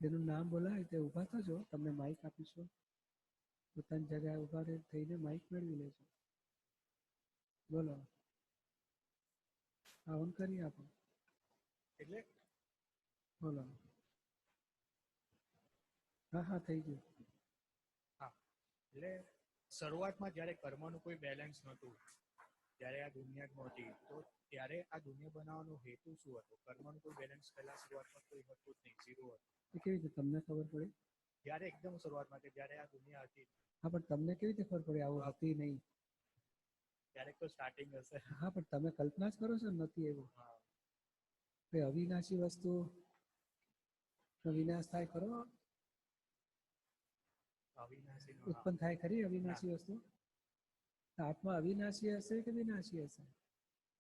જેનું નામ બોલાય તે ઊભા થજો, તમને માઇક આપીશું. પોતાની જગ્યાએ ઊભા થઈને માઇક મેળવી લેજો. બોલો, ઓન કરી આપો. એટલે બોલો. હા થઈ ગયું. હા, એટલે શરૂઆતમાં જ્યારે કર્મનું કોઈ બેલેન્સ નહોતું, ત્યારે આ દુનિયા નહોતી, તો ત્યારે આ દુનિયા બનાવવાનો હેતુ શું હતો? કર્મનું કોઈ બેલેન્સ પહેલા શરૂઆતમાં કોઈ હતું જ નહીં, ઝીરો હતું. કેવી રીતે તમને ખબર પડી? જ્યારે એકદમ શરૂઆતમાં કે જ્યારે આ દુનિયા હતી. હા, પણ તમને કેવી રીતે ખબર પડી આવું હતી નહીં? ક્યારેક તો સ્ટાર્ટિંગ હશે. હા, પણ તમે કલ્પના જ કરો છો ને નથી એવું. અવિનાશી વસ્તુ વિનાશ થાય ખરો? ઉત્પન્ન થાય ખરી અવિનાશી વસ્તુ? આત્મા અવિનાશી હશે કે વિનાશી હશે?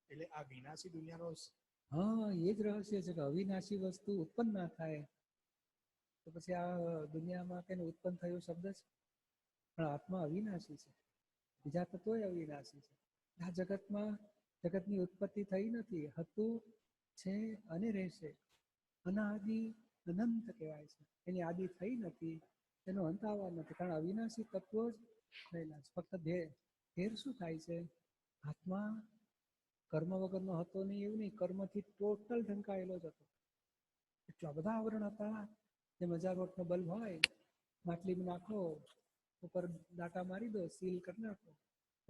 એટલે આ વિનાશી દુનિયાનો હા, એ જ રહસ્ય છે કે અવિનાશી વસ્તુ ઉત્પન્ન ના થાય તો પછી આ દુનિયામાં કેને ઉત્પન્ન થયું શબ્દ છે. પણ આત્મા અવિનાશી છે, બીજા તત્વોય અવિનાશી છે. આ જગતમાં જગતની ઉત્પત્તિ થઈ નથી, હતું છે અને રહેશે. અનાદિ અનંત કહેવાય છે. એની આદિ થઈ નથી, એનો અંત આવવાનો નથી, કારણ અવિનાશી તત્વો જ રહેલા છે. ફક્ત ફેર શું થાય છે? આત્મા કર્મ વગરનો હતો નહીં એવું નહીં, કર્મથી ટોટલ ઢંકાયેલો જ હતો. એટલા બધા આવરણ હતા. જેમ 1000 વોટનો બલ્બ હોય, માટલીમાં નાખો, ઉપર દાટા મારી દો, સીલ કરી નાખો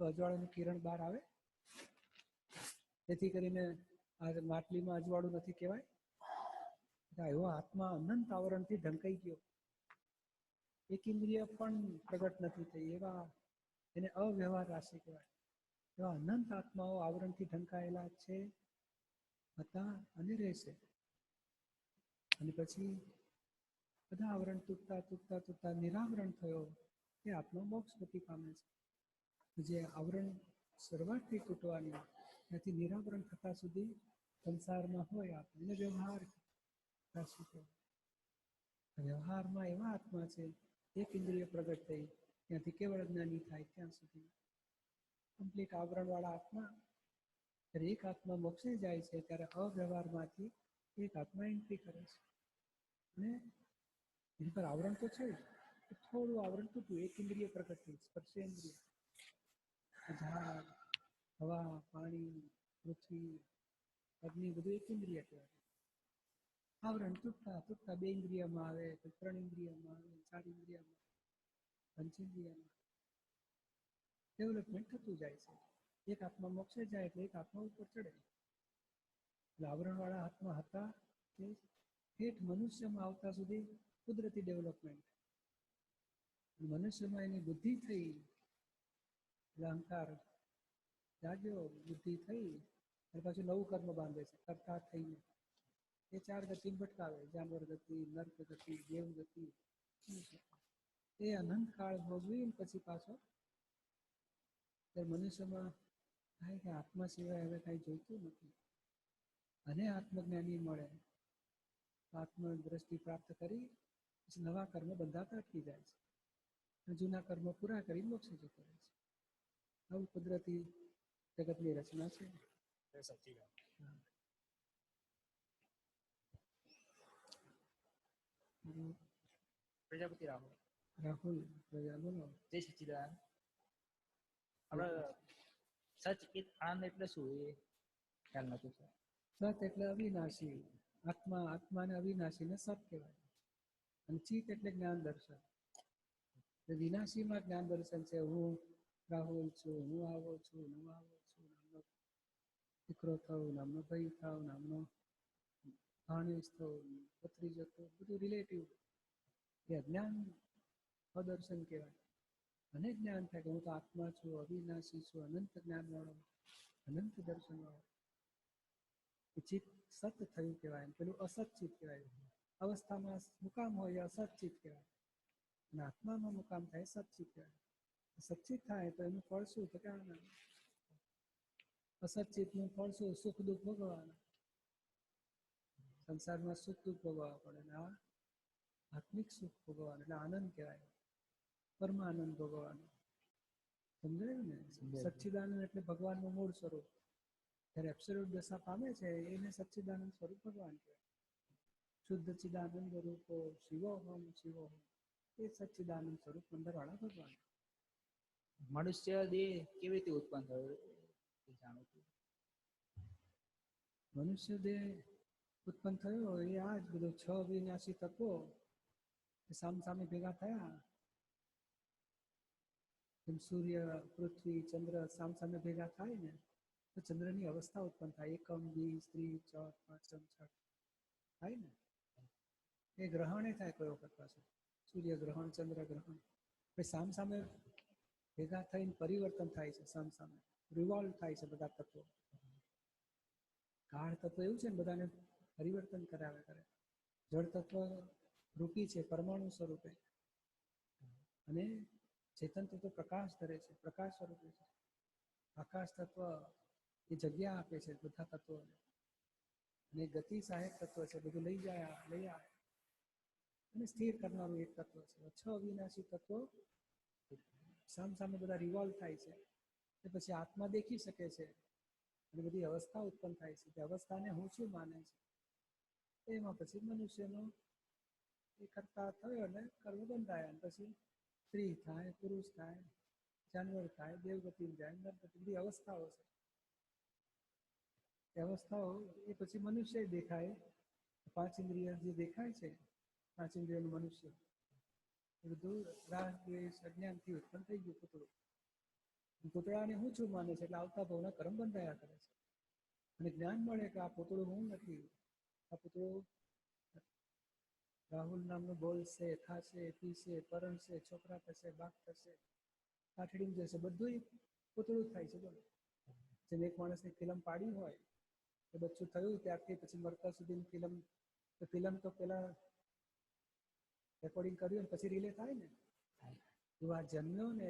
તો અજવાળાનું કિરણ બહાર આવે. જેથી કરીને આ માટલીમાં અજવાળું નથી કહેવાય. એવો આત્મા અનંત આવરણથી ઢંકાઈ ગયો, એક ઇન્દ્રિય પણ પ્રગટ નથી થઈ, એવા એને અવ્યવહાર રાશિ કહેવાય. એવા અનંત આત્માઓ આવરણથી ઢંકાયેલા છે, હતા અને રહેશે. અને પછી બધા આવરણ તૂટતા તૂટતા તૂટતા નિરાવરણ થયો, એ આત્મા મોક્ષ ગતિ પામે છે. જે આવરણ શરૂઆતથી તૂટવાની ત્યાંથી નિરાવરણ થતા સુધી સંસારમાં હોય, આપણને વ્યવહાર રાશિ કહેવાય. વ્યવહારમાં એવા આત્મા છે, એક ઇન્દ્રિય પ્રગટ થઈ ત્યાંથી કેવળ જ્ઞાની થાય ત્યાં સુધી કમ્પ્લીટ આવરણવાળા આત્મા. ત્યારે એક આત્મા મોક્ષે જાય છે ત્યારે અવ્યવહારમાંથી એક આત્મા એન્ટ્રી કરે છે, અને એની પર આવરણ તો છે જ, થોડું આવરણ તૂટ્યું, એક ઇન્દ્રિય પ્રગટ થઈ, સ્પર્શેન્દ્રિય. ઝાડ, હવા, પાણી, પૃથ્વી, અગ્નિ બધું એક ઇન્દ્રિય કહેવાય. આવરણ તૂટતા તૂટતા 2 ઇન્દ્રિયમાં આવે, 3 ઇન્દ્રિયમાં આવે, 4 ઇન્દ્રિયમાં, પંચેન્દ્રિયમાં ડેવલપમેન્ટ થતું જાય છે. એક આત્મા મોક્ષે જાય એટલે એક આત્મા ઉપર ચડે. એટલે આવરણવાળા આત્મા હતા તે ઠેઠ મનુષ્યમાં આવતા સુધી કુદરતી ડેવલપમેન્ટ. મનુષ્યમાં એની બુદ્ધિ થઈ એટલે અહંકાર જાગ્યો, બુદ્ધિ થઈ અને પાછું નવું કર્મ બાંધે છે કરતા થઈને. એ 4 ગતિ ભટકાવે, જાનવર ગતિ, નર્ક ગતિ, દેવ ગતિ. એ અનંત કાળ ભોગવી પછી પાછો મનુષ્યમાં થાય કે આત્મા સિવાય હવે કાંઈ જોઈતું નથી, અને આત્મજ્ઞાની મળે, આત્મ દ્રષ્ટિ પ્રાપ્ત કરી પછી નવા કર્મ બંધાતા અટકી જાય છે, જૂના કર્મ પૂરા કરી મોક્ષે જતો રહે છે. આવું કુદરતી જગતની રચના છે. સાચી વાત. પ્રજાપતિ રાહુલ પ્રજા બોલો. જય સચ્ચિદાનંદ. આપણે સચિત આનંદ એટલે શું એ ખ્યાલ નથી. સત એટલે અવિનાશી આત્મા, આત્માને અવિનાશી ને સત કહેવાય. અને ચિત એટલે જ્ઞાન દર્શન. વિનાશીમાં જ્ઞાન દર્શન છે. હું રાહુલ છું, હું આવો છું, હું આવો છું, નામનો દીકરો થવું, નામનો ભાઈ થાવ, નામનો ભાણેજ થવું, ભત્રીજો થવું, બધું રિલેટિવ. એ અજ્ઞાન અદર્શન કહેવાય. અને જ્ઞાન થાય કે હું તો આત્મા છું, અવિનાશી છું, અનંત જ્ઞાન વાળો, અનંત દર્શન વાળો. ચિત્ત સત થયું કહેવાય, પેલું અસત ચિત્ત કહેવાય. અવસ્થામાં મુકામ હોય એ અસત ચિત્ત કહેવાય, અને આત્મામાં મુકામ થાય સચ્ચિત કહેવાય. સચ્ચિત થાય તો એનું ફળ શું? તો કે આનંદ. અસચ્ચિતનું ફળ શું? સુખ દુઃખ ભોગવવાના. સંસારમાં સુખ દુઃખ ભોગવવા પડે, ને આ આત્મિક સુખ ભોગવવાનું એટલે આનંદ કહેવાય, પરમાનંદ ભોગવવાનો. સમજાયું ને? સચ્ચિદાનંદ એટલે ભગવાનનું મૂળ સ્વરૂપ. જ્યારે એબ્સોલ્યુટ દશા પામે છે એને સચ્ચિદાનંદ સ્વરૂપ ભગવાન કહેવાય. શુદ્ધ ચિદાનંદ રૂપો શિવોહમ શિવોહમ, એ સચ્ચિદાનંદ સ્વરૂપ અંદરવાળા ભગવાન. મનુષ્ય દેહ કેવી રીતે ઉત્પન્ન થયો એ જાણું છું. મનુષ્ય દેહ ઉત્પન્ન થયો એ આ જ બધું 6 વિનાશી તત્વો સામે ભેગા થયા. જેમ સૂર્ય, પૃથ્વી, ચંદ્ર સામે ભેગા થાય ને તો ચંદ્રની અવસ્થા ઉત્પન્ન થાય. એકમ, દ્વિ, ત્રી, ચોથ, પાંચમ, છઠ થાય ને. એ ગ્રહણે થાય કોઈ વખત પાછું, સૂર્ય ગ્રહણ, ચંદ્ર ગ્રહણ. સામે ભેગા થઈને પરિવર્તન થાય છે. સામે રિવોલ્વ થાય છે બધા તત્વો. કાળ તત્વ એવું છે ને બધાને પરિવર્તન કરાવે કરે. જળ તત્વ રૂપી છે પરમાણુ સ્વરૂપે, અને ચેતન તત્વ પ્રકાશ ધરે છે, પ્રકાશ સ્વરૂપે છે. આકાશ તત્વ એ જગ્યા આપે છે બધા તત્વોને, અને ગતિ સહાયક તત્વ છે, બધું લઈ આવે અને સ્થિર કરનારું એક તત્વ છે. 6 વિનાશી તત્વો સામે બધા રિવોલ્વ થાય છે. એ પછી આત્મા દેખી શકે છે અને બધી અવસ્થા ઉત્પન્ન થાય છે. તે અવસ્થાને હું શું માને છે, એમાં પછી મનુષ્યનો એ કરતા થયો અને કર્મ બંધાયા. પછી સ્ત્રી થાય, પુરુષ થાય, જાનવર થાય, દેવગતિ જાય, નરગતિ, બધી અવસ્થાઓ છે. એ અવસ્થાઓ એ પછી મનુષ્ય દેખાય. 5 ઇન્દ્રિય જે દેખાય છે, 5 ઇન્દ્રિયનું મનુષ્ય, એ બધું રાગ, દ્વેષ, અજ્ઞાનથી ઉત્પન્ન થઈ ગયું પૂતળું. પૂતળાને હું છું માને છે એટલે આવતા ભાવના કર્મ બંધાયા કરે છે. અને જ્ઞાન મળે કે આ પૂતળું હું નથી, આ પૂતળું રાહુલ નામનું બોલશે, ખાશે, પીશે, પરણશે, છોકરા થશે, બાપ થશે, કાઠડીમાં જશે, બધું પૂતળું થાય છે. બોલો, જેમ એક માણસની ફિલ્મ પાડી હોય એ બચ્ચું થયું ત્યારથી પછી મરતા સુધીની ફિલ્મ તો પેલા રેકોર્ડિંગ કર્યું પછી રિલે થાય ને. આ જન્મ્યો ને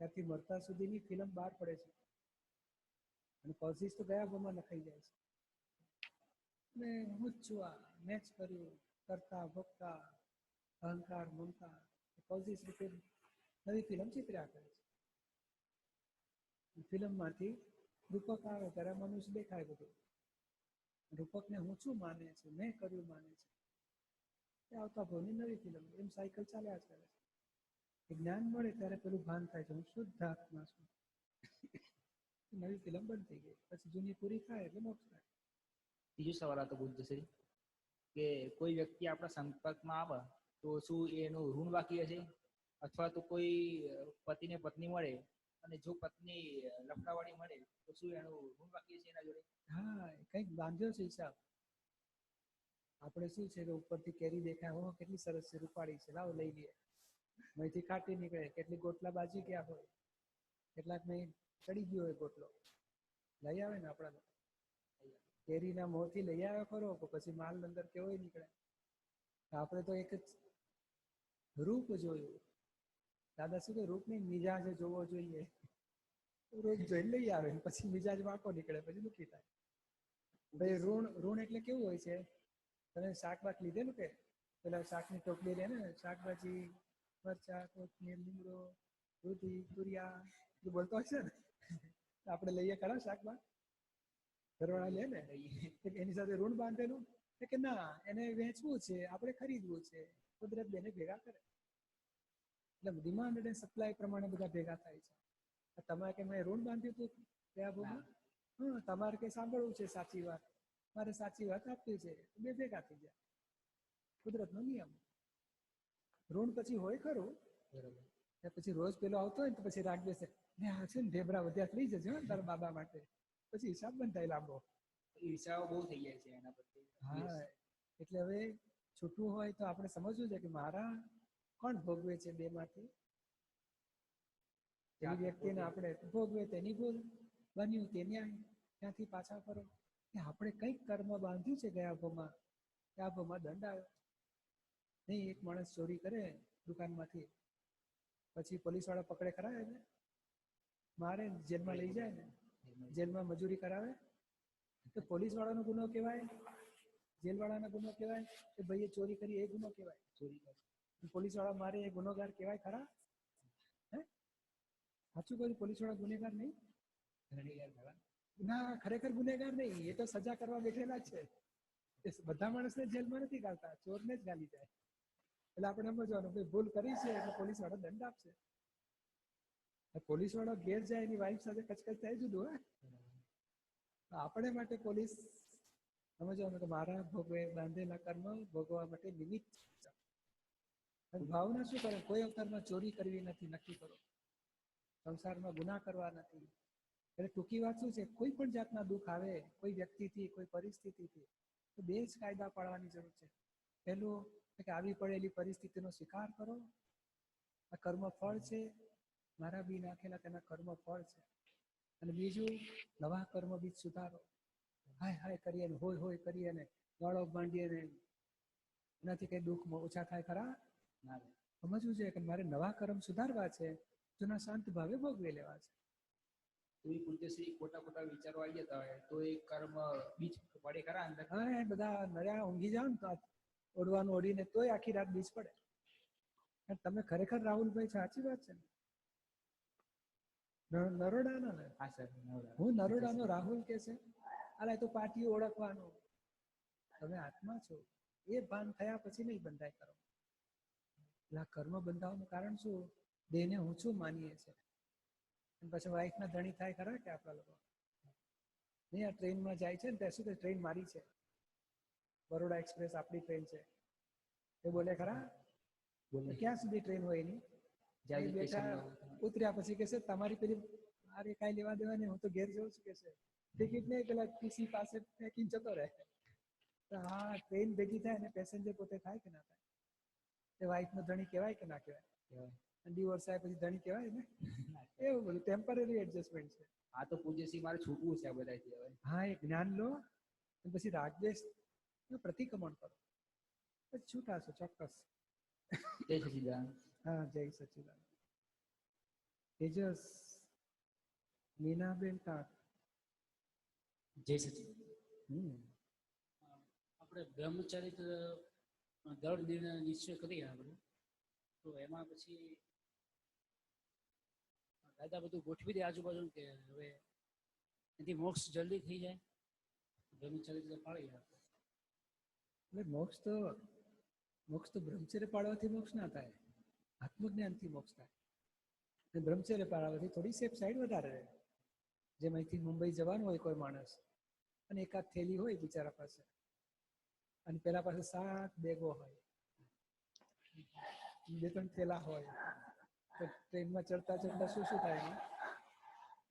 ત્યારથી મરતા સુધીની ફિલ્મ બહાર પડે છે, અને કોઝિસ તો ગયા ભાવમાં લખાઈ જાય છે. ને હું જ છું, આ મેં જ કર્યું, કરતા ભોગતા, અહંકાર, મમતા, કોઝિસ રીતે નવી ફિલ્મ ચિત્ર્યા કરે છે. ફિલ્મમાંથી રૂપક આવે ત્યારે મનુષ્ય દેખાય બધું. રૂપકને હું શું માને છે, મેં કર્યું માને છે, એ આવતા ભાવની નવી ફિલ્મ. એમ સાયકલ ચાલ્યા જ કરે છે. જ્ઞાન મળે ત્યારે પેલું ભાન થાય છે હું શુદ્ધ આત્મા છું. નવી ફિલ્મ બનતી ગઈ, પછી જૂની પૂરી થાય એટલે મોક્ષ થાય. બીજો સવાલ હતો બુદ્ધશ્રી, કે કોઈ વ્યક્તિ આપણા સંપર્કમાં આવે તો શું એનું ઋણ બાકી હશે, અથવા તો કોઈ પતિને પત્ની મળે અને જો પત્ની લફડાવાળી મળે તો શું એનું ઋણ બાકી હશે એના જોડે? હા, કંઈક બાંધ્યો છે હિસાબ. આપણે શું છે કે ઉપરથી કેરી દેખાય, હો કેટલી સરસ છે, રૂપાળી છે, લાવો લઈ લઈએ. અહીંથી કાઢી નીકળે, કેટલી ગોટલા બાજી ગયા હોય, કેટલાક નહીં ચડી ગયો હોય ગોટલો, લઈ આવે ને આપણા કેરીના મોંથી લઈ આવ્યો ખરો, પછી માલ અંદર કેવો નીકળે. આપણે તો એક જ રૂપ જોયું. દાદા શું કે રૂપ નહીં, મિજાજ જોવો જોઈએ. રૂપ જોઈ લઈ આવે, પછી મિજાજ વાંકો નીકળે, પછી દુઃખી થાય. ભાઈ ઋણ એટલે કેવું હોય છે, તમે શાક બાક લીધેલું કે પેલા શાકની ટોપલી લે ને, શાકભાજી, મરચા, કોથમીર, લીમડો, દૂધી, તુરિયા એ બોલતો હશે ને, આપણે લઈએ ખરા શાકમાં, ઘરવાળા લે ને, એની સાથે ઋણ બાંધેલું કે ના એને વેચવું છે, આપણે ખરીદવું છે, કુદરત બેને ભેગા કરે. એટલે ડિમાન્ડ અને સપ્લાય પ્રમાણે બધા ભેગા થાય છે. તમારે કે મેં ઋણ બાંધ્યું હતું ત્યાં બોલમાં, હા તમારે કઈ સાંભળવું છે સાચી વાત, મારે સાચી વાત આપવી છે, બે ભેગા થઈ જાય. કુદરતનો નિયમ. ઋણ પછી હોય ખરું, પછી રોજ પેલો આવતો હોય ને તો પછી રાગ બેસે, ને આ છે ને ઢેબરા વધ્યા લઈ જજો તારા બાબા માટે, પછી હિસાબ બંધાય લાંબો. ઈર્ષાઓ બહુ થઈ જાય છે એના પરથી. હા, એટલે હવે છૂટવું હોય તો આપણે સમજવું છે કે મારા કોણ ભોગવે છે બે માંથી, એની વ્યક્તિને આપણે ભોગવે તેની ભૂલ, બન્યું તે ન્યાય, ત્યાંથી પાછા ફરો કે આપણે કંઈક કર્મ બાંધ્યું છે ગયા ભાવમાં, ત્યાં ભાવમાં દંડ આવ્યો. નહીં એક માણસ ચોરી કરે દુકાનમાંથી, પછી પોલીસ વાળા પકડે ખરા એને, મારે જેલમાં લઈ જાય ને, જેલમાં મજૂરી કરાવે, તો પોલીસ વાળાનો ગુનો કહેવાય, જેલ વાળાનો ગુનો કહેવાય કે ભાઈએ ચોરી કરી એ ગુનો કહેવાય? ચોરી કરી પોલીસ વાળા મારે એ ગુનેગાર કહેવાય ખરા? હે સાચું કહ્યું, પોલીસ વાળા ગુનેગાર નહીં ના, ખરેખર ગુનેગાર નહીં, એ તો સજા કરવા બેઠેલા જ છે. એ બધા માણસને જેલમાં નથી ગાલતા, ચોરને જ ગાલી જાય. એટલે આપણે સમજવાનું ભાઈ ભૂલ કરી છે એટલે પોલીસ વાળો દંડ આપશે. પોલીસ વાળો ઘેર જાય એની વાઈફ સાથે કચકચ થાય જુદું. હે આપણે માટે પોલીસ સમજવાનું કે મારા ભોગવે બાંધેલા કર્મ ભોગવવા માટે નિમિત્ત. ભાવના શું કરે? કોઈ અવતારમાં ચોરી કરવી નથી, નક્કી કરો. સંસારમાં ગુના કરવા નથી. એટલે ટૂંકી વાત શું છે? કોઈ પણ જાતના દુઃખ આવે કોઈ વ્યક્તિથી, કોઈ પરિસ્થિતિથી, તો બે જ કાયદા પાળવાની જરૂર છે. પહેલું કે આવી પડેલી પરિસ્થિતિનો સ્વીકાર કરો, આ કર્મ ફળ છે, મારા બી નાખેલા તેના કર્મ ફળ છે. અને બીજું, નવા કર્મ બીજ સુધારો. હાય હાય કરીએ ને હોય હોય કરીએ ને ગાળો માંડીએ ને એનાથી કઈ દુઃખ ઓછા થાય ખરા? ના. સમજવું છે કે મારે નવા કર્મ સુધારવા છે, જૂના શાંત ભાવે ભોગવી લેવા છે. કોઈ પૂજ્યશ્રી ખોટા ખોટા વિચારો આવી જતા હોય તો એ કર્મ બીજ પડે ખરા અંદર? હા, બધા નર્યા ઊંઘી જાવ ને તો ઓઢવાનું ઓઢીને તોય આખી રાત બીજ પડે. તમે ખરેખર રાહુલભાઈ સાચી વાત છે ને? નરોડાનો ને? હા સર, હું નરોડાનો રાહુલ કે છે. અલા તો પાર્ટીઓ ઓળખવાનું. તમે આત્મા છો એ ભાન થયા પછી નહીં બંધાય કરો. એટલે આ કર્મ બંધાવવાનું કારણ શું? દેહને ઊંચું માનીએ છીએ. પછી વાઈફના ધણી થાય ખરા કે આપણા લોકો? નહીં, આ ટ્રેનમાં જાય છે ને ત્યાં શું ટ્રેન મારી છે, બરોડા એક્સપ્રેસ આપણી ટ્રેન છે, એ બોલે ખરા? ક્યાં સુધી ટ્રેન હોય એની? જાય બેઠા ઉતર્યા પછી કે છે તમારી પેલી મારે કાંઈ લેવા દેવા નહીં, હું તો ઘેર જઉં છું કે છે. ટિકિટ નહીં, પેલા ટીસી પાસે ફેંકીને જતો રહે. તો હા, ટ્રેન ભેગી થાય અને પેસેન્જર પોતે થાય કે ના થાય? એ વાઈફનો ધણી કહેવાય કે ના કહેવાય? ડિવોર્સ થાય પછી ધણી કહેવાય ને? એવું બધું ટેમ્પરરી એડજસ્ટમેન્ટ છે. આ તો પૂજ્યશ્રી મારે છૂટવું છે આ બધાથી હવે. હા, એ જ્ઞાન લો પછી રાગદ્વેષ પ્રતિક્રમણ કરો, પછી છૂટાશો ચોક્કસ. જય સચિદાનંદ. હા, જય સચિદાનંદ. તેજસ, મીનાબેન ટાટ. જય સચિદાનંદ. આપણે બ્રહ્મચરિત્ર દૃઢ નિશ્ચય કરીએ આપણે, તો એમાં પછી દાદા બધું ગોઠવી દે આજુબાજુ કે હવે એથી મોક્ષ જલ્દી થઈ જાય, બ્રહ્મચરિત્ર પાળી આપણે. એટલે મોક્ષ તો બ્રહ્મચર્ય પાળવાથી મોક્ષ ના થાય, આત્મજ્ઞાનથી મોક્ષ થાય. અને બ્રહ્મચર્ય પાળવાથી થોડી સેફ સાઈડ વધારે રહે. જેમ અહીંથી મુંબઈ જવાનું હોય કોઈ માણસ અને એકાદ થેલી હોય બિચારા પાસે, અને પેલા પાસે 7 બેગો હોય, 2-3 થેલા હોય, તો ટ્રેનમાં ચડતા ચડતા શું થાય?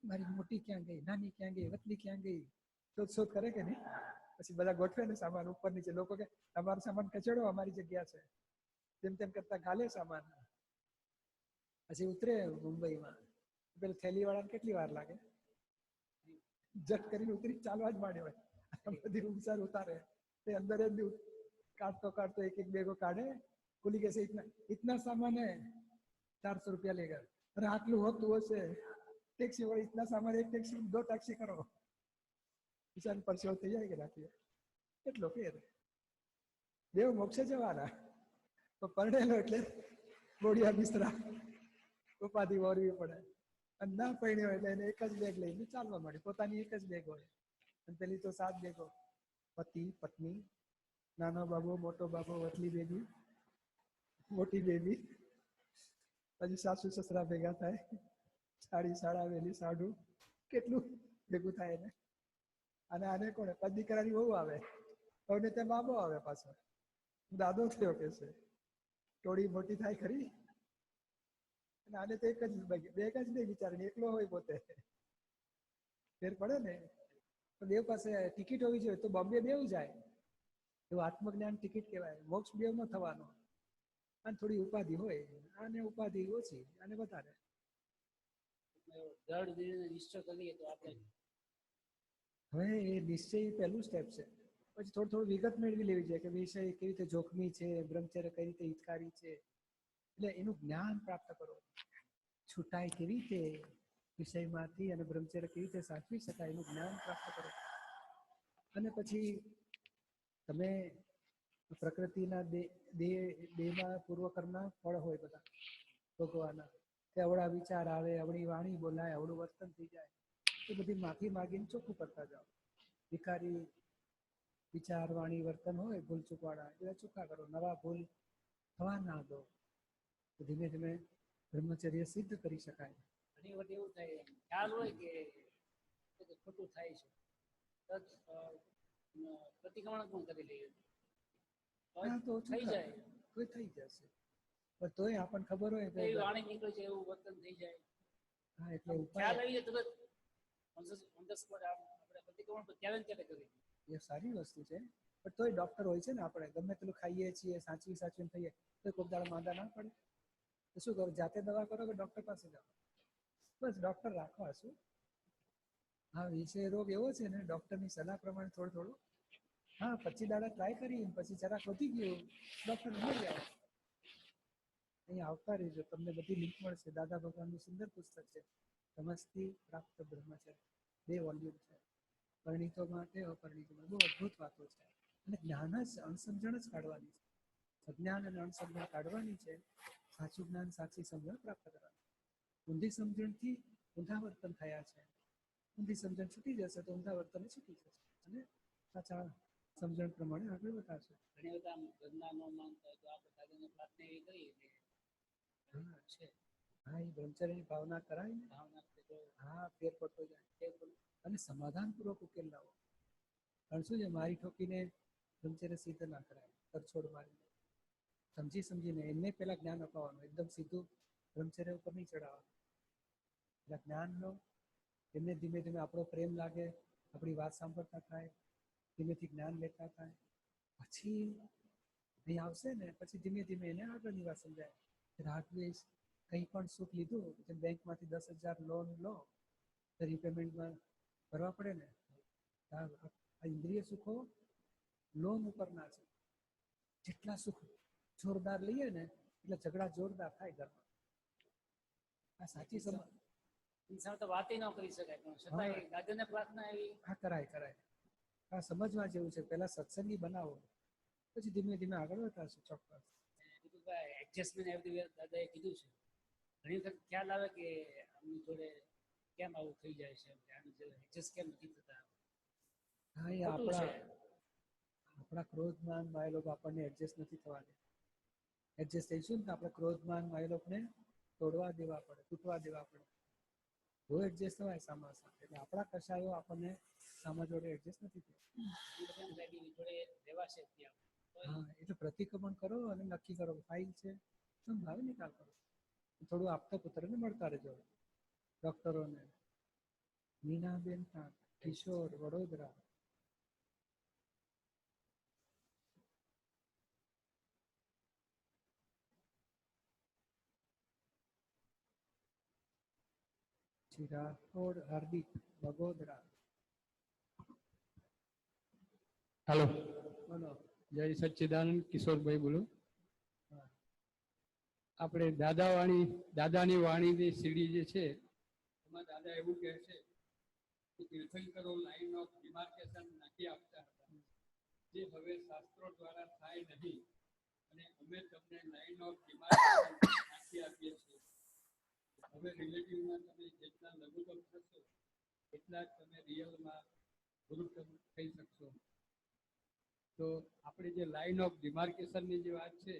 મારી મોટી ક્યાં ગઈ, નાની ક્યાં ગઈ, વતલી ક્યાં ગઈ, શોધ કરે કે નહીં? પછી બધા ગોઠવે ને સામાન ઉપર નીચે. લોકો કે તમારો સામાન કચડો, અમારી જગ્યા છે, તેમ તેમ કરતા ગાલે સામાન. પછી ઉતરે મુંબઈમાં, પેલું થેલી વાળાને કેટલી વાર લાગે? જટ કરીને ઉતરી ચાલવા જ માંડ્યો હોય. બધી ઉંચાર ઉતારે તે અંદર જ કાઢતો કાઢતો એક બેગો કાઢે. બોલી કે ઇતના સામાન હે, 400 રૂપિયા લેગા. અરે આટલું હોતું હશે? ટેક્સી વાળી ઇતના સામાન, એક ટેક્સી 2 ટેક્સી કરો. બિચાર પરસેવો થઈ જાય કે રાખીએ એટલો ફેર. દેવ મોક્ષે જવાના, તો પરણેલો એટલે બોડિયા બિસ્તરા ઉપાધિ વરવી પડે. અને ના પરણ્યો એટલે એને એક જ બેગ લઈને ચાલવા માંડે. પોતાની એક જ બેગ હોય, અને પેલી તો 7 બેગો. પતિ, પત્ની, નાનો બાબો, મોટો બાબો, વતલી બેબી, મોટી બેબી, પછી સાસુ સસરા ભેગા થાય, સાડી સાડાવેલી સાડું, કેટલું ભેગું થાય એને. અને આને કોને દીકરાની વહુ આવે, હવે ત્યાં બાબો આવે પાછો, દાદો થયો કે છે. ટોળી મોટી થાય ખરી. અને આને તો એક જ બેગ જ નહીં, બિચારાને એકલો હોય પોતે. ફેર પડે ને. તો દેવ પાસે ટિકિટ હોવી જોઈએ તો બોમ્બે બેવ જાય. એવું આત્મજ્ઞાન ટિકિટ કહેવાય. મોક્ષ બેવ ન થવાનો. અને થોડી ઉપાધિ હોય, આને ઉપાધિ ઓછી અને વધારે. દૃઢ નિશ્ચય કરીએ તો આપણે હવે એ નિશ્ચય પહેલું સ્ટેપ છે. પછી થોડું વિગત મેળવી લેવી જોઈએ કે વિષય કેવી રીતે જોખમી છે, બ્રહ્મચર્ય કઈ રીતે હિતકારી છે. એટલે એનું જ્ઞાન પ્રાપ્ત કરો. છૂટાય કેવી રીતે વિષયમાંથી અને બ્રહ્મચર્ય કેવી રીતે સાચવી શકાય એનું જ્ઞાન પ્રાપ્ત કરો. અને પછી તમે પ્રકૃતિના દેહમાં પૂર્વકર્મના ફળ હોય બધા ભોગવાના, કે અવળા વિચાર આવે, અવળી વાણી બોલાય, અવળું વર્તન થઈ જાય, એ બધી માફી માગીને ચોખ્ખું કરતા જાઓ. ભિખારી વિચાર વાણી વર્તન હોય ભૂલ ચૂકવાડા એ ચૂકા કરો, નવા ભૂલ થવા ના દો. તો ધીમે ધીમે બ્રહ્મચર્ય સિદ્ધ કરી શકાય. ઘણી વખત એવું થાય, ખ્યાલ હોય કે બધું ખોટું થાય છે, તરત પ્રતિક્રમણ પણ કરી લઈએ. હા, તો ઓછું થઈ જાય, તોય થઈ જશે, પણ તોય આપણને ખબર હોય કે એવી વાણી નીકળે છે, એવું વર્તન થઈ જાય. હા, એટલે ખ્યાલ ઉપાય આવી જાય તરત on the spot આપણે પ્રતિક્રમણ પર ત્યારે ને ત્યારે કરીએ. એ સારી વસ્તુ છે, પણ તોય ડોક્ટર હોય છે ને, આપણે ગમે તેટલું ખાઈએ છીએ, સાચવીને થઈએ તો કોઈક દાડો માંદા ના પડે. તો શું કરો, જાતે દવા કરો કે ડોક્ટર પાસે જાઓ? બસ ડોક્ટર રાખવા શું. હા, વિષય રોગ એવો છે ને, ડોક્ટરની સલાહ પ્રમાણે થોડું હા 25 દાડા ટ્રાય કરી, પછી જરાક વધી ગયું, ડોક્ટર મળી આવે. અહીંયા આવતા રહેજો, તમને બધી લિંક મળશે. દાદા ભગવાનનું સુંદર પુસ્તક છે, તમસથી પ્રાપ્ત બ્રહ્મચર્ય, 2 વોલ્યુમ છે. પરિણીતો માટે, અપરિણીતો માટે બહુ અદભુત વાતો છે. અને જ્ઞાન જ અણસમજણ જ કાઢવાની છે. અજ્ઞાન અને અણસમજણ કાઢવાની છે. સાચું જ્ઞાન, સાચી સમજણ પ્રાપ્ત કરવાની. ઊંધી સમજણથી ઊંધા વર્તન થયા છે. ઊંધી સમજણ છૂટી જશે તો ઊંધા વર્તન છૂટી જશે અને સાચા સમજણ પ્રમાણે આગળ વધારશે. ઘણી વખત આમ ઘરના ન માનતા હોય તો આપણે દાદાને પ્રાર્થના એવી કરીએ કે છે હા, એ બ્રહ્મચર્યની ભાવના કરાય ને, ભાવના તો હા, ફેર પડતો જાય. અને સમાધાનપૂર્વક ઉકેલ લાવો. કારણ શું છે, મારી ઠોકીને બ્રહ્મચર્ય સિદ્ધ ના કરાય, તરછોડ મારીને સમજીને એમને પહેલા જ્ઞાન અપાવવાનું, એકદમ સીધું બ્રહ્મચર્ય ઉપર નહીં ચડાવવાનું. એટલે જ્ઞાન લો, એમને ધીમે ધીમે આપણો પ્રેમ લાગે, આપણી વાત સાંભળતા થાય, ધીમેથી જ્ઞાન લેતા થાય. પછી અહીં આવશે ને, પછી ધીમે ધીમે એને આગળની વાત સમજાય. રાગદ્વેષ કંઈ પણ સુખ લીધું, જેમ બેંકમાંથી 10,000 લોન લો તો રિપેમેન્ટમાં ભરવા પડે ને, આ ઇન્દ્રિય સુખો લોન ઉપરના છે. જેટલા સુખ જોરદાર લઈએ ને એટલે ઝઘડા જોરદાર થાય ઘરમાં. આ સાચી સમજ. ઇન્સાન તો વાત ન કરી શકાય, પણ છતાં દાદાને પ્રાર્થના એવી. હા, કરાય. આ સમજવા જેવું છે. પહેલા સત્સંગી બનાવો, પછી ધીમે ધીમે આગળ વધતાશું. ચોક્કસ એડજસ્ટમેન્ટ એવી દાદાએ કીધું છે. ઘણી વખત ખ્યાલ આવે કે આમની જોડે કેમ આવું થઈ જાય છે, એડજસ્ટ કેમ નથી થતા. હા, એ આપણા ક્રોધમાન માયલોક આપણને એડજસ્ટ નથી થવાની. એડજસ્ટ થઈશું ને તો આપણે ક્રોધમાન માયલોકને તોડવા દેવા પડે, તૂટવા દેવા પડે. બહુ એડજસ્ટ થવાય સામા સાથે. એટલે આપણા કશાયો આપણને સામા જોડે એડજસ્ટ નથી થતા. જોડે રહેવાશે ત્યાં. હા, એટલે પ્રતિક્રમણ કરો અને નક્કી કરો ફાઇલ છે, ભાવે નિકાલ કરો. થોડું આપતા પુત્રને મળતા રહેજો, ડોક્ટરોને. મીનાબેન કિશોર, વડોદરા. રાઠોડ હાર્દિક, બગોદરા. હાલો, બોલો. જય સચ્ચિદાનંદ, કિશોરભાઈ બોલું. હા. આપણે દાદાની વાણીની સીડી જે છે એમાં દાદા એવું કહે છે કે તીર્થંકરો લાઈન ઓફ ડિમાર્કેશન નાખી આપતા હતા, જે હવે શાસ્ત્રો દ્વારા થાય નહીં, અને અમે તમને લાઈન ઓફ ડિમાર્કેશન નાખી આપીએ છીએ. હવે રિલેટિવમાં તમે જેટલા લઘુત્તમ થશો એટલા જ તમે રિયલમાં ગુરુત્તમ થઈ શકશો. તો આપણે જે લાઈન ઓફ ડિમાર્કેશનની જે વાત છે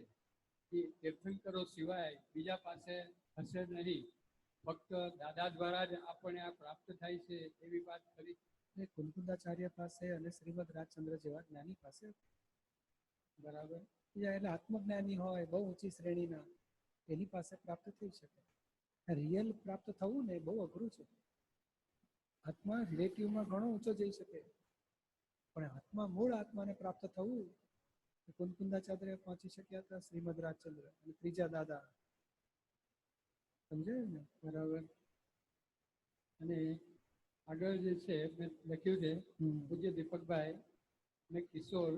એ તીર્થંકરો સિવાય બીજા પાસે હશે નહીં. ફક્ત દાદા દ્વારા જ આપણને આ પ્રાપ્ત થાય છે એવી વાત કરી. કુલકુંદાચાર્ય પાસે અને શ્રીમદ રાજચંદ્ર જેવા જ્ઞાની પાસે. બરાબર. એટલે આત્મજ્ઞાની હોય, બહુ ઊંચી શ્રેણીના, એની પાસે પ્રાપ્ત થઈ શકે. રિયલ પ્રાપ્ત થવું ને બહુ અઘરું છે. આત્મા રિલેટિવમાં ઘણો ઊંચો જઈ શકે, પણ આત્મા મૂળ આત્માને પ્રાપ્ત થવું કુલકુંદાચાર્ય પહોંચી શક્યા હતા, શ્રીમદ રાજચંદ્ર અને ત્રીજા દાદા. સમજાયું ને? બરાબર. અને આગળ જે છે મેં લખ્યું છે, પૂજ્ય દીપકભાઈ ને કિશોર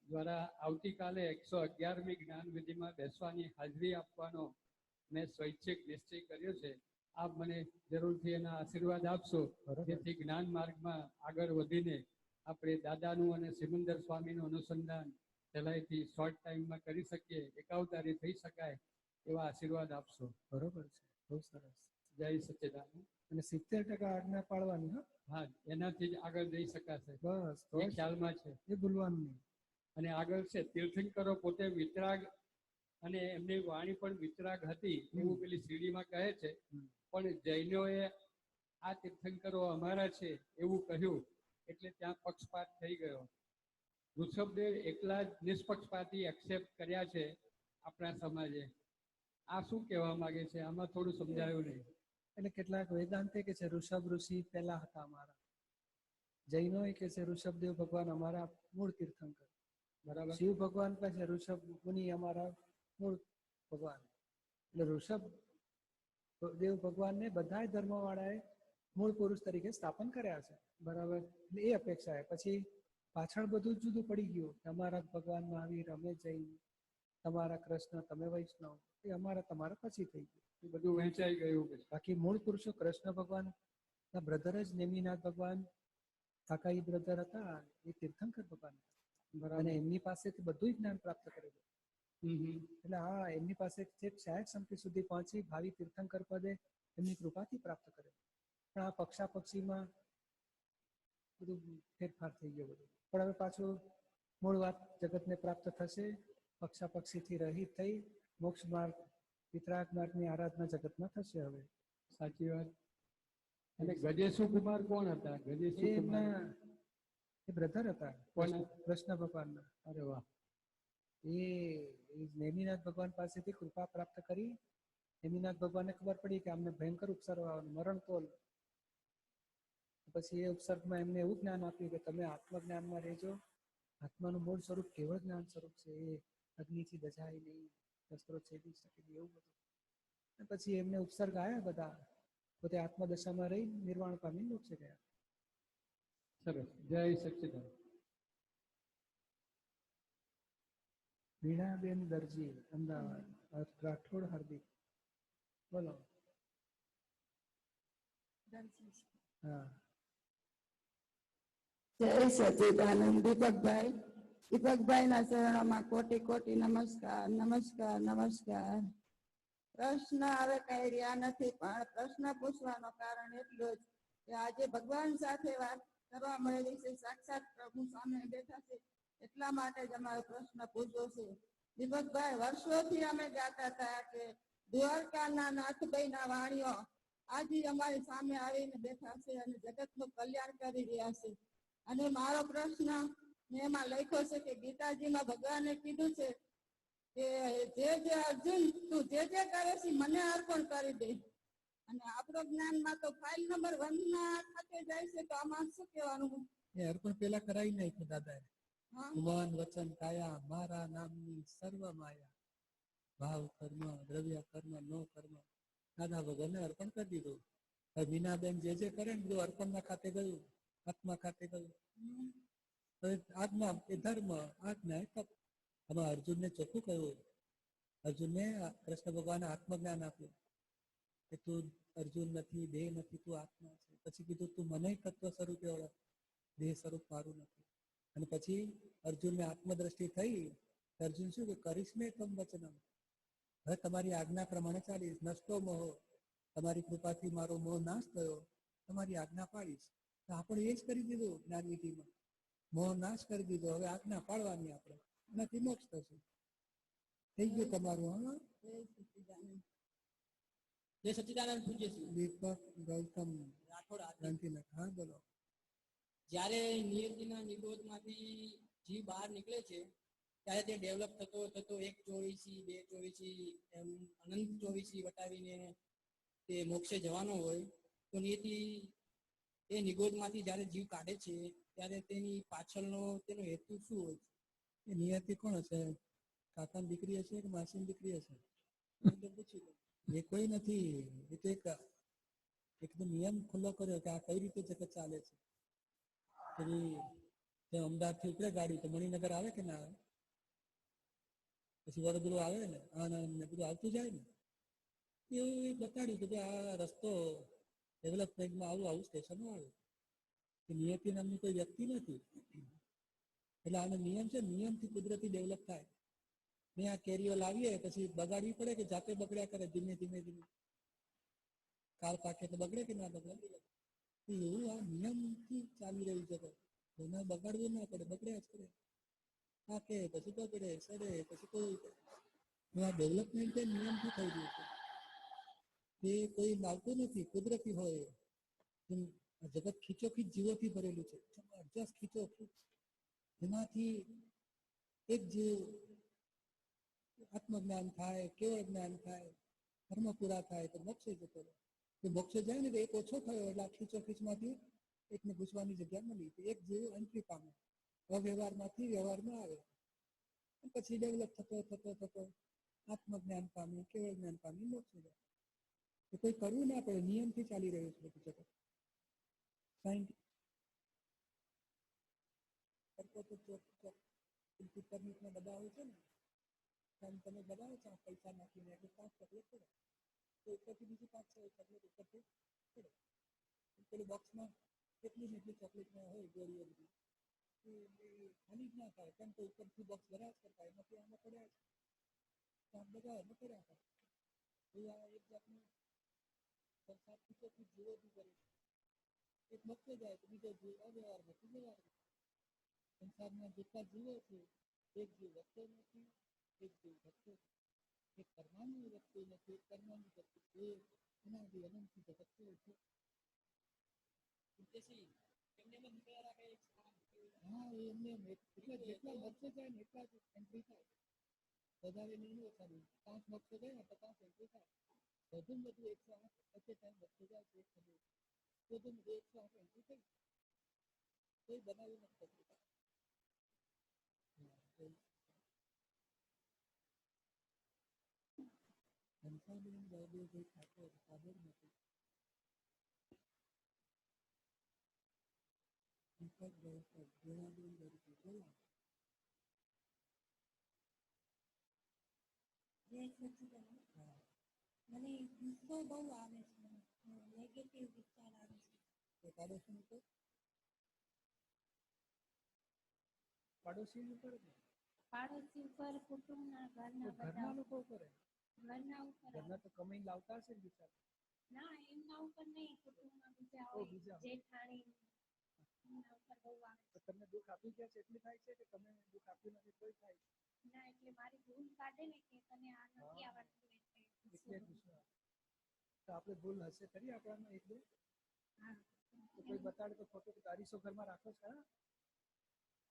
દ્વારા આવતીકાલે 111મી જ્ઞાન વિધિમાં બેસવાની હાજરી આપવાનો મેં સ્વૈચ્છિક નિશ્ચય કર્યો છે. આપ મને જરૂરથી એના આશીર્વાદ આપશો, જેથી જ્ઞાન માર્ગમાં આગળ વધીને આપણે દાદાનું અને સિમંદર સ્વામીનું અનુસંધાન સહેલાઈથી શોર્ટ ટાઈમમાં કરી શકીએ, એકાવતારી થઈ શકાય એવા આશીર્વાદ આપશો. બરોબર છે, બહુ સરસ. જય સચ્ચિદાનંદ. અને 70% આજ્ઞા પાળવાની. હા, એનાથી જ આગળ જઈ શકાશે. બસ તો એ ખ્યાલમાં છે. એ ભૂલવાનું નહીં. અને આગળ છે તીર્થંકરો પોતે વિતરાગ અને એમની વાણી પણ વિતરાગ હતી એવું પેલી સીડીમાં કહે છે. પણ જૈનોએ આ તીર્થંકરો અમારા છે એવું કહ્યું એટલે ત્યાં પક્ષપાત થઈ ગયો. ઋષભદેવ એકલા જ નિષ્પક્ષપાતી એક્સેપ્ટ કર્યા છે આપણા સમાજે. આ શું કહેવા માંગે છે? આમાં થોડું સમજાયું નહીં. એટલે કેટલાક વેદાંતે કે છે ઋષભ ઋષિ પહેલા હતા અમારા. જૈનો કે છે ઋષભદેવ ભગવાન અમારા મૂળ તીર્થંકર. બરાબર. શિવ ભગવાન કહે છે ઋષભ મુનિ અમારા મૂળ ભગવાન. એટલે ઋષભ દેવ ભગવાનને બધા ધર્મવાળાએ મૂળ પુરુષ તરીકે સ્થાપન કર્યા છે. બરાબર. એટલે એ અપેક્ષા પછી પાછળ બધું જુદું પડી ગયું. અમારા ભગવાન મહાવીર, અમે જૈન, તમારા કૃષ્ણ, તમે વૈષ્ણવ, એ અમારા તમારા પછી થઈ ગયું. એ બધું વહેંચાઈ ગયું. બાકી મૂળ પુરુષો કૃષ્ણ ભગવાન ના બ્રધર જ નેમિનાથ ભગવાન કાકાઈ બ્રધર હતા, એ તીર્થંકર ભગવાન હતા. અને એમની પાસેથી બધું જ્ઞાન પ્રાપ્ત કરેલું. એટલે હા, એમની પાસે છેક સંતિ સુધી પહોંચી ભાવિ તીર્થંકર પદે એમની કૃપાથી પ્રાપ્ત કરે. પણ આ પક્ષાપક્ષીમાં બધું ફેરફાર થઈ ગયો બધું. પણ હવે પાછું મૂળ વાત જગતને પ્રાપ્ત થશે. પક્ષાપક્ષીથી રહિત થઈ મોક્ષ માર્ગ, વિતરાગ માર્ગની આરાધના જગતમાં થશે હવે. સાચી વાત. અને ગજેશુ કુમાર કોણ હતા? ગજેશુ કુમાર એ બ્રધર હતા કૃષ્ણ ભગવાનના. અરે વાહ. એ નેમિનાથ ભગવાન પાસેથી કૃપા પ્રાપ્ત કરી. નેમિનાથ ભગવાનને ખબર પડી કે અમને ભયંકર ઉપસર્ગ આવવાનો, મરણ તોલ. પછી એ ઉપસર્ગમાં એમને એવું જ્ઞાન આપ્યું કે તમે આત્મજ્ઞાનમાં રહેજો. આત્માનું મૂળ સ્વરૂપ કેવળ જ્ઞાન સ્વરૂપ છે. એ અગ્નિથી દજાય નહીં, શસ્ત્રો છેદી શકે નહીં, એવું બધું. પછી એમને ઉપસર્ગ આવ્યા બધા. પોતે આત્મદશામાં રહી નિર્વાણ પામી મોક્ષે ગયા. સરસ. જય સચ્ચિદાનંદ. વીણાબેન દરજી, અમદાવાદ. રાઠોડ હાર્દિક, બોલો. હા. જય સચિદાનંદ. દીપકભાઈ, દીપકભાઈના ચરણોમાં કોટી કોટી નમસ્કાર, નમસ્કાર, નમસ્કાર. પ્રશ્ન હવે કઈ રહ્યા નથી, પણ પ્રશ્ન પૂછવાનો કારણ એટલું જ કે આજે ભગવાન સાથે વાત કરવા મળેલી છે, સાક્ષાત પ્રભુ સામે બેઠા છે, એટલા માટે જ અમારો પ્રશ્ન પૂછવો છે. દીપકભાઈ, વર્ષોથી અમે ગાતા હતા કે દ્વારકાના નાથભાઈના વાણીઓ આજે અમારી સામે આવીને બેઠા છે અને જગતનું કલ્યાણ કરી રહ્યા છે. અને મારો પ્રશ્ન મેં એમાં લખ્યો છે કે ગીતાજીમાં ભગવાને કીધું છે કે જે અર્જુન તું જે કરે છે મને અર્પણ કરી દે. અને આપણો જ્ઞાનમાં તો ફાઇલ નંબર 1 ના ખાતે જાય છે, તો આમાં શું કહેવાનું? એ અર્પણ પેલા કરાવી નાખ્યું દાદાએ. મન વચન કાયા મારા નામની સર્વ માયા, ભાવ કર્મ દ્રવ્ય કર્મ નો કર્મ દાદા ભગવાનને અર્પણ કરી દીધું. મીનાબેન જે કરે ને બધું અર્પણના ખાતે ગયું, આત્મા ખાતે ગયું. આજ્ઞા એ ધર્મ, આજ્ઞા એ તપ. આમાં અર્જુનને ચોખ્ખું કહ્યું. અર્જુનને કૃષ્ણ ભગવાને આત્મજ્ઞાન આપ્યું કે તું અર્જુન નથી, દેહ નથી, તું આત્મા છે. પછી કીધું તું મને તત્વ સ્વરૂપે ઓળખ, દેહ સ્વરૂપ મારું નથી. અને પછી અર્જુનને આત્મદ્રષ્ટિ થઈ. અર્જુન શું કે કરીશ મેં તમ વચનમ, હવે તમારી આજ્ઞા પ્રમાણે ચાલીશ. નષ્ટો મોહ, તમારી કૃપાથી મારો મોહ નાશ થયો, તમારી આજ્ઞા પાડીશ. તો આપણે એ જ કરી દીધું જ્ઞાનવિધિમાં. મોહ નાશ કરી દીધો, હવે આજ્ઞા પાડવાની આપણે, એનાથી મોક્ષ થશે. થઈ ગયું તમારું. હા, જય સચ્ચિદાનંદ પૂજ્ય શ્રી દીપક ગૌતમ રાઠોડ ગાંધીનગર. હા, બોલો. જ્યારે નિયતિના નિરોધમાંથી જીવ બહાર નીકળે છે ત્યારે તે ડેવલપ થતો થતો 1/24, 2/24 એમ અનંત 24 વટાવીને તે મોક્ષે જવાનો હોય તો નિયતિ એ નિગોદમાંથી જ્યારે જીવ કાઢે છે ત્યારે તેની પાછળનો તેનો હેતુ શું હોય છે? એ નિયતિ કોણ હશે? કાકાની દીકરી હશે કે માસીની દીકરી હશે? એ કોઈ નથી. એ તો એકદમ નિયમ ખુલ્લો કર્યો કે આ કઈ રીતે જગત ચાલે છે. પછી અમદાવાદ થી ઉતરે ગાડી તો મણિનગર આવે કે ના આવે? પછી વડોદરો આવે ને, આ બધું આવતું જાય ને. એવું બતાડ્યું કે આ રસ્તો ડેવલપમેન્ટમાં આવું સ્ટેશન આવે. નિયતિ નામની કોઈ વ્યક્તિ નથી. એટલે આનો નિયમ છે, નિયમથી કુદરતી ડેવલપ થાય. ને આ કેરીઓ લાવીએ પછી બગાડવી પડે કે જાતે બગડ્યા કરે ધીમે ધીમે ધીમે. કાળ પાકે તો બગડે કે ના બગડે? એવું આ નિયમથી ચાલી રહ્યું છે. એને બગાડવું ના પડે, બગડ્યા જ કરે. પાકે પછી બગડે, સડે પછી કોઈ આ ડેવલપમેન્ટ એ નિયમથી થઈ રહ્યું છે. તે કોઈ લાવતું નથી, કુદરતી હોય. આ જગત ખીચોખીચ જીવોથી ભરેલું છે, જબરજસ્ત ખીચોખીચ. એમાંથી એક જીવ આત્મજ્ઞાન થાય, કેવળ જ્ઞાન થાય, ધર્મ પૂરા થાય તો મોક્ષે જતો રહે. એ મોક્ષે જાય ને તો એક ઓછો થયો એટલે આ ખીચોખીચમાંથી એકને ઘૂસવાની જગ્યા મળી. એક જીવ એન્ટ્રી પામે, અવ્યવહારમાંથી વ્યવહારમાં આવે, પછી ડેવલપ થતો આત્મજ્ઞાન પામે, કેવળ જ્ઞાન પામી મોક્ષે જાય. તો કોઈ કરવું ના પડે, નિયમથી ચાલી રહ્યું છે બધું જગત. સાયન્ટિફિક દબાવો છે ને, તમે દબાવો છો પૈસા નાખીને એટલે 5 ચોકલેટ પડે, તો ઉપરથી બીજી 5-6 ચોકલેટ ઉપરથી પડે. પેલું બોક્સમાં કેટલી ને એટલી ચોકલેટમાં હોય ગોળીઓ બધી, ખાલી જ ના થાય. કેમ તો ઉપરથી બોક્સ ભરાય જ કરતા, એમાંથી આમાં પડ્યા જ બધા એમાં પડ્યા થાય. એ આ એક જાતનું સંસાર ખીચોખીચ જીવોથી કરે છે. એક મોક્ષે જાય તો બીજો જીવ અવ્યવહારમાંથી વ્યવહારમાં. સંસારના જેટલા જીવો છે, એક જીવ વધતો નથી, એક જીવ ઘટતો નથી. એક કર્માનું વધતું નથી, એક કર્માનું ઘટતું છે. એના જે અનંતથી ઘટતો છે. હા, એમને એટલે જેટલા મોક્ષે જાય ને એટલા જ એન્ટ્રી થાય. વધારે નહીં ઓછા નહીં. 5 મોક્ષે જાય ને તો 5 એન્ટ્રી થાય. વધુ ને વધુ 108 ટાઈમ મોક્ષે જાય છે. વધુ ને વધુ 108 એન્ટ્રી થઈ. કોઈ બનાવી નથી શકતા. સંસારનું બાબુ કોઈ ખાતો ખબર નથી. મને ગુસ્સો બહુ આવે છે, નેગેટિવ વિચાર આવે છે. પાડોશી ઉપર પાડોશી ઉપર પાડોશી ઉપર, કુટુંબના, ઘરના ઘરના બધા લોકો ઉપર ઘરના ઉપર આવે. ઘરના તો કમાઈને લાવતા હશે ને બિચાર. ના, એમના ઉપર નહીં, કુટુંબમાં બીજા ઓ, હોય, બીજા. જેઠાણી, એમના ઉપર બહુ આવે છે. તો તમને દુઃખ આપી ગયા છે એટલી થાય છે કે તમે દુઃખ આપ્યું નથી તોય થાય છે? ના, એટલે મારી ભૂલ કાઢે ને કે તને આ નથી આવડતું એટલે ગુસ્સો આવે. તો આપણે ભૂલ હશે ખરી આપણામાં એક બે? હા. તો કોઈ બતાડે તો ખોટું કે અરીસો ઘરમાં રાખો છો?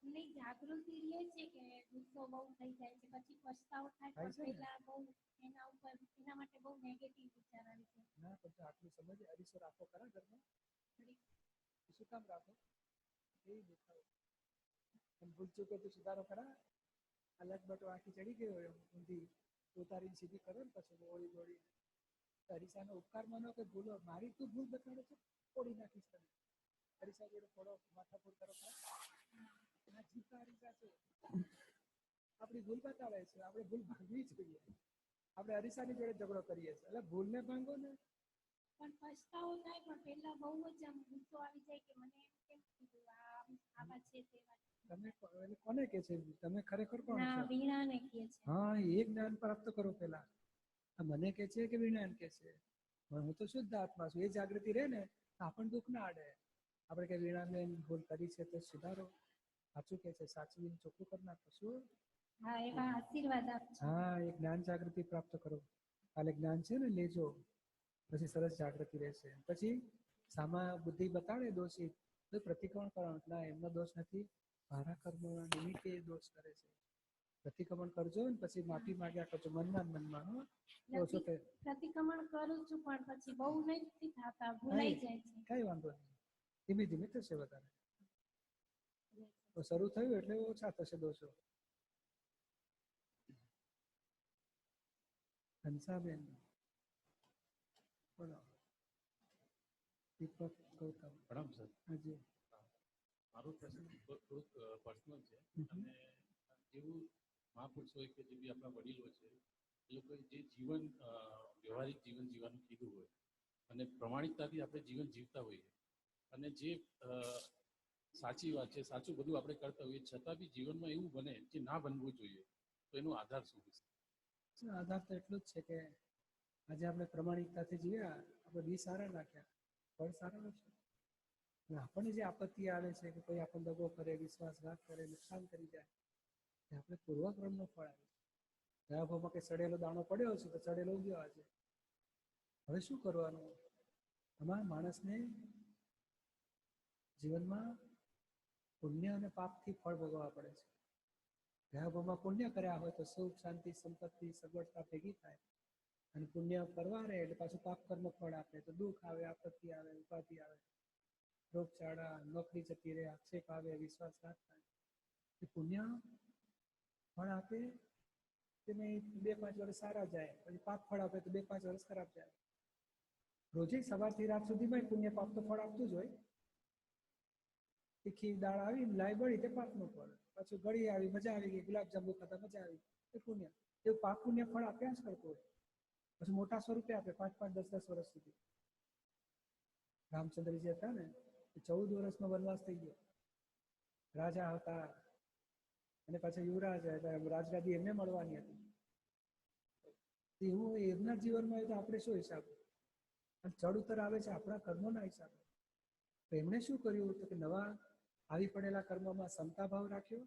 નહીં, જાગૃતિ રહે છે કે ગુસ્સો બહુ થઈ જાય છે, પછી પછતાવો થાય, થાય પણ છે ને? પહેલા બહુ એના ઉપર એના માટે બહુ નેગેટિવ વિચાર આવે છે. ના, પણ આટલું સમજે અરીસો રાખો ખરા ઘરમાં? શું કામ રાખો? એ દેખાવ ભૂલ ચૂકે તો સુધારો ખરા? અલગ બટો આખી ચડી ગયો હોય ઊંધી ઉતારીને સીધી કરો ને પછી ઓળી દોડી અરીસાનો ઉપકાર માનો કે ભૂલો મારી તું ભૂલ બતાડે છે તોડી નાખીશ તમે. અરીસા જોડે થોડો માથાકૂટ કરો ખરા? આ જીવતા અરીસા છે, આપણી ભૂલ બતાવે છે, આપણે ભૂલ ભાંગવી જોઈએ. આપણે અરીસાની જોડે ઝઘડો કરીએ છીએ એટલે ભૂલને ભાંગો ને. પણ પછતાવો થાય, પણ પહેલા બહુ જ આમ ગુસ્સો આવી જાય કે મને એમ કેમ કીધું, આવા છે તેવા. તમે કોને કે છે? તમે ખરેખર કોણ ના, છો? વીણાને કહે છે. હા, એ જ્ઞાન પ્રાપ્ત કરો પેલા. મને કે છે કે વિજ્ઞાન કે છે? હું તો શુદ્ધ આત્મા છું. એ જાગૃતિ રહે ને આપણને દુઃખ ના આડે. આપણે કે વીણાબેન ભૂલ કરી છે તો સુધારો, સાચું કે છે, સાચવીને ચોખ્ખું કરી નાખો. શું? હા, એવા આશીર્વાદ આપજો. હા, એ જ્ઞાન જાગૃતિ પ્રાપ્ત કરો. કાલે જ્ઞાન છે ને લેજો, પછી સરસ જાગૃતિ રહેશે. પછી સામા બુદ્ધિ બતાડે દોષિત તો પ્રતિક્રમણ કરવાનું. ના, એમનો દોષ નથી, મારા કર્મોના નિમિત્તે એ દોષ કરે છે. પ્રતિક્રમણ કરજો ને પછી માફી માંગ્યા કરજો મનમાં. પ્રતિક્રમણ કરું છું પણ પછી બહુ નથી થતા, ભૂલાઈ જાય છે. કઈ વાંધો નહીં, ધીમે ધીમે થશે. વધારે શરૂ થયું એટલે ઓછા થશે દોષો. હંસાબેન બોલો. દીપક ગૌતમ. પ્રણામ સર. હાજી. મારો પ્રશ્ન થોડુંક પર્સનલ છે. અને જેવું મહાપુરુષો હોય કે જે બી આપણા વડીલો છે એ લોકોએ જે જીવન વ્યવહારિક જીવન જીવવાનું કીધું હોય અને પ્રમાણિકતાથી આપણે જીવન જીવતા હોઈએ અને જે સાચી વાત છે, સાચું બધું આપણે કરતા હોઈએ, છતાં બી જીવનમાં એવું બને જે ના બનવું જોઈએ, તો એનો આધાર શું છે? આધાર તો એટલું જ છે કે આજે આપણે પ્રમાણિકતાથી જીવ્યા, આપણે બી સારા નાખ્યા, ફળ સારા નથી. અને આપણને જે આપત્તિ આવે છે કે કોઈ આપણને દગો કરે, વિશ્વાસઘાત કરે, નુકસાન કરી જાય, એ આપણે પૂર્વક્રમનું ફળ આવે. ગયા ભાવમાં કે સડેલો દાણો પડ્યો છે તો સડેલો ઉગ્યો આજે. હવે શું કરવાનું? આમાં માણસને જીવનમાં પુણ્ય અને પાપથી ફળ ભોગવવા પડે છે. ગયા ભાવમાં પુણ્ય કર્યા હોય તો સુખ, શાંતિ, સંપત્તિ, સગવડતા ભેગી થાય, અને પુણ્ય કરવા રહે એટલે પાછું પાપ કર્મ ફળ આપે તો દુઃખ આવે, આપત્તિ આવે, ઉપાધિ આવે, રોગચાળા, નોકરી જતી રહે, આક્ષેપ આવે, વિશ્વાસઘાત થાય. એ પુણ્ય ફળ આપે કે નહીં, 2-5 વર્ષ સારા જાય, પછી પાપ ફળ આપે તો 2-5 વર્ષ ખરાબ જાય. રોજે સવારથી રાત સુધીમાં પુણ્ય પાપ તો ફળ આપતું જ હોય. તીખી દાળ આવી, લાઈ બળી તે પાપનું ફળ, પાછું ગળી આવી, મજા આવી ગઈ, ગુલાબજાંબુ ખાતા મજા આવી, એ પુણ્ય. એવું પાપ પુણ્ય ફળ આપ્યા જ કરતું હોય. પછી મોટા સ્વરૂપે આપે 5-5, 10-10 વર્ષ સુધી. રામચંદ્રજી હતા ને, 14 વર્ષનો વનવાસ થઈ ગયો. રાજા હતા અને પાછા યુવરાજ હતા, રાજગાદી એમને મળવાની હતી. એવું એમના જીવનમાં હોય તો આપણે શું હિસાબ? અને ચડ ઉતર આવે છે આપણા કર્મોના હિસાબે. તો એમણે શું કર્યું? તો કે નવા આવી પડેલા કર્મમાં સમતા ભાવ રાખ્યો,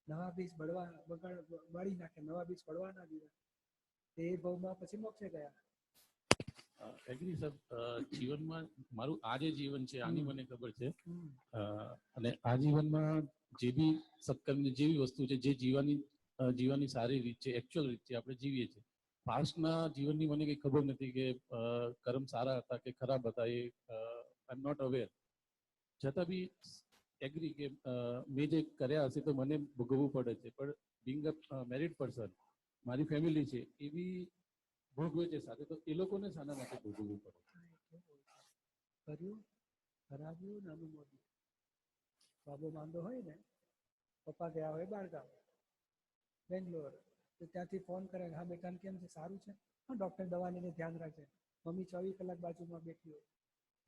નવા બીજ બાળી નાખ્યા, નવા બીજ પડવા ના દીધા. એ ભાવમાં પછી મોક્ષે ગયા. એગ્રી સર, જીવનમાં મારું આ જે જીવન છે આની મને ખબર છે, અને આ જીવનમાં જે બી સત્કર્મની જેવી વસ્તુ છે જે જીવવાની સારી રીત છે, એકચ્યુઅલ રીત છે, આપણે જીવીએ છીએ. પાસ્ટના જીવનની મને કંઈ ખબર નથી કે કર્મ સારા હતા કે ખરાબ હતા, એ આઈ એમ નોટ અવેર. છતાં બી એગ્રી કે મેં જે કર્યા હશે તો મને ભોગવવું પડે છે. પણ બિંગ અ મેરિડ પર્સન, મારી ફેમિલી છે એ બી ભોગવે છે સાથે, તો એ લોકોને શાના માટે ભોગવવું પડે? કર્યું, કરાવ્યું ને અનુમોદ્યું. બાબો માંદો હોય ને, પપ્પા ગયા હોય બહારગામ, બેંગ્લોર, તો ત્યાંથી ફોન કરે, હા બેટાને કેમ છે, સારું છે? હા ડૉક્ટર દવા લઈને ધ્યાન રાખે. મમ્મી 24 કલાક બાજુમાં બેઠી હોય,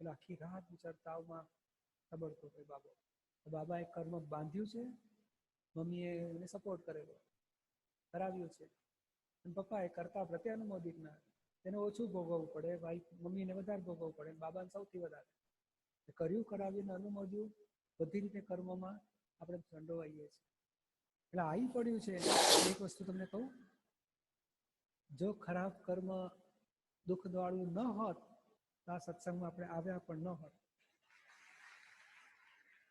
એટલે આખી રાત બિચાર તાવમાં ખબરતો હોય બાબો. બાબાએ કર્મ બાંધ્યું છે, મમ્મીએ એને સપોર્ટ કરેલો, કરાવ્યું છે. અને પપ્પાએ કરતા પ્રત્યે અનુમોદિત ના, એને ઓછું ભોગવવું પડે, ભાઈ મમ્મીને વધારે ભોગવવું પડે, બાબાને સૌથી વધારે. કર્યું, કરાવ્યું, અનુમોદ્યું, બધી રીતે કર્મમાં આપણે સંડોવાઈએ છીએ. એટલે આવી પડ્યું છે. એક વસ્તુ તમને કહું, જો ખરાબ કર્મ દુઃખવાળું ન હોત તો આ સત્સંગમાં આપણે આવ્યા પણ ન હોત.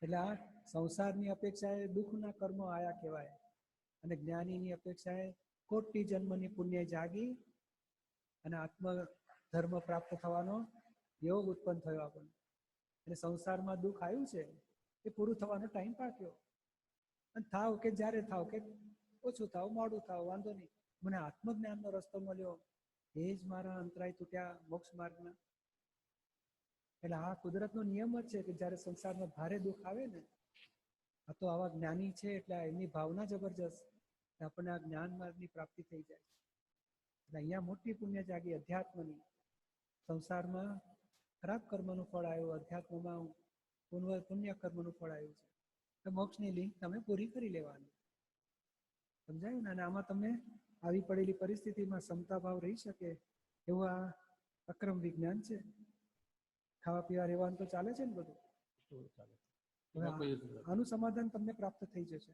એટલે આ સંસારની અપેક્ષાએ દુઃખના કર્મો આયા કહેવાય, અને જ્ઞાનીની અપેક્ષાએ કોટી જન્મની પુણ્ય જાગી અને આત્મ ધર્મ પ્રાપ્ત થવાનો યોગ ઉત્પન્ન થયો આપણને. અને સંસારમાં દુઃખ આવ્યું છે એ પૂરું થવાનો ટાઈમ પાક્યો. અને થાવ કે જ્યારે થાવ કે ઓછું થાવ, મોડું થાવ, વાંધો નહીં, મને આત્મજ્ઞાનનો રસ્તો મળ્યો, એ જ મારા અંતરાય તૂટ્યા મોક્ષ માર્ગના. એટલે આ કુદરતનો નિયમ જ છે કે જ્યારે સંસારમાં ભારે દુઃખ આવે ને, આ તો આવા જ્ઞાની છે એટલે એમની ભાવના જબરજસ્ત, આપણને આ જ્ઞાન માર્ગની પ્રાપ્તિ થઈ જાય. એટલે અહીંયા મોટી પુણ્ય જાગી અધ્યાત્મની. સંસારમાં ખરાબ કર્મનું ફળ આવ્યું, અધ્યાત્મમાં પુણ્ય કર્મનું ફળ આવ્યું છે. તો મોક્ષની લિંક તમે પૂરી કરી લેવાની. સમજાયું ને? અને આમાં તમને આવી પડેલી પરિસ્થિતિમાં સમતા ભાવ રહી શકે એવું આ અક્રમ વિજ્ઞાન છે. ખાવા પીવા રહેવાનું તો ચાલે છે ને બધું. આનું સમાધાન તમને પ્રાપ્ત થઈ જશે.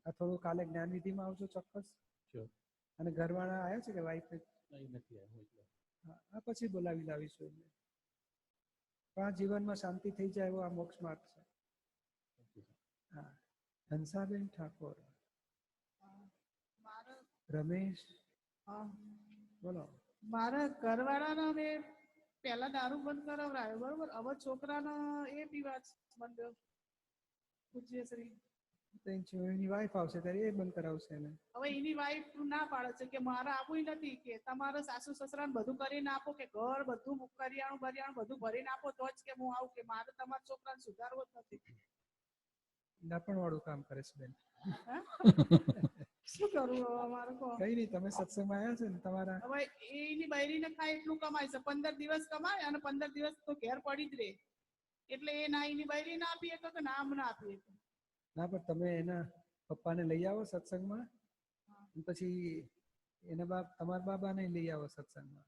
આ થોડું કાલે જ્ઞાનવિધિમાં આવજો ચોક્કસ. અને ઘરવાળા આવ્યા છે કે વાઈફ? આ પછી બોલાવી લાવીશું એમને. આ જીવનમાં શાંતિ થઈ જાય એવો આ મોક્ષ માર્ગ છે. હા, હંસાબેન ઠાકોર. રમેશ, બોલો. મારા ઘરવાળાનો મેં પહેલા દારૂ બંધ કરાવરાયો, બરોબર? હવે છોકરાનો એ પીવા મંડ્યો. પૂજ્યશ્રી એની વાઈફ આવશે ત્યારે એ બંધ કરાવશે એને. હવે એની વાઈફ ના પાડે છે કે મારે આપવું નથી, કે તમારે સાસુ સસરાને બધું કરીને આપો, કે ઘર બધું કરિયાણું બધું ભરીને આપો તો જ કે હું આવું, કે મારે તમારા છોકરાને સુધારવો જ નથી. નાપણ વાળું કામ કરે છે બેન. શું કરું હવે અમારે? કઈ નહીં, તમે સત્સંગમાં આવ્યા છે ને તમારા. હવે એની બૈરીને ખાય એટલું કમાય છે, 15 દિવસ કમાય અને 15 દિવસ તો ઘેર પડી જ રહે. એટલે એ ના એની બૈરી ના આપીએ તો નામ ના આપીએ. ના, પણ તમે એના પપ્પાને લઈ આવો સત્સંગમાં, પછી એના તમારા બાબાને લઈ આવો સત્સંગમાં.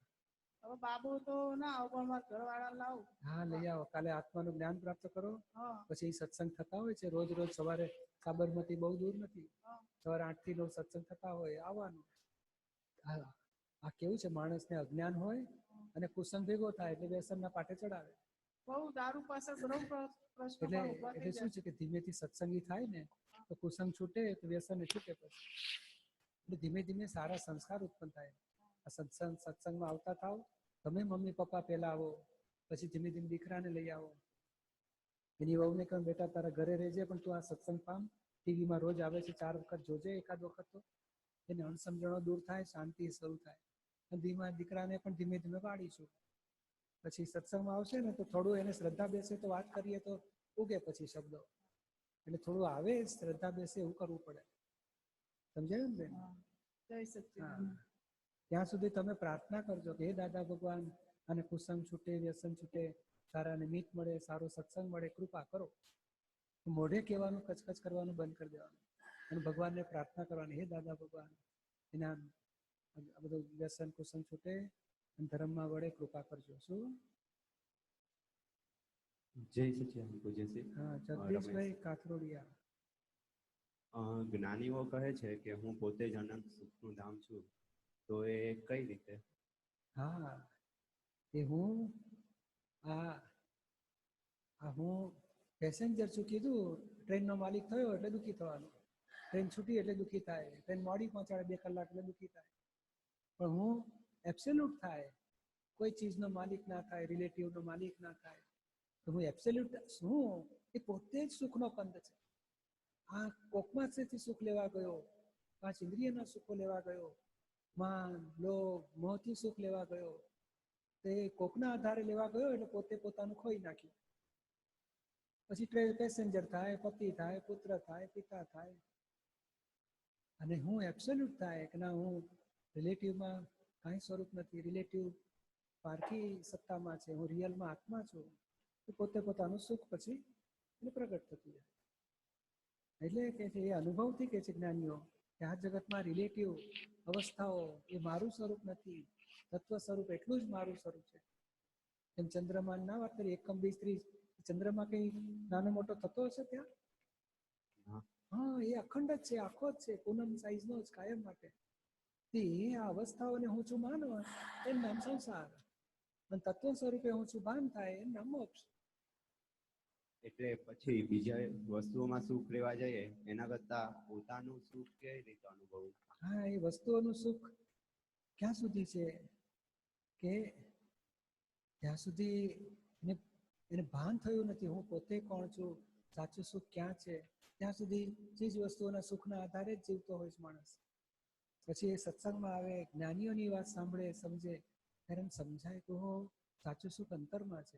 હવે બાબુ તો ના આવો પણ મારા ઘરવાળા લાવું. હા લઈ આવો, કાલે આત્માનું જ્ઞાન પ્રાપ્ત કરો. હા પછી સત્સંગ થતા હોય છે રોજ રોજ સવારે, સાબરમતી બહુ દૂર નથી, હા સવારે 8 થી 9 સત્સંગ થતા હોય, આવવાનું. આ કેવું છે, માણસને અજ્ઞાન હોય અને કુસંગ ભેગો થાય એટલે વ્યસનના પાટે ચડાવે. બહુ દારૂ પાછળ બહુ પ્રશ્ન એટલે પણ ઊભા થઈ એટલે શું જાય. છે કે ધીમેથી સત્સંગી થાય ને તો કુસંગ છૂટે તો વ્યસન છૂટે. પછી એટલે ધીમે ધીમે સારા સંસ્કાર ઉત્પન્ન થાય. આ સત્સંગમાં આવતા થાવ. તમે મમ્મી પપ્પા પહેલા આવો, પછી ધીમે ધીમે દીકરાને લઈ આવો. એની વહુને કહો બેટા તારા ઘરે રહેજે પણ તું આ સત્સંગ પામ, ટીવીમાં રોજ આવે છે 4 વખત જોજે, એકાદ વખત તો એને અણસમજણો દૂર થાય, શાંતિ શરૂ થાય. અને દીકરાને પણ ધીમે ધીમે વાળીશું. પછી સત્સંગમાં આવશે ને તો થોડું એને શ્રદ્ધા બેસે તો વાત કરીએ તો ઉગે પછી શબ્દો, એટલે થોડું આવે શ્રદ્ધા બેસે એવું કરવું પડે. સમજાયું ને બેન? જય સચ્ચિદાનંદ. ત્યાં સુધી તમે પ્રાર્થના કરજો કે હે દાદા ભગવાન, અને કુસંગ છૂટે, વ્યસન છૂટે, સારા નિમિત્ત મળે, સારો સત્સંગ મળે, કૃપા કરો. મોઢે કહેવાનું, કચકચ કરવાનું બંધ કરી દેવાનું અને ભગવાનને પ્રાર્થના કરવાની, હે દાદા ભગવાન એના આ બધું વ્યસન કુસંગ છૂટે અને ધર્મમાં વળે, કૃપા કરજો. શું? જય સચ્ચિદાનંદ પૂજ્યશ્રી. હા, જગદીશભાઈ કાથરોડિયા. જ્ઞાનીઓ કહે છે કે હું પોતે જ અનંત સુખનું ધામ છું, તો એ કઈ રીતે? હા, એ હું હું પેસેન્જર છું કીધું, ટ્રેનનો માલિક થયો એટલે દુઃખી થવાનું, ટ્રેન છૂટી એટલે દુઃખી થાય, ટ્રેન મોડી પહોંચાડે 2 કલાક એટલે દુઃખી થાય. પણ હું એબ્સોલ્યુટ થાય, કોઈ ચીજનો માલિક ના થાય, રિલેટિવનો માલિક ના થાય, તો હું એબ્સોલ્યુટ છું. એ પોતે જ સુખનો કંદ છે. આ કોકમાંથી સુખ લેવા ગયો, 5 ઇન્દ્રિયના સુખો લેવા ગયો, માન લોભ મોહથી સુખ લેવા ગયો, તે કોકના આધારે લેવા ગયો એટલે પોતે પોતાનું ખોઈ નાખ્યું. પછી ટ્રેન પેસેન્જર થાય, પતિ થાય, પુત્ર થાય, પિતા થાય. અને હું એબ્સોલ્યુટ થાય કે ના, હું રિલેટિવમાં કાંઈ સ્વરૂપ નથી, રિલેટિવ પારકી સત્તામાં છે, હું રિયલમાં આત્મા છું. તો પોતે પોતાનું સુખ પછી એટલે પ્રગટ થતું જાય. એટલે કે છે એ અનુભવથી કે છે જ્ઞાનીઓ કે આ જગતમાં રિલેટિવ અવસ્થાઓ એ મારું સ્વરૂપ નથી, તત્વ સ્વરૂપ એટલું જ મારું સ્વરૂપ છે. એમ ચંદ્રમાન ના વાત કરીએ, એકમ 20-30, ચંદ્રમાં કઈ નાનો મોટો થતો હશે ત્યાં? હા, એ અખંડ જ છે, આખો જ છે, પૂનમ સાઈઝનો જ કાયમ માટે. એ આ અવસ્થાઓને હું છું માનવા, એનું નામ સંસાર. અને તત્વ સ્વરૂપે હું છું ભાન થાય, એનું નામ મોક્ષ. એટલે પછી બીજા વસ્તુઓમાં સુખ લેવા જઈએ એના કરતા પોતાનું સુખ કેવી રીતે અનુભવવું? હા, એ વસ્તુઓનું સુખ ક્યાં સુધી છે કે જ્યાં સુધી એને ભાન થયું નથી હું પોતે કોણ છું, સાચું સુખ ક્યાં છે, ત્યાં સુધી ચીજ વસ્તુઓના સુખના આધારે જ જીવતો હોય છે માણસ. પછી એ સત્સંગમાં આવે, જ્ઞાનીઓની વાત સાંભળે, સમજે, ત્યારે એમ સમજાય કે સાચું સુખ અંતરમાં છે.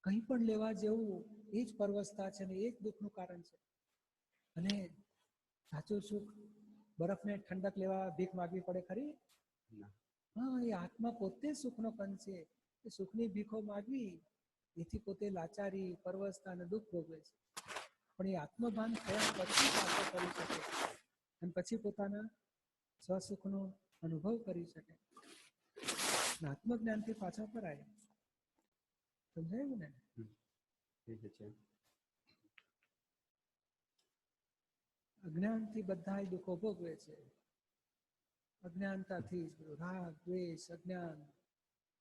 કંઈ પણ લેવા જેવું એ જ પરવસતા છે ને એ જ દુઃખનું કારણ છે. અને સાચું સુખ બરફને ઠંડક લેવા ભીખ માગવી પડે ખરી? હા, એ આત્મા પોતે સુખનો કંદ છે. એ સુખની ભીખો માગવી એથી પોતે લાચારી, પરવસતા અને દુઃખ ભોગવે છે. પણ એ આત્મભાન થયા પછી પાછો કરી શકે અને પછી પોતાના સ્વસુખનો અનુભવ કરી શકે. આત્મજ્ઞાનથી પાછા કરાય. સમજાયું ને? અજ્ઞાનથી બધા દુઃખો ભોગવે છે. અજ્ઞાનતાથી રાગ, દ્વેષ, અજ્ઞાન.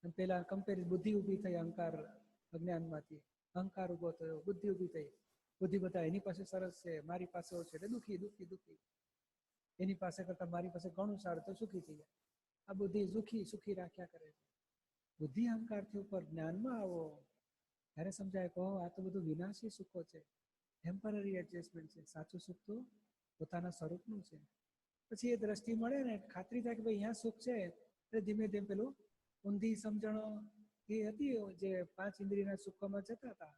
અને પેલા કમ્પેરિઝ બુદ્ધિ ઊભી થઈ, અહંકાર અજ્ઞાનમાંથી અહંકાર ઉભો થયો, બુદ્ધિ ઊભી થઈ. બુદ્ધિ બધા એની પાસે સરસ છે, મારી પાસે ઓછું એટલે દુઃખી દુઃખી દુઃખી. એની પાસે કરતા મારી પાસે ઘણું સારું તો સુખી થઈ જાય. આ બુદ્ધિ સુખી સુખી રાખ્યા કરે છે. બુદ્ધિ અહંકારથી ઉપર જ્ઞાનમાં આવો ત્યારે સમજાય કહો આ તો બધું વિનાશી સુખો છે, ટેમ્પરરી એડજસ્ટમેન્ટ છે. સાચું સુખ તો પોતાના સ્વરૂપનું છે. પછી એ દ્રષ્ટિ મળે ને, ખાતરી થાય કે ભાઈ અહીંયા સુખ છે, એટલે ધીમે ધીમે પેલું ઊંધી સમજણો એ હતી જે 5 ઇન્દ્રિયના સુખોમાં જતા હતા,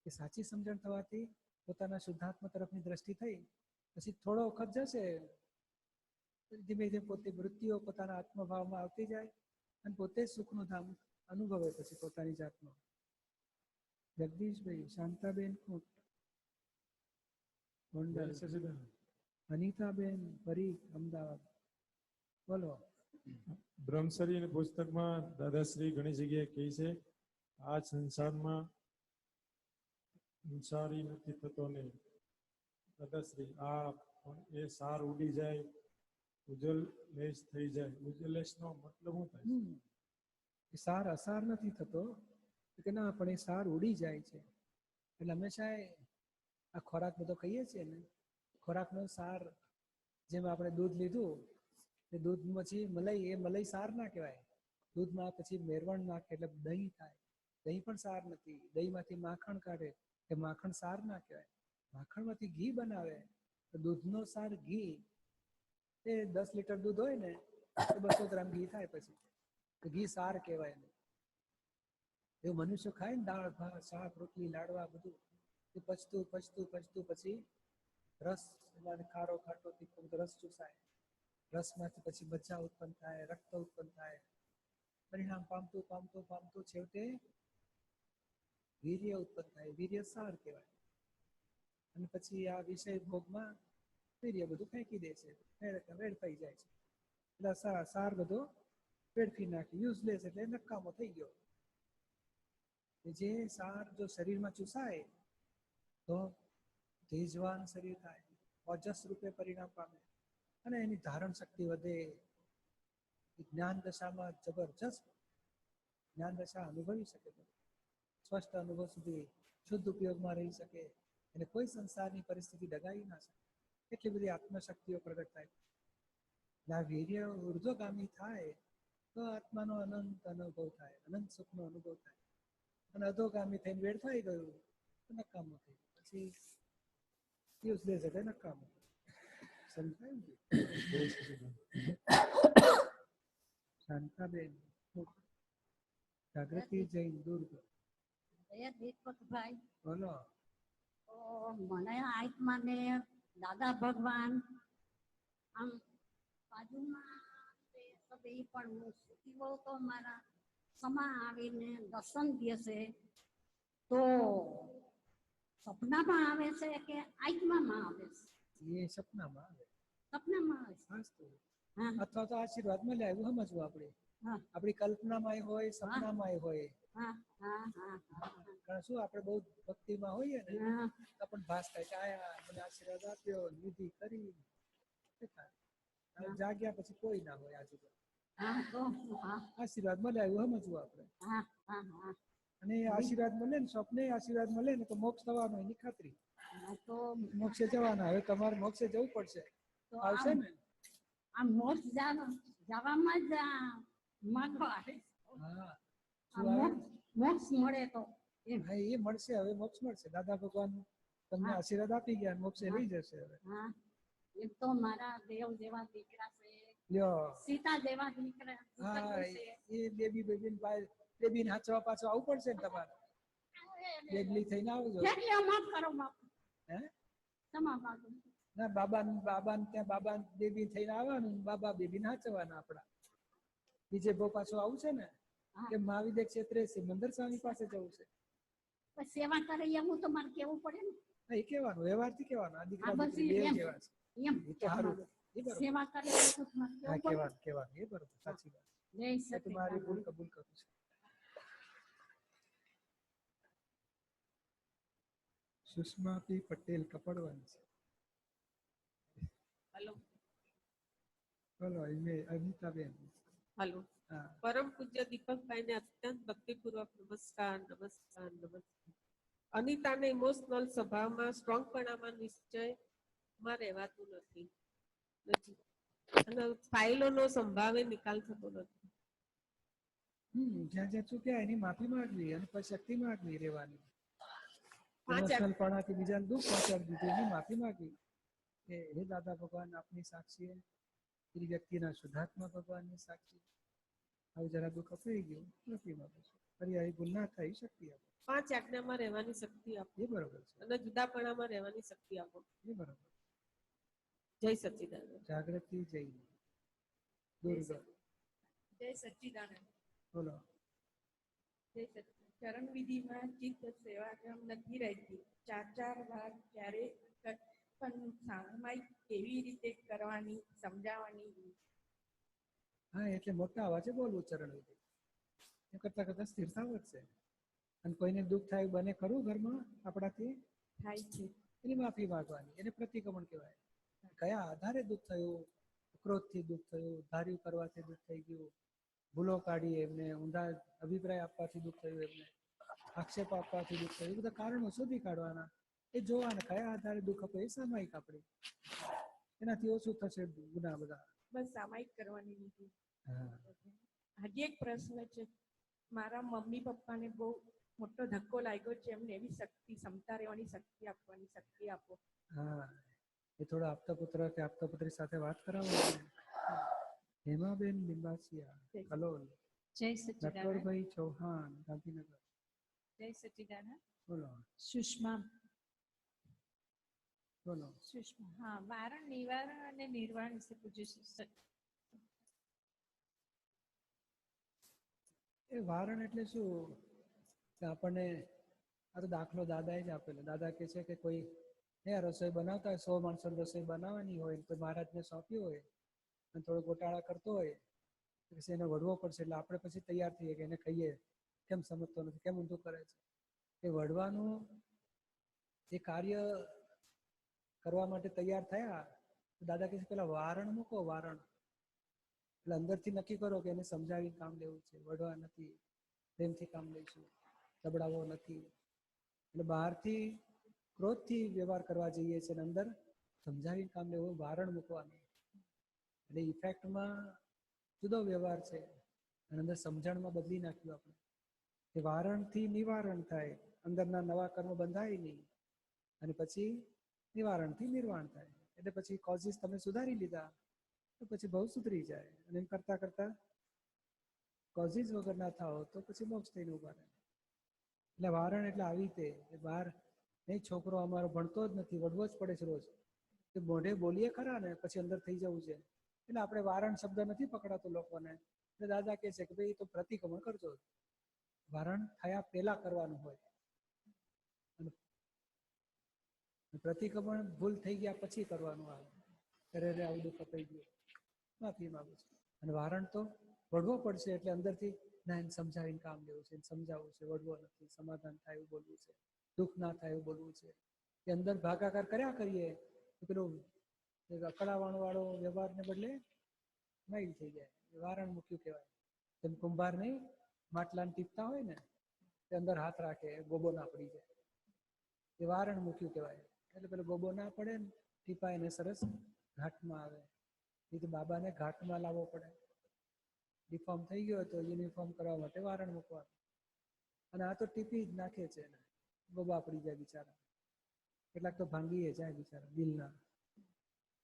એ સાચી સમજણ થવાથી પોતાના શુદ્ધાત્મા તરફની દ્રષ્ટિ થઈ. પછી થોડો વખત જશે, ધીમે ધીમે પોતે વૃત્તિઓ પોતાના આત્મભાવમાં આવતી જાય અને પોતે સુખનું ધામ અનુભવે પછી પોતાની જાતમાં. જગદીશભાઈ, શાંતાબેન ખૂટ, ગોંડલ, અનિતાબેન પરીખ, અમદાવાદ. બોલો. બ્રહ્મચર્ય પુસ્તકમાં દાદાશ્રી ઘણી જગ્યાએ કહે છે આ સંસારમાં સંસારી નથી થતો ને દાદાશ્રી આ પણ એ સાર ઉડી જાય ઉજ્જવલેશ થઈ જાય. ઉજ્જવલેશનો મતલબ શું થાય? એ સાર અસાર નથી થતો કે ના, પણ એ સાર ઉડી જાય છે. એટલે હંમેશા આ ખોરાક બધો ખાઈએ છીએ ને, ખોરાકનો સાર, જેમ આપણે દૂધ લીધું એ દૂધ પછી મલાઈ, એ મલાઈ સાર ના કહેવાય. દૂધમાં પછી મેરવણ નાખે એટલે દહીં થાય. દહીં પણ સાર નથી. દહીંમાંથી માખણ કાઢે એ માખણ સાર ના કહેવાય. માખણમાંથી ઘી બનાવે તો દૂધનો સાર ઘી. એ 10 લીટર દૂધ હોય ને તો 200 ગ્રામ ઘી થાય. પછી તો ઘી સાર કહેવાય ને. એવું મનુષ્ય ખાય ને દાળ ભાત શાક રોટલી લાડવા બધું, એ પચતું પચતું પચતું પછી રસ, ખારો ખાટો તીખો રસ ચૂસાય. રસમાંથી પછી મજ્જા ઉત્પન્ન થાય, રક્ત ઉત્પન્ન થાય. પરિણામ પામતું પામતું પામતું છેવટે વીર્ય ઉત્પન્ન થાય. વીર્ય સાર કહેવાય. અને પછી આ વિષય ભોગમાં વીર્ય બધું ફેંકી દે છે, વેડફાઈ જાય છે. એટલે સાર બધો વેડફી નાખે, યુઝલેસ એટલે નકામો થઈ ગયો. જે સાર જો શરીરમાં ચૂસાય તો તેજવાન શરીર થાય, ઓજસ રૂપે પરિણામ પામે અને એની ધારણ શક્તિ વધે. જ્ઞાન દશામાં જબરજસ્ત જ્ઞાન દશા અનુભવી શકે, સ્પષ્ટ અનુભવ સુધી શુદ્ધ ઉપયોગમાં રહી શકે, અને કોઈ સંસારની પરિસ્થિતિ ડગાવી ના શકે. એટલી બધી આત્મશક્તિઓ પ્રગટ થાય. આ વીર્ય ઉર્ધ્વગામી થાય તો આત્માનો અનંત અનુભવ થાય, અનંત સુખનો અનુભવ થાય. અને અધોગામી થઈને વેડફાઈ ગયું તો નકામો થઈ ગયું. પછી યુઝલેસ એટલે નકામો. સમજાયું? શાંતાબેન, જાગૃતિ જૈન દુર્ગ. દીપકભાઈ, બોલો. તો મને આત્માને દાદા ભગવાન આમ બાજુમાં પણ હું સુખી હોઉં તો મારા સમા આવીને દર્શન દેશે. તો સપનામાં આવે છે કે આત્મામાં આવે છે? એ સપનામાં આવે. સપનામાં આવે છે. અથવા તો આશીર્વાદ મળ્યા એવું સમજવું આપણે. આપણી કલ્પનામાં હોય, સપનામાં હોય. કારણ શું આપણે બહુ ભક્તિમાં હોઈએ ને તો પણ ભાસ થાય કે આયા મને આશીર્વાદ આપ્યો, નિધિ કરી. જાગ્યા પછી કોઈ ના હોય આજુબાજુ. આશીર્વાદ મળ્યા એવું સમજવું આપણે. અને આશીર્વાદ મળે ને, સ્વપ્ને આશીર્વાદ મળે ને તો મોક્ષ થવાનો એની ખાતરી. મોક્ષે જવાના, હવે તમારે મોક્ષે જવું પડશે. આવશે ને આ મોક્ષ જવામાં જ માંગો આવે. મોક્ષ મળે તો એ મળશે. હવે મોક્ષ મળશે. દાદા ભગવાન તમને આશીર્વાદ આપી ગયા, મોક્ષે લઈ જશે. હવે એમ તો મારા દેવ જેવા દીકરા છે, સીતા જેવા દીકરા. હા, એ બેબી હાચવા પાછો આવવું પડશે ને તમારે. બેબલી થઈને આવજો. માફ કરો, માફ. હે તમા બાબુ ના, બાબા ત્યાં બાબા બેબી થઈને આવવાનું, બાબા બેબી નાચવાના આપડા. બીજે બહુ પાછું આવું છે ને કે મહાવિદ્ય ક્ષેત્રે સિમંદર સ્વામી પાસે જવું છે. સેવા કરે એવું તો મારે કેવું પડે ને. એ કેવાનું, વ્યવહારથી કેવાનું. આ દીકરા બે કેવા છે એ તો સારું. સેવા કરે કેવાનું એ બરોબર, સાચી વાત. તમારી ભૂલ કબૂલ કરું છું. સુષ્મા પી પટેલ કપડવંશ. હેલો. બોલો. અમિતાબેન. હેલો. પરમ પૂજ્ય દીપકભાઈને અત્યંત ભક્તિપૂર્વક નમસ્કાર. નમસ્કાર. નમસ્કાર. અનિતાને ઇમોશનલ સ્વભાવમાં સ્ટ્રોંગપણામાં નિશ્ચયમાં રહેવાતું નથી અને ફાઇલોનો સંભાવે નિકાલ થતો નથી. જ્યાં જ્યાં ચૂક્યા એની માફી માંગવી અને પછી શક્તિ માંગવી રહેવાની. ઇમોશનલપણાથી બીજાને દુઃખ પહોંચાડી દીધું, એની માફી માંગવી કે હે દાદા ભગવાન આપની સાક્ષી, એ વ્યક્તિના શુદ્ધાત્મા ભગવાનની સાક્ષી, હવે જરા દુઃખ અપાઈ ગયું, માફી માંગુ છું. ફરી આવી ભૂલ ના થાય, શક્તિ આપો. 5 આજ્ઞામાં રહેવાની શક્તિ આપો. એ બરોબર છે. અને જુદાપણામાં રહેવાની શક્તિ આપો. એ બરોબર. જય સચ્ચિદાનંદ. જાગૃતિ જય દુર્ગ. જય સચ્ચિદાનંદ. બોલો. જય સચ્ચિદાનંદ. ચરણ વિધિમાં ચિત્ત સેવાગ્રામ નથી રહેતી. 4 વાર ક્યારે પણ સામયિક કેવી રીતે કરવાની સમજાવવાની. હા, એટલે મોટા અવાજે બોલવું ચરણ વિધિ. એ કરતા કરતા સ્થિરતા વધશે. અને કોઈને દુઃખ થાય બને ખરું ઘરમાં આપણાથી થાય છે. એની માફી માંગવાની, એને પ્રતિક્રમણ કહેવાય. કયા આધારે દુઃખ થયું? ક્રોધથી દુઃખ થયું, ધાર્યું કરવાથી દુઃખ થઈ ગયું, ભૂલો કાઢી એમને, ઊંધા અભિપ્રાય આપવાથી દુઃખ થયું, એમને આક્ષેપ આપવાથી દુઃખ થયું, એ બધા કારણો શોધી કાઢવાના. એ જોવાના કયા આધારે દુઃખ આપે, એ સામાયિક આપણે, એનાથી ઓછું થશે ગુના બધા. બસ સામાયિક કરવાની વિધિ. હા. હજી એક પ્રશ્ન છે. મારા મમ્મી પપ્પાને બહુ મોટો ધક્કો લાગ્યો છે, એમને એવી શક્તિ, ક્ષમતા રહેવાની શક્તિ આપવાની, શક્તિ આપો. હા, એ થોડા આપતા પુત્ર કે આપતા પુત્રી સાથે વાત કરાવો. હેમાબેન લિંબાસિયા, કલોલ. જય સચ્ચિદાનંદ. નટવરભાઈ ચૌહાણ, ગાંધીનગર. જય સચ્ચિદાનંદ. બોલો. સુષ્મા. બોલો. સુષ્મા. હા, વારણ નિવારણ અને નિર્વાણ વિશે પૂછ્યું. એ વારણ એટલે શું? કે આપણને આ તો દાખલો દાદાએ જ આપેલો. દાદા કહે છે કે કોઈ રસોઈ બનાવતા હોય, 100 માણસો રસોઈ બનાવવાની હોય, કોઈ મહારાજને સોંપ્યું હોય અને થોડો ગોટાળા કરતો હોય, પછી એને વઢવો પડશે. એટલે આપણે પછી તૈયાર થઈએ કે એને કહીએ, કેમ સમજતો નથી, કેમ ઊંધું કરે છે. એ વઢવાનું એ કાર્ય કરવા માટે તૈયાર થયા, દાદા કહે છે પેલા વારણ મૂકો, વારણ. એટલે અંદરથી નક્કી કરો કે એને સમજાવી કામ લેવું છે, વઢવા નથી, પ્રેમથી કામ લઈશું, દબડાવો નથી. એટલે બહારથી ક્રોધથી વ્યવહાર કરવા જઈએ છીએ, અંદર સમજાવી કામ લેવું, વારણ મૂકવાનું. એટલે ઇફેક્ટમાં જુદો વ્યવહાર છે અને અંદર સમજણમાં બદલી નાખ્યું આપણે. એ વારણથી નિવારણ થાય, અંદરના નવા કર્મ બંધાય નહીં, અને પછી નિવારણથી નિર્વાણ થાય. એટલે પછી કોઝિસ તમે સુધારી લીધા તો પછી બહુ સુધરી જાય. અને એમ કરતા કરતા કોઝિસ વગર ના થાવ તો પછી મોક્ષ થઈને ઉભા રહે. એટલે વારણ એટલે આવી રીતે બહાર નહીં, છોકરો અમારો ભણતો જ નથી, વઢવો જ પડે છે રોજ, તો મોઢે બોલીએ ખરા ને પછી અંદર થઈ જવું છે. એટલે આપણે વારણ શબ્દ નથી પકડાતો લોકોને. એટલે દાદા કહે છે કે ભાઈ તો પ્રતિક્રમણ કરજો, વારણ થયા પહેલા કરવાનું હોય. પ્રતિક્રમણ ભૂલ થઈ ગયા પછી કરવાનું આવે. અરે આવું દુઃખ થઈ ગયું, માફી માંગુ છું. અને વારણ તો વઢવો પડશે. એટલે અંદરથી ના, એને સમજાવીને કામ લેવું છે, એને સમજાવવું છે, વઢવો નથી, સમાધાન થાય એવું બોલવું છે, દુઃખ ના થાય એવું બોલવું છે. એ અંદર ભાગાકાર કર્યા કરીએ તો પેલું અકળાવણ વાળો વ્યવહારને બદલે માઇલ થઈ જાય. વારણ મૂક્યું કહેવાય. તેમ કુંભાર નહીં માટલાને ટીપતા હોય ને, તે અંદર હાથ રાખે, ગોબો ના પડી જાય, એ વારણ મૂક્યું કહેવાય. એટલે પેલો ગોબો ના પડે ને, ટીપાય ને સરસ ઘાટમાં આવે. એ તો બાબાને ઘાટમાં લાવવો પડે. ડિફોર્મ થઈ ગયો તો યુનિફોર્મ કરવા માટે વારણ મૂકવાનું. અને આ તો ટીપી જ નાખે છે, ગોબા પડી જાય બિચારા. કેટલાક તો ભાંગીએ જાય બિચારા દિલના.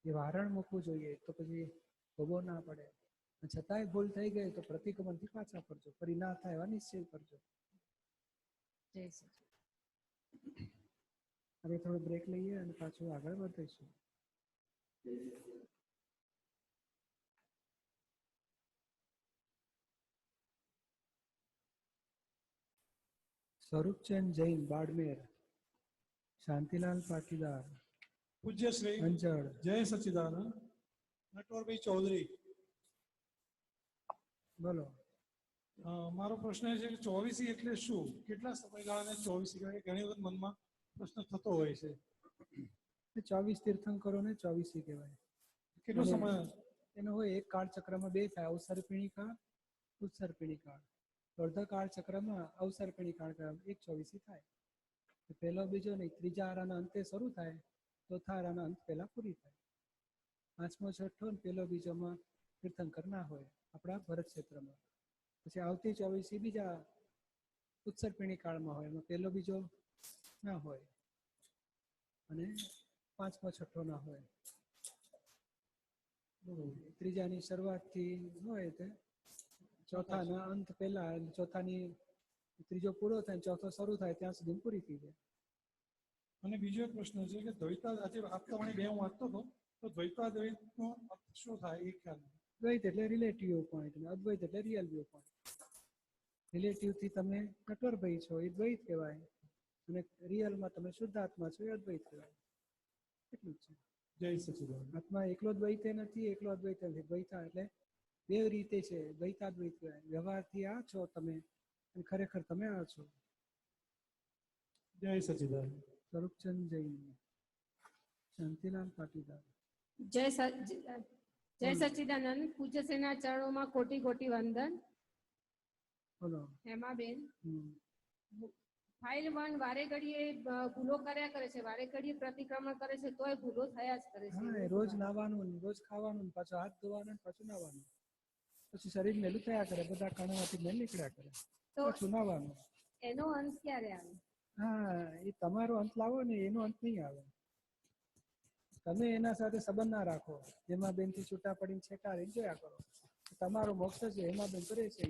એ વારણ મૂકવું જોઈએ તો પછી ગોબો ના પડે. છતાંય ભૂલ થઈ ગઈ તો પ્રતિક્રમણથી પાછા ફરજો, ફરી ના થાય એવા નિશ્ચય કરજો. જય સચિદાનંદ. હવે થોડો બ્રેક લઈએ અને પાછું આગળ વધીશું. સ્વરૂપચંદ જૈન, બાડમેર. શાંતિલાલ પાટીદાર, પૂજ્ય શ્રી અંચળ. જય સચ્ચિદાનંદ. નટવરભાઈ ચૌધરી. બોલો. મારો પ્રશ્ન એ છે કે 24 એટલે શું? કેટલા સમયગાળાને 24 કહેવાય? ઘણી વખત મનમાં પ્રશ્ન થતો હોય છે. 24 તીર્થંકરોને 24 કહેવાય. કેટલો સમય એનો હોય? એક કાળચક્રમાં બે થાય, અવસર્પિણી કાળ, ઉત્સર્પિણી કાળ. અર્ધ કાળચક્રમાં અવસર્પિણી કાળ 24 થાય. પહેલો બીજો નહીં, ત્રીજા આરાના અંતે શરૂ થાય, ચોથા આરાના અંત પહેલા પૂરી થાય. પાંચમો છઠ્ઠો ને પહેલો બીજોમાં તીર્થંકર ના હોય આપણા ભરત ક્ષેત્રમાં. પછી આવતી 24 બીજા ઉત્સર્પિણી કાળમાં હોય, એમાં પહેલો બીજો ના હોય અને પાંચમો છઠ્ઠો ના હોય. ત્રીજાની શરૂઆતથી હોય તે ચોથાના અંત પહેલા, ચોથાની ત્રીજો પૂરો થાય, ચોથો શરૂ થાય ત્યાં સુધી પૂરી થઈ જાય. અને બીજો એક પ્રશ્ન છે કે દ્વૈતા, આજે આપતા બે હું વાંચતો હતો તો દ્વૈતાદ્વૈતનો અર્થ શું થાય એ ખ્યાલ. દ્વૈત એટલે રિલેટિવ વ્યૂ પોઈન્ટ, અદ્વૈત એટલે રિયલ વ્યૂ પોઈન્ટ. રિલેટિવ થી તમે નટવરભાઈ છો એ દ્વૈત કહેવાય, અને રિયલમાં તમે શુદ્ધાત્મા છો એ અદ્વૈત કહેવાય. એટલું જ છે. જય સચિદાનંદ. આત્મા એકલો દ્વૈતે નથી, એકલો અદ્વૈત નથી. દ્વૈતા એટલે બે રીતે છે, દ્વૈતાદ્વૈત કહેવાય. વ્યવહારથી આ છો તમે અને ખરેખર તમે આ છો. જય સચિદાન. સ્વરૂપચંદ જૈન, શાંતિલાલ પાટીદાર. જય સચ્ચિદાનંદ. પૂજ્ય શ્રીના ચરણોમાં કોટી કોટી વંદન. બોલો. હેમાબેન, ફાઇલ 1 વારે ઘડીએ ભૂલો કર્યા કરે છે, વારે ઘડીએ પ્રતિક્રમણ કરે છે, તોય ભૂલો થયા જ કરે છે. હા, રોજ નાવાનું, રોજ ખાવાનું, પાછું હાથ ધોવાનું, પાછું નાવાનું, પછી શરીર મેલું થયા કરે, બધા કણોમાંથી મેલ નીકળ્યા કરે, પાછું નાવાનું. એનો અંત ક્યારે આવે? હા, એ તમારો અંત લાવો ને, એનો અંત નહીં આવે. તમે એના સાથે સંબંધ ના રાખો. હેમાબેન થી છૂટા પડીને છેટા રહી જોયા કરો, તમારો મોક્ષ છે. હેમાબેન કરે છે.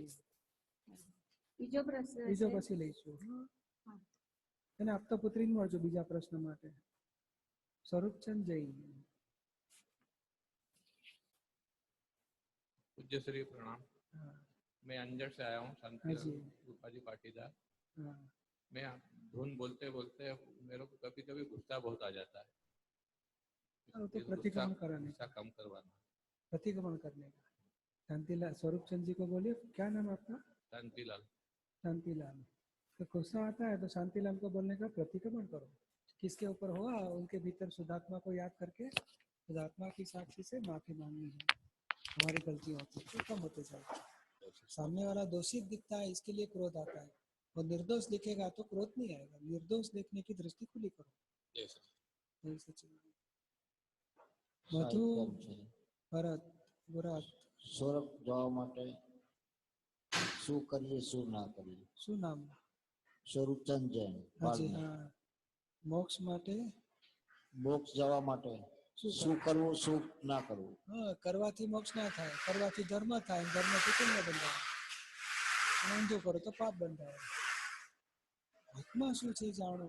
બીજો પ્રશ્ન, બીજો પછી લઈશું. એને આપતો પુત્રીને મળજો બીજા પ્રશ્ન માટે. સ્વરૂપચંદ જૈન. पूज्य श्री प्रणाम। मैं अंजर से आया हूँ, शांति रूपाजी पाटीदार। मैं धुन बोलते बोलते मेरे को कभी कभी गुस्सा बहुत आ जाता है, तो प्रतिक्रमण कराने, गुस्सा कम करवाना, प्रतिक्रमण करने का। शांतिलाल, स्वरूपचंद जी को बोलिए, क्या नाम आपका? शांतिलाल। शांतिलाल। तो गुस्सा आता है तो शांतिलाल को बोलने का प्रतिक्रमण करो। किसके ऊपर हुआ, उनके भीतर शुद्धात्मा को याद करके शुद्धात्मा की साक्षी से माफी मांगनी है। हमारी गलती होती है तो कम होते जाएगा। सामने वाला दोषी दिखता है, इसके लिए क्रोध आता है, और निर्दोष दिखेगा तो क्रोध नहीं आएगा। निर्दोष देखने की दृष्टि खुली करो। मधु भरत गुरात સ્વર્ગ જવા માટે શું કરીએ શું ના કરીએ? શું નામ? સ્વરૂપચંદ જૈન. હાજી, હા. મોક્ષ માટે, મોક્ષ જવા માટે શું કરવું શું ના કરવું? હા, કરવાથી મોક્ષ ના થાય, કરવાથી ધર્મ થાય, ધર્મથી પુણ્ય બંધાય, ઊંધું કરો તો પાપ બંધાય. આત્મા શું છે જાણો,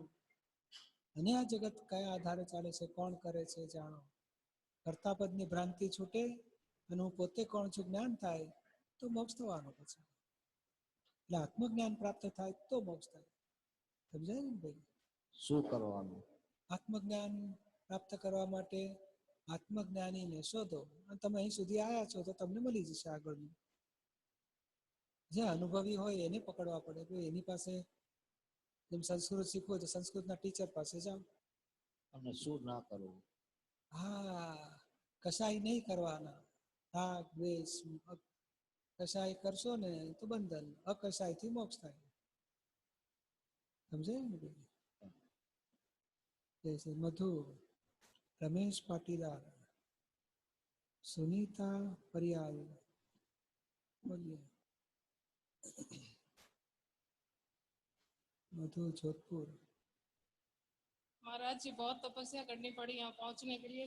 અને આ જગત કયા આધારે ચાલે છે, કોણ કરે છે જાણો. કર્તાપદની ભ્રાંતિ છૂટે અને હું પોતે કોણ છું જ્ઞાન થાય તો મોક્ષ થવાનો પછી. એટલે આત્મજ્ઞાન પ્રાપ્ત થાય તો મોક્ષ થાય. સમજાય ને ભાઈ? શું કરવાનું? આત્મજ્ઞાન પ્રાપ્ત કરવા માટે આત્મજ્ઞાનીને શોધો. અને તમે અહીં સુધી આવ્યા છો તો તમને મળી જશે આગળનું. જે અનુભવી હોય એને પકડવા પડે. તો એની પાસે, જેમ સંસ્કૃત શીખવું તો સંસ્કૃતના ટીચર પાસે જાઓ. અને શું ના કરવું? હા, કશાય નહીં કરવાના. રાગ દ્વેષ કશાય કરશો ને તો બંધન, અકશાયથી મોક્ષ થાય. સમજાય ને ભાઈ? જૈસે મધુ, રમેશ પાટીદાર, સુनीता परियाल, बोलिए। मधु जोधपुर। महाराज जी बहुत तपस्या करनी पड़ी यहाँ पहुँचने के लिए,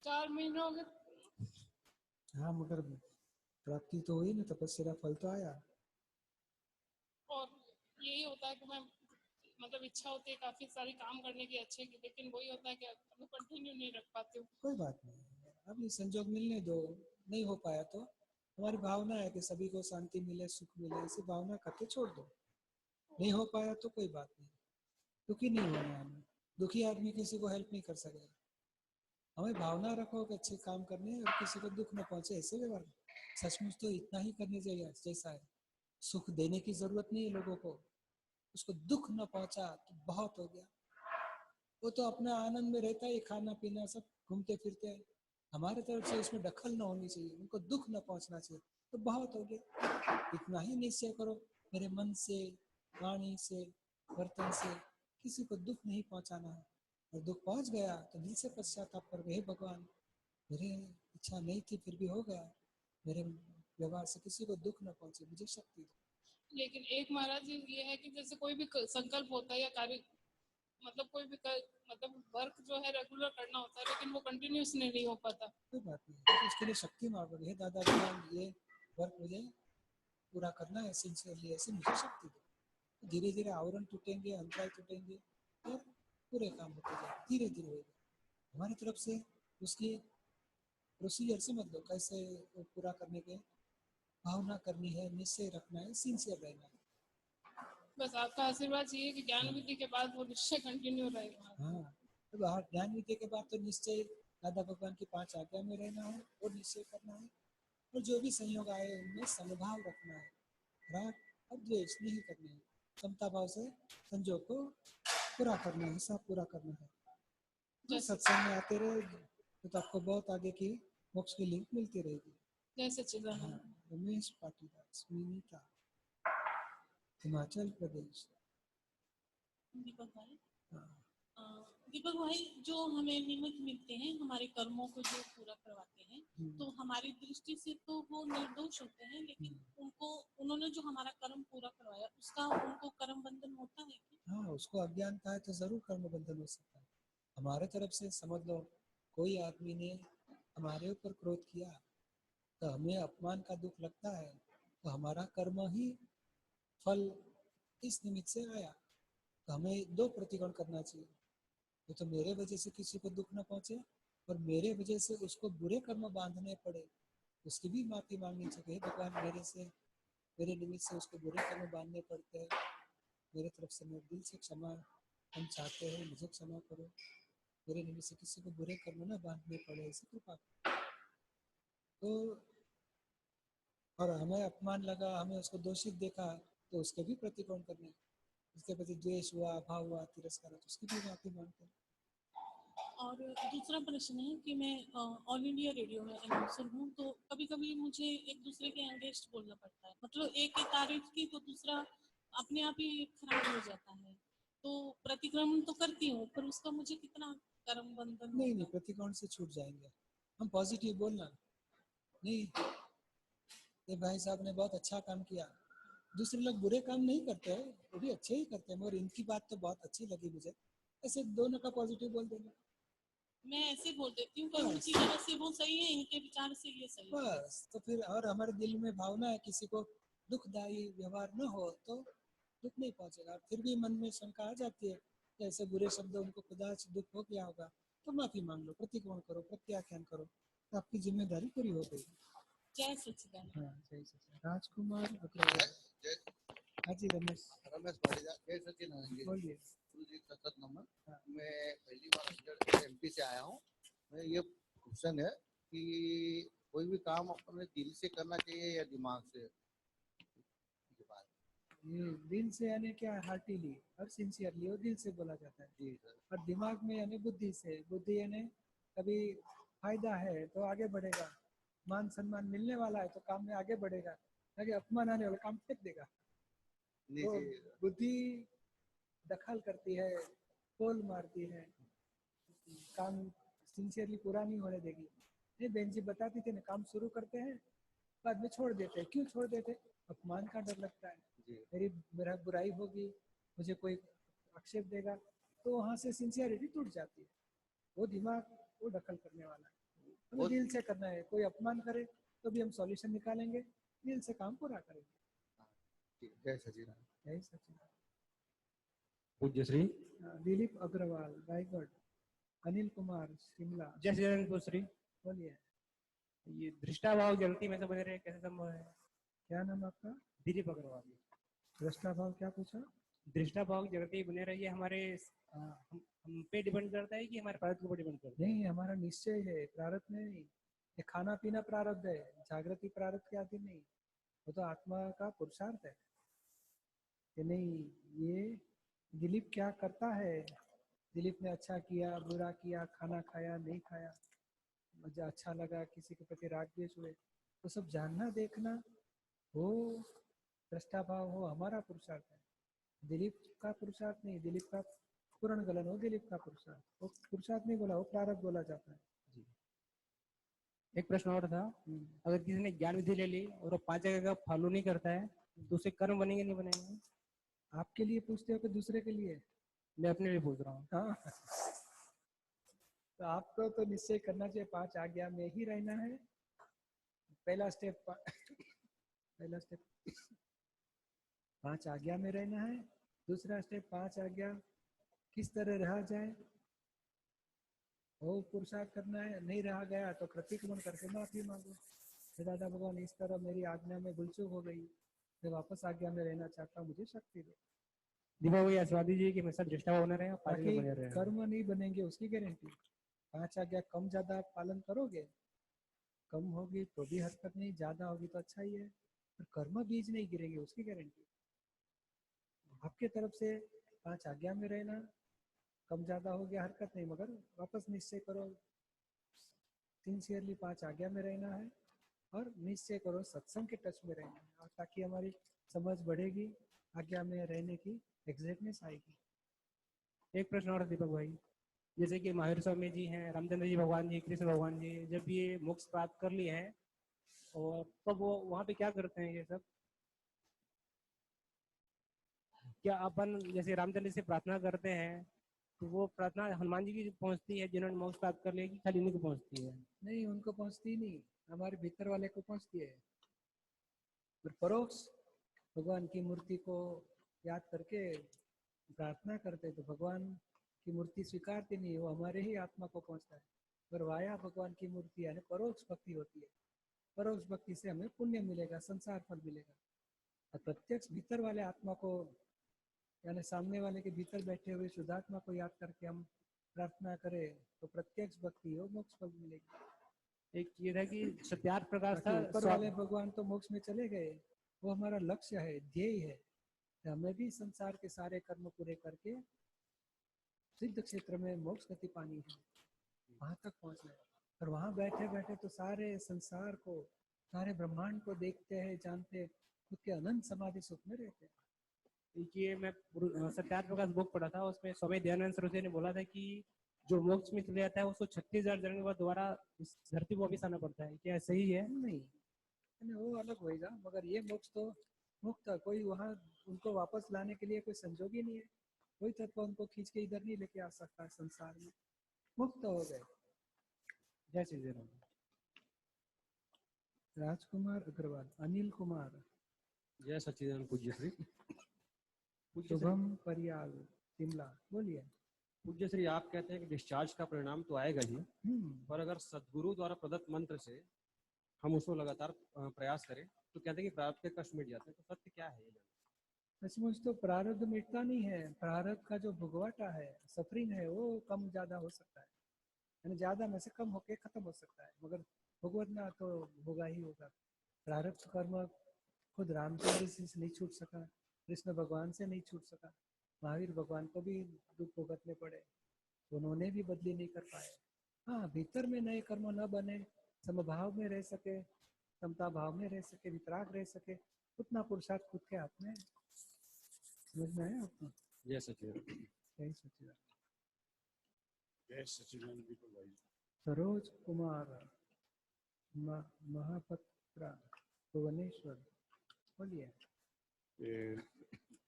4 महीने हो गए। हाँ, मगर प्राप्ति तो हुई ना, तपस्या फल तो आया। और यही होता है कि मैं मतलब इच्छा होती है काफी सारी काम करने की अच्छे की, लेकिन वही होता है कि मैं कंटिन्यू नहीं रख पाती हूँ। कोई बात नहीं, अभी संजोग मिलने दो। नहीं हो पाया तो हमारी भावना है कि सभी को शांति मिले, सुख मिले, ऐसी भावना करके छोड़ दो। नहीं हो पाया तो कोई बात नहीं, दुखी नहीं होना हमें। दुखी आदमी किसी को हेल्प नहीं कर सकेगा। हमें भावना रखो कि अच्छे काम करने और किसी को दुख न पहुंचे, ऐसे व्यवहार। सचमुच तो इतना ही करने चाहिए जैसा है। सुख देने की जरूरत नहीं है लोगों को, उसको दुख न पहुंचा तो बहुत हो गया। वो तो अपना आनंद में रहता है, खाना पीना सब घूमते फिरते हैं। हमारे तरफ से इसमें दखल न होनी चाहिए, उनको दुख न पहुंचना चाहिए, तो बहुत हो गया। इतना ही निश्चय करो, मेरे मन से, वाणी से, वर्तन से किसी को दुख नहीं पहुंचाना है। और दुख पहुंच गया तो दिल से पश्चाताप कर, हे भगवान, मेरे इच्छा नहीं थी फिर भी हो गया, मेरे व्यवहार से किसी को दुख न पहुंचे, मुझे शक्ति दो। लेकिन एक महाराज जी ये है कि जैसे कोई भी संकल्प होता है या कार्य, मतलब कोई भी मतलब वर्क जो है रेगुलर करना होता है, लेकिन वो कंटिन्यूस नहीं हो पाता। कोई बात नहीं, उसके लिए शक्ति मांगो, हे दादा भगवान, ये वर्क मुझे पूरा करना है सिंसियरली, ऐसे मुझे शक्ति दो। धीरे धीरे आवरण टूटेंगे, अंतराय टूटेंगे और पूरे काम होते जाए, धीरे धीरे होगा। हमारी तरफ से उसकी प्रोसीजर समझ लो, कैसे पूरा करने के भावना करनी है, निश्चय रखना है, सिंसियर रहना है। बस आपका आशीर्वाद चाहिए कि ज्ञान विधि के बाद वो निश्चय कंटिन्यू रहेगा। हाँ, तो ज्ञान विधि के बाद तो निश्चय दादा भगवान की 5 आज्ञा में रहना है और निश्चय करना है और जो भी संयोग आए उनमें समभाव रखना है, राग और द्वेष नहीं करने हैं, समता भाव से संयोग को पूरा करना है, हिसाब पूरा करना है। तो सत्संग में आते रहे तो आपको बहुत आगे की मोक्ष की लिंक मिलती रहेगी। जय सच्चिदानंद। रमेश पाटीदार, स्मिता, हिमाचल प्रदेश। दीपक भाई, दीपक भाई, जो हमें निमित्त मिलते हैं हमारे कर्मों को जो पूरा करवाते हैं, तो हमारी दृष्टि से तो वो निर्दोष होते हैं, लेकिन उन्होंने जो हमारा कर्म पूरा करवाया उसका उनको कर्म बंधन होता है क्या? हाँ, उसको अज्ञानता है तो जरूर कर्म बंधन हो सकता है। हमारे तरफ से समझ लो, कोई आदमी ने हमारे ऊपर क्रोध किया तो हमें अपमान का दुख लगता है, तो हमारा कर्म ही फल इस निमित्त से आया। तो हमें दो प्रतिकोण करना चाहिए, तो मेरे वजह से किसी को दुख न पहुंचे और मेरे वजह से उसको बुरे कर्म बांधने पड़े, उसकी भी माफी मांगनी चाहिए। भगवान, मेरे निमित्त से उसको बुरे कर्म बांधने पड़ते हैं, मेरे तरफ से मैं दिल से क्षमा हम चाहते हैं, मुझे क्षमा करो, मेरे निमित्त से किसी को बुरे कर्म न बांधने पड़े, ऐसी कृपा। तो और हमें अपमान लगा, हमें उसको दोषित देखा, तो उसके भी प्रतिकोण करने, उसके प्रति द्वेष हुआ, भाव हुआ, तिरस्कार, तो उसकी भी माफी मांगते हैं। और दूसरा प्रश्न है कि मैं ऑल इंडिया रेडियो में अनाउंसर हूँ, तो कभी कभी मुझे एक दूसरे के अगेंस्ट बोलना पड़ता है, मतलब एक की तारीफ की तो दूसरा अपने आप ही खराब हो जाता है, तो प्रतिक्रमण तो करती हूँ, पर उसका मुझे कितना कर्म बंधन? नहीं, प्रतिकोण से छूट जाएंगे हम। पॉजिटिव बोलना, नहीं ये भाई साहब ने बहुत अच्छा काम किया, दूसरे लोग बुरे काम नहीं करते हैं, वो भी अच्छे ही करते हैं, और इनकी बात तो बहुत अच्छी लगी मुझे, ऐसे दोनों का पॉजिटिव बोल देना। मैं ऐसे बोल देती हूँ, उनकी तरह से वो सही है, इनके विचार से ये सही है, बस। तो फिर और हमारे दिल में भावना है किसी को दुखदायी व्यवहार न हो तो दुख नहीं पहुंचेगा। फिर भी मन में शंका आ जाती है, ऐसे बुरे शब्द उनको खुदा से दुख हो गया होगा, तो माफी मांग लो, प्रतिकोण करो, प्रत्याख्यान करो, तो आपकी जिम्मेदारी पूरी हो गई। जय सच्चिदानंद। हाँ, जय सच्चिदानंद। राजकुमार अग्रवाल। हाँ जी, रमेश पाटीदार। जय सच्चिदानंद जी। बोलिए। गुरु जी का सत नमन। मैं पहली बार एमपी से आया हूँ। मैं ये क्वेश्चन है कि कोई भी काम अपने दिल से करना चाहिए या दिमाग से? दिल से यानी क्या, हार्टीली और सिंसियरली, वो दिल से बोला जाता है जी सर। और दिमाग में यानी बुद्धि से। बुद्धि यानी कभी फायदा है तो आगे बढ़ेगा, मान सम्मान मिलने वाला है तो काम में आगे बढ़ेगा, आगे अपमान आने वाला काम फेंक देगा। तो बुद्धि दखल करती है, पोल मारती है, काम सिंसियरली पूरा नहीं होने देगी। नहीं, बहन जी बताती थी ना, काम शुरू करते हैं बाद में छोड़ देते हैं। क्यों छोड़ देते? अपमान का डर लगता है, मेरा बुराई होगी, मुझे कोई आक्षेप देगा, तो वहाँ से सिंसियरिटी टूट जाती है। वो दिमाग वो दखल करने वाला है, हमें दिल से करना है। कोई अपमान करे तो भी हम सॉल्यूशन निकालेंगे, दिल से काम पूरा करेंगे। जय सच्चिदानंद। जय सच्चिदानंद। पूज्य श्री दिलीप अग्रवाल, रायगढ़। अनिल कुमार, शिमला। जय सच्चिदानंद श्री। बोलिए। ये दृष्टाभाव जलती में से बने रहे, कैसे संभव है? क्या नाम आपका? दिलीप अग्रवाल। दृष्टाभाव क्या पूछा? दृष्टाभाव जलती बने रहिए, हमारे हम पे डिपेंड करता है कि हमारे प्रारब्ध के ऊपर डिपेंड करता है? नहीं, हमारा निश्चय है, प्रारब्ध में नहीं। ये खाना पीना प्रारब्ध है, जागृति प्रारब्ध के अधीन नहीं, वो तो आत्मा का पुरुषार्थ है। कि नहीं, ये दिलीप क्या करता है, दिलीप ने अच्छा किया, बुरा किया, खाना खाया, नहीं खाया, मुझे अच्छा लगा, किसी के प्रति राग द्वेष हुए, तो सब जानना देखना हो, दृष्टाभाव हो, हमारा पुरुषार्थ है। दिलीप का पुरुषार्थ नहीं, दिलीप का पूर्ण गलन हो, दिलीप का पुरुषार्थ। वो पुरुषार्थ नहीं बोला, वो प्रारब्ध बोला जाता है। एक प्रश्न और था, अगर किसी ने ज्ञान विधि ले ली और वो 5 जगह का फॉलो नहीं करता है तो उसे कर्म बनेंगे नहीं बनेंगे? आपके लिए पूछते हो कि दूसरे के लिए? मैं अपने लिए पूछ रहा हूँ। हाँ, तो आपको तो निश्चय करना चाहिए 5 आज्ञा में ही रहना है। पहला स्टेप 5 आज्ञा में रहना है। दूसरा स्टेप 5 आज्ञा किस तरह रहा जाए वो पुरुषार्थ करना है। नहीं रहा गया तो प्रतिक्रमण करके माफी मांगो, दादा भगवान इस तरह मेरी आज्ञा में भूलचूक हो गई, मैं वापस आज्ञा में रहना चाहता हूँ, मुझे शक्ति दो। दीपा भैया आशीर्वाद दीजिए कि हमेशा दृष्टा होना रहे, बने रहे। कर्म नहीं बनेंगे उसकी गारंटी। 5 आज्ञा कम ज्यादा पालन करोगे, कम होगी तो भी हरकत नहीं, ज्यादा होगी तो अच्छा ही है, पर कर्म बीज नहीं गिरेंगे उसकी गारंटी। आपके तरफ से 5 आज्ञा में रहना, कम ज्यादा हो गया हरकत नहीं, मगर वापस निश्चय करो सिंसियरली 5 आज्ञा में रहना है, और निश्चय करो सत्संग के टच में रहना है, और ताकि हमारी समझ बढ़ेगी, आज्ञा में रहने की एग्जैक्टनेस आएगी। एक प्रश्न और दीपक भाई, जैसे कि महावीर स्वामी जी हैं, रामचंद्र जी भगवान जी, कृष्ण भगवान जी, जब ये मोक्ष प्राप्त कर लिए हैं और तब वो वहाँ पे क्या करते हैं ये सब? क्या अपन जैसे रामचंद्र जी से प्रार्थना करते हैं तो वो प्रार्थना हनुमान जी की पहुँचती है जिन्होंने मोक्ष प्राप्त कर लिया, कि खाली उन्हीं को पहुँचती है? नहीं, उनको पहुँचती नहीं, हमारे भीतर वाले को पहुँचती है। पर परोक्ष भगवान की मूर्ति को याद करके प्रार्थना करते तो भगवान की मूर्ति स्वीकारती नहीं, वो हमारे ही आत्मा को पहुंचता है। पर वाया भगवान की मूर्ति यानी परोक्ष भक्ति होती है। परोक्ष भक्ति से हमें पुण्य मिलेगा, संसार फल मिलेगा। और प्रत्यक्ष भीतर वाले आत्मा को यानी सामने वाले के भीतर बैठे हुए शुद्धात्मा को याद करके हम प्रार्थना करें तो प्रत्यक्ष भक्ति हो, मोक्ष फल मिलेगी। एक ये था कि सत्यार्थ प्रकाश था, ऊपर वाले भगवान तो मोक्ष में चले गए, वो हमारा लक्ष्य है, ध्येय है। हमें भी संसार के सारे कर्म पूरे करके सिद्ध क्षेत्र में मोक्ष गति पानी है, वहां तक पहुंचना है। और वहां बैठे बैठे तो सारे संसार को, सारे ब्रह्मांड को देखते हैं, जानते, खुद के अनंत समाधि सुख में रहते हैं। ये मैं सत्यार्थ प्रकाश बुक पढ़ा था, उसमें स्वामी दयानंद सरस्वती ने बोला था कि जो मोक्ष में चले जाता है उसको 36,000 जन्म के बाद दोबारा इस धरती को वापिस आना पड़ता है। क्या सही है? नहीं, वो अलग होएगा, मगर ये मोक्ष तो मुक्त, कोई वहां उनको वापस लाने के लिए कोई संजोग ही नहीं है, कोई तत्व उनको खींच के इधर नहीं लेके आ सकता है। संसार में मुक्त हो गए। जय श्री राम। राजकुमार अग्रवाल, अनिल कुमार, जय सच्चिदानंद पूज्य श्री। शुभम परियाल, शिमला, बोलिए। पूज्य श्री, आप कहते हैं कि डिस्चार्ज का परिणाम तो आएगा ही, पर अगर सदगुरु द्वारा प्रदत्त मंत्र से हम उसको लगातार प्रयास करें तो कहते हैं कि प्रारब्ध के कष्ट मिट जाते हैं, तो सत्य क्या है ये? सचमुच तो प्रारब्ध मिटता नहीं है, प्रारब्ध का जो भुगवटा है, सफरिंग है, वो कम ज्यादा हो सकता है, यानी ज्यादा में से कम होके खत्म हो सकता है, मगर भुगवना तो होगा ही होगा। प्रारब्ध कर्म खुद रामचंद्र जी से नहीं छूट सका, कृष्ण भगवान से नहीं छूट सका, महावीर भगवान को भी दुख भुगतने पड़े, उन्होंने भी बदली नहीं कर पाए। हाँ, भीतर में नए कर्म न बने, समभाव में रह सके, समता भाव में रह सके, वितराग रह सके, उतना पुरुषार्थ खुद के हाथ में। समझ में आया आपको? जय सच्चिदानंद। जय सच्चिदानंद। जय सच्चिदानंद दीपक भाई। सरोज कुमार महापत्रा, भुवनेश्वर, बोलिए।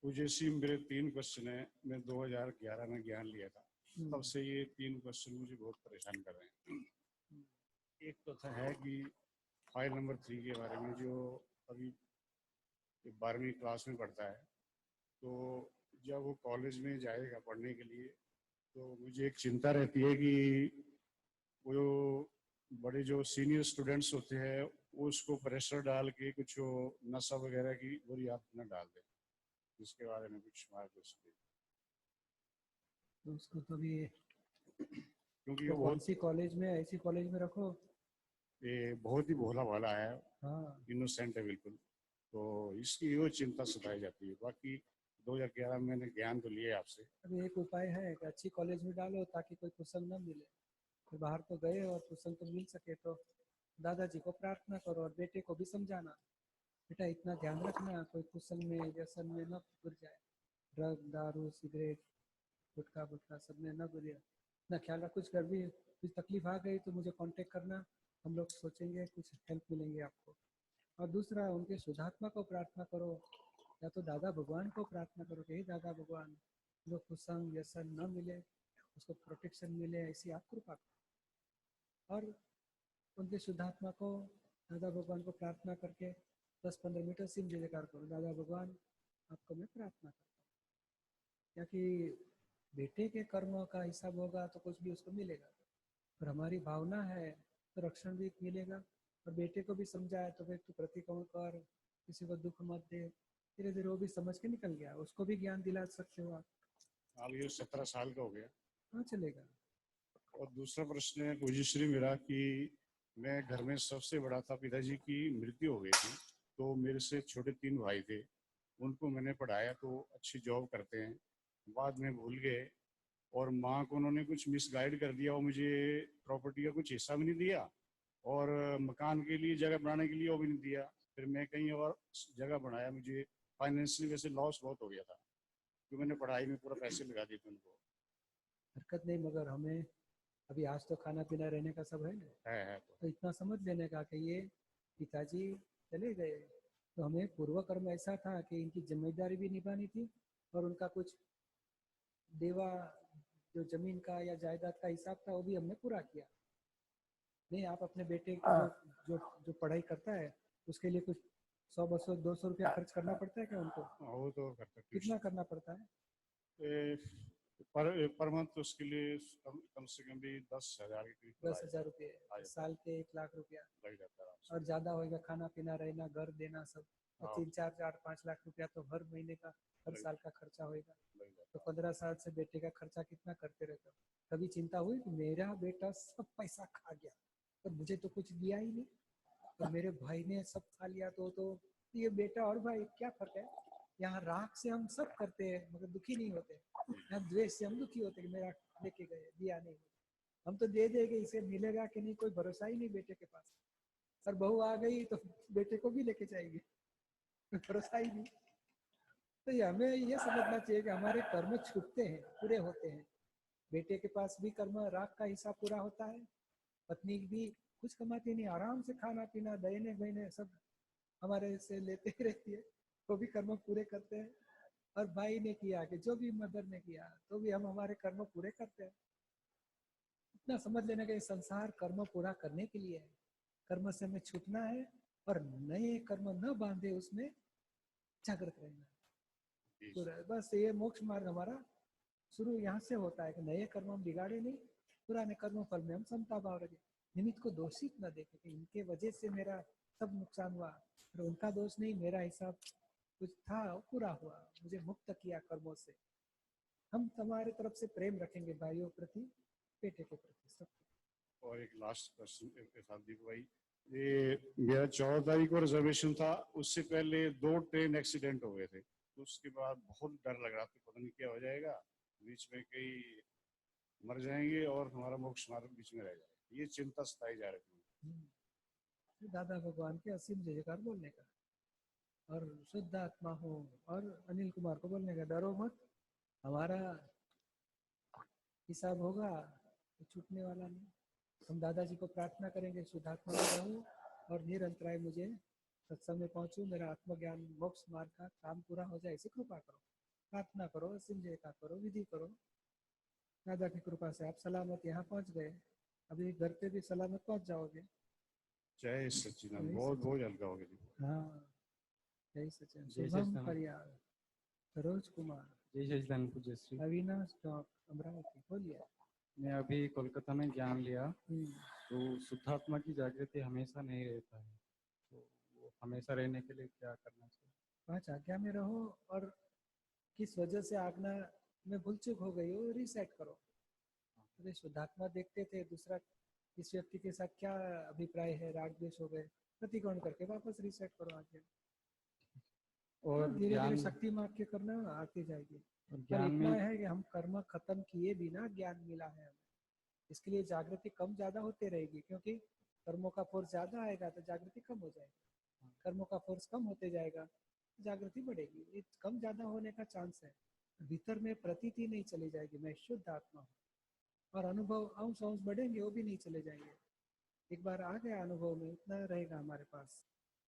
पूज्य श्री, मेरे 3 क्वेश्चन है। मैं 2011 में ज्ञान लिया था, तब से ये 3 क्वेश्चन मुझे बहुत परेशान कर रहे हैं। एक तो है कि फाइल नंबर 3 के बारे में, जो अभी 12वीं क्लास में पढ़ता है, तो जब वो कॉलेज में जाएगा पढ़ने के लिए तो मुझे एक चिंता रहती है कि वो बड़े जो सीनियर स्टूडेंट्स होते हैं वो उसको प्रेशर डाल के कुछ नशा वगैरह की बुरी आदत न डाल दें, इसके बारे में कुछ मार्गदर्शन। तो उसको तो भी क्योंकि तो वो कौन सी कॉलेज में, ऐसी कॉलेज में रखो, ये बहुत ही भोला भाला है, हाँ, इनोसेंट है बिल्कुल, तो इसकी वो चिंता सताई जाती है। बाकी 2011 में मैंने ज्ञान तो लिया आपसे। अभी एक उपाय है कि अच्छी कॉलेज में डालो ताकि कोई कुसंग न मिले। फिर बाहर तो गए और कुसंग तो मिल सके तो दादाजी को प्रार्थना करो और बेटे को भी समझाना, बेटा इतना ध्यान रखना कोई कुसंग में, व्यसन में न गिर जाए, ड्रग, दारू, सिगरेट, गुटखा बुटखा सब में न गिरे, ना ख्याल रख। कुछ कर भी कुछ तकलीफ आ गई तो मुझे कांटेक्ट करना, हम लोग सोचेंगे कुछ हेल्प मिलेंगे आपको। और दूसरा, उनके शुद्धात्मा को प्रार्थना करो, या तो दादा भगवान को प्रार्थना करो कि हे दादा भगवान, जो कुसंग व्यसन न मिले, उसको प्रोटेक्शन मिले, ऐसी आप कृपा करो। और उनके शुद्धात्मा को, दादा भगवान को प्रार्थना करके 10-15 मिनट सिम जयकार करो, दादा भगवान आपको मैं प्रार्थना करता हूँ, क्या कि बेटे के कर्मों का हिसाब होगा तो कुछ भी उसको मिलेगा, और हमारी भावना है तो रक्षण भी मिलेगा। और बेटे को भी समझाया तो भाई तू प्रतिक्रमण कर, किसी को दुख मत दे, धीरे धीरे वो भी समझ के निकल गया, उसको भी ज्ञान दिला सकते हो आप। अब ये 17 साल का हो गया। हाँ, चलेगा। और दूसरा प्रश्न है पूज्य श्री मेरा कि मैं घर में सबसे बड़ा था। पिताजी की मृत्यु हो गई थी, तो मेरे से छोटे 3 भाई थे, उनको मैंने पढ़ाया तो अच्छी जॉब करते हैं, बाद में भूल गए। और माँ को उन्होंने कुछ मिसगाइड कर दिया, और मुझे प्रॉपर्टी का कुछ हिस्सा भी नहीं दिया, और मकान के लिए जगह बनाने के लिए वो भी नहीं दिया। फिर मैं कहीं और जगह बनाया, मुझे फाइनेंशियली वैसे लॉस बहुत हो गया था, क्योंकि मैंने पढ़ाई में पूरा पैसे लगा दिए थे उनको। हरकत नहीं, मगर हमें अभी आज तो खाना पीना रहने का सब है ना, है तो इतना समझ लेने का कि ये पिताजी चले गए तो हमें पूर्व कर्म ऐसा था कि इनकी जिम्मेदारी भी निभानी थी, और उनका कुछ देवा जो जमीन का या जायदाद का हिसाब था वो भी हमने पूरा किया। नहीं, आप अपने बेटे जो जो पढ़ाई करता है उसके लिए कुछ 100, 200, 200 रुपया खर्च करना पड़ता है क्या उनको? वो तो करता है। कितना करना पड़ता है? पर मंथ उसके लिए कम से कम भी 10,000 के करीब 10,000 रुपये, साल के 1 लाख रुपया लग जाता है। और ज्यादा होएगा, खाना पीना रहना घर देना सब, तो 3, 4, 4, 5 लाख रुपया तो हर महीने का हर साल का खर्चा होएगा। तो 15 साल से बेटे का खर्चा कितना करते रहते हो? कभी चिंता हुई कि मेरा बेटा सब पैसा खा गया तो मुझे तो कुछ दिया ही नहीं, और मेरे भाई ने सब खा लिया तो ये बेटा और भाई क्या फर्क है? यहाँ राग से हम सब करते हैं मगर दुखी नहीं होते, यहाँ द्वेष से हम दुखी होते कि मेरा लेके गए, दिया नहीं। हम तो दे देंगे, इसे मिलेगा कि नहीं कोई भरोसा ही नहीं बेटे के पास। और बहू आ गई तो बेटे को भी लेके जाएगी, भरोसा ही नहीं। तो ये हमें ये समझना चाहिए कि हमारे कर्म छूटते हैं, पूरे होते हैं। बेटे के पास भी कर्म राग का हिस्सा पूरा होता है, पत्नी भी कुछ कमाती नहीं, आराम से खाना पीना दहीने बहने सब हमारे से लेते ही रहती है, वो भी कर्म पूरे करते हैं। और भाई ने किया कि जो भी मदर ने किया तो भी हम हमारे कर्म पूरे करते हैं। इतना समझ लेना कि संसार कर्म पूरा करने के लिए है, कर्म से हमें छूटना है और नए कर्म न बांधे उसमें जागृत रहना है। बस ये मोक्ष मार्ग हमारा शुरू यहाँ से होता है कि नए कर्म हम बिगाड़े नहीं, पुराने कर्म फल में हम समता भाव रखें, निमित्त को दोषित न देखें कि इनके वजह से मेरा सब नुकसान हुआ, और उनका दोष नहीं, मेरा हिसाब कुछ था वो पूरा हुआ, मुझे मुक्त किया कर्मों से। हम तुम्हारे तरफ से प्रेम रखेंगे भाइयों प्रति, बेटे के प्रति, सब। और एक लास्ट क्वेश्चन के साथ दीपक भाई, ये मेरा 14 तारीख को रिजर्वेशन था, उससे पहले 2 ट्रेन एक्सीडेंट हो गए थे, तो उसके बाद बहुत डर लग रहा था पता नहीं क्या हो जाएगा, बीच में कहीं मर जाएंगे और हमारा मोक्ष मार्ग बीच में रह जाएगा, ये चिंता सताई जा रही है। दादा भगवान के असीम जय जयकार बोलने का, और शुद्ध आत्मा हो, और अनिल कुमार को बोलने का डरो मत, हमारा हिसाब होगा तो छूटने वाला नहीं। हम दादाजी को प्रार्थना करेंगे शुद्धात्मा में रहूं और निरंतराय मुझे सत्संग में पहुंचूं, मेरा आत्मज्ञान मोक्ष मार्ग का काम पूरा हो जाए, ऐसी कृपा करो, प्रार्थना करो, असीम जयकार करो, विधि करो। दादा की कृपा से आप सलामत यहाँ पहुंच गए, अभी घर पे भी सलामत पहुंच जाओगे। जय सच्चिदानंद, बहुत बहुत जल्द आओगे। हाँ, जय सच्चिदानंद। जय शुभम सच्चिदानंद। परियार, सरोज कुमार, जय सच्चिदानंद पूज्य श्री। अविनाश चौक, अमरावती। बोलिए। मैं अभी कोलकाता में ज्ञान लिया, तो शुद्धात्मा की जागृति हमेशा नहीं रहता है, तो वो हमेशा रहने के लिए क्या करना चाहिए? 5 आज्ञा में रहो, और किस वजह से आज्ञा में भूल चूक हो गई हो रीसेट करो। तो शुद्धात्मा देखते थे दूसरा इस व्यक्ति के साथ क्या अभिप्राय है, राग द्वेष हो गए, प्रतिकोण करके वापस रीसेट करो आज्ञा, और धीरे धीरे शक्ति मार्ग के करना आती जाएगी। पर इतना है कि हम कर्म खत्म किए बिना ज्ञान मिला है हमें, इसके लिए जागृति कम ज्यादा होते रहेगी, क्योंकि कर्मों का फोर्स ज्यादा आएगा तो जागृति कम हो जाएगी, कर्मों का फोर्स कम होते जाएगा जागृति बढ़ेगी। ये कम ज्यादा होने का चांस है, भीतर में प्रतीति नहीं चली जाएगी मैं शुद्ध आत्मा हूँ, और अनुभव अंश अंश बढ़ेंगे वो भी नहीं चले जाएंगे। एक बार आ गया अनुभव में इतना रहेगा हमारे पास।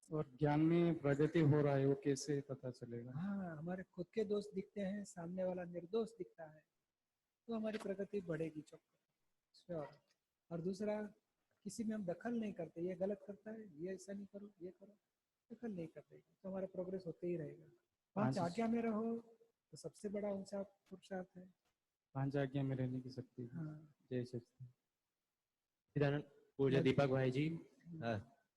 और ज्ञान में प्रगति हो रहा है वो कैसे पता चलेगा? हाँ, हमारे खुद के दोष दिखते हैं, सामने वाला निर्दोष दिखता है, तो हमारी प्रगति बढ़ेगी चौक्कस, श्योर। और दूसरा, किसी में हम दखल नहीं करते, ये गलत करता है, ये ऐसा नहीं करो, ये करो, दखल नहीं करते, तो हमारा प्रोग्रेस होते ही रहेगा। 5 आज्ञा में रहो तो सबसे बड़ा ऊंचा पुरुषार्थ है। 5 आज्ञा में रहने की शक्ति। हाँ। जय सच्चिदानंद। पूज्य दीपक भाई जी,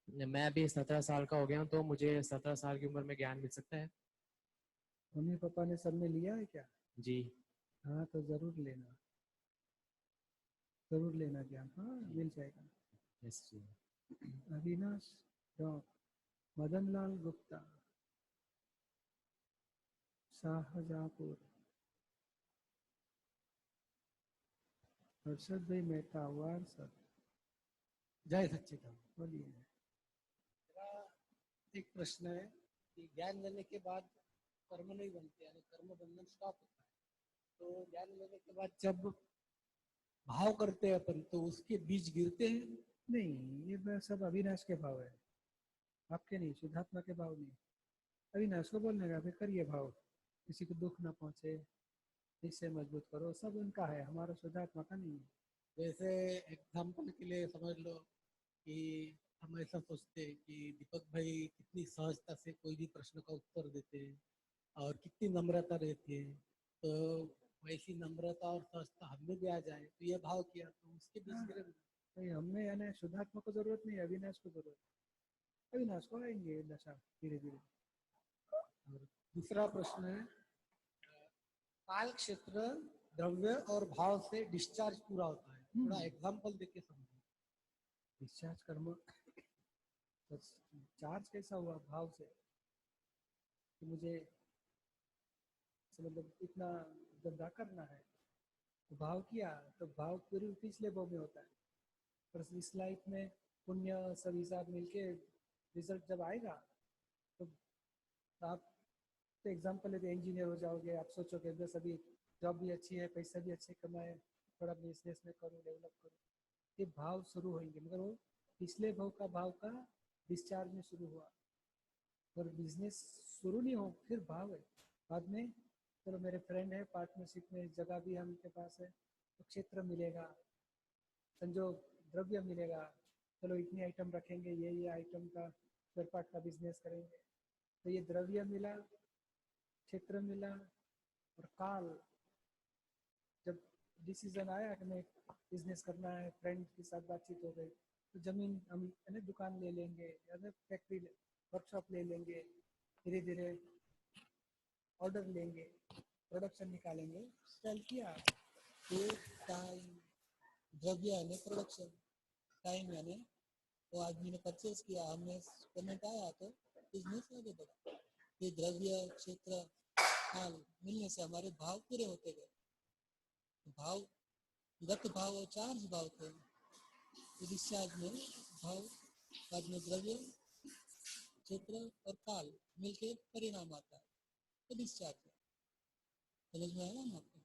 मैं अभी 17 साल का हो गया हूँ, तो मुझे 17 साल की उम्र में ज्ञान मिल सकता है? मम्मी पापा ने सब में लिया है क्या? जी। हाँ, तो जरूर लेना, जरूर लेना ज्ञान, हाँ मिल जाएगा। यस जी। अविनाश डॉक, मदनलाल गुप्ता, शाहजहाँपुर, हर्षद भाई मेहता वारसद। जय सच्चिदानंद। बोलिए। मेरा एक प्रश्न है कि ज्ञान लेने के बाद कर्म नहीं बनते, यानी कर्म बंधन स्टॉप होता है, तो ज्ञान लेने के बाद जब भाव करते हैं अपन तो उसके बीज गिरते हैं? नहीं, ये सब अविनाश के भाव है, आपके नहीं, शुद्धात्मा के भाव नहीं। अविनाश को बोलने का फिर करिए भाव, किसी को दुख ना पहुंचे, इससे मजबूत करो, सब उनका है, हमारा शुद्धात्मा का नहीं है। जैसे एग्जाम्पल के लिए समझ लो कि हम ऐसा सोचते हैं कि दीपक भाई कितनी सहजता से कोई भी प्रश्न का उत्तर देते हैं और कितनी नम्रता रहती है, तो वैसी नम्रता और सहजता हमें भी आ जाए, तो ये भाव किया तो उसके बीच गिरे नहीं, हमें यानी शुद्धात्मा को जरूरत नहीं है, अविनाश को जरूरत है। अविनाश को आएंगे दशा धीरे धीरे। और दूसरा प्रश्न है, काल क्षेत्र द्रव्य और भाव से डिस्चार्ज पूरा होता है, थोड़ा एग्जाम्पल देके समझो। डिस्चार्ज कर्म तो चार्ज कैसा हुआ भाव से कि मुझे मतलब इतना धंधा करना है, तो भाव किया तो भाव पूरी पिछले भाव में होता है, पर इस लाइफ में पुण्य सब हिसाब मिलके रिजल्ट जब आएगा तो आप तो एग्जाम्पल लेते इंजीनियर हो जाओगे, आप सोचोगे बस अभी जॉब भी अच्छी है, पैसा भी अच्छे कमाए, थोड़ा बिजनेस में करूँ, डेवलप करूँ, ये भाव शुरू होंगे, मगर वो पिछले भाव का डिस्चार्ज में शुरू हुआ, और बिजनेस शुरू नहीं हो फिर भाव है बाद में। चलो मेरे फ्रेंड है, पार्टनरशिप में जगह भी हमके पास है, तो क्षेत्र मिलेगा, संजोग द्रव्य मिलेगा, चलो इतनी आइटम रखेंगे, ये आइटम का स्पेयर पार्ट का बिजनेस करेंगे, तो ये द्रव्य मिला, क्षेत्र मिला, और काल जब डिसीजन आया कि मैं बिजनेस करना है, फ्रेंड के साथ बातचीत हो गई, तो जमीन हम दुकान ले लेंगे या फैक्ट्री वर्कशॉप ले लेंगे, धीरे धीरे ऑर्डर लेंगे, प्रोडक्शन निकालेंगे, सेल किया, तो टाइम द्रव्य यानी प्रोडक्शन, टाइम यानी वो आदमी ने परचेज किया, हमें पेमेंट आया तो बिजनेस आगे बढ़ा। ये द्रव्य क्षेत्र काल मिलने से हमारे भाव पूरे होते गए, भाव गत भाव और चार्ज भाव थे, डिस्चार्ज में भाव बाद में द्रव्य क्षेत्र और काल मिलके परिणाम आता है, तो डिस्चार्ज है। समझ में आया ना आपको?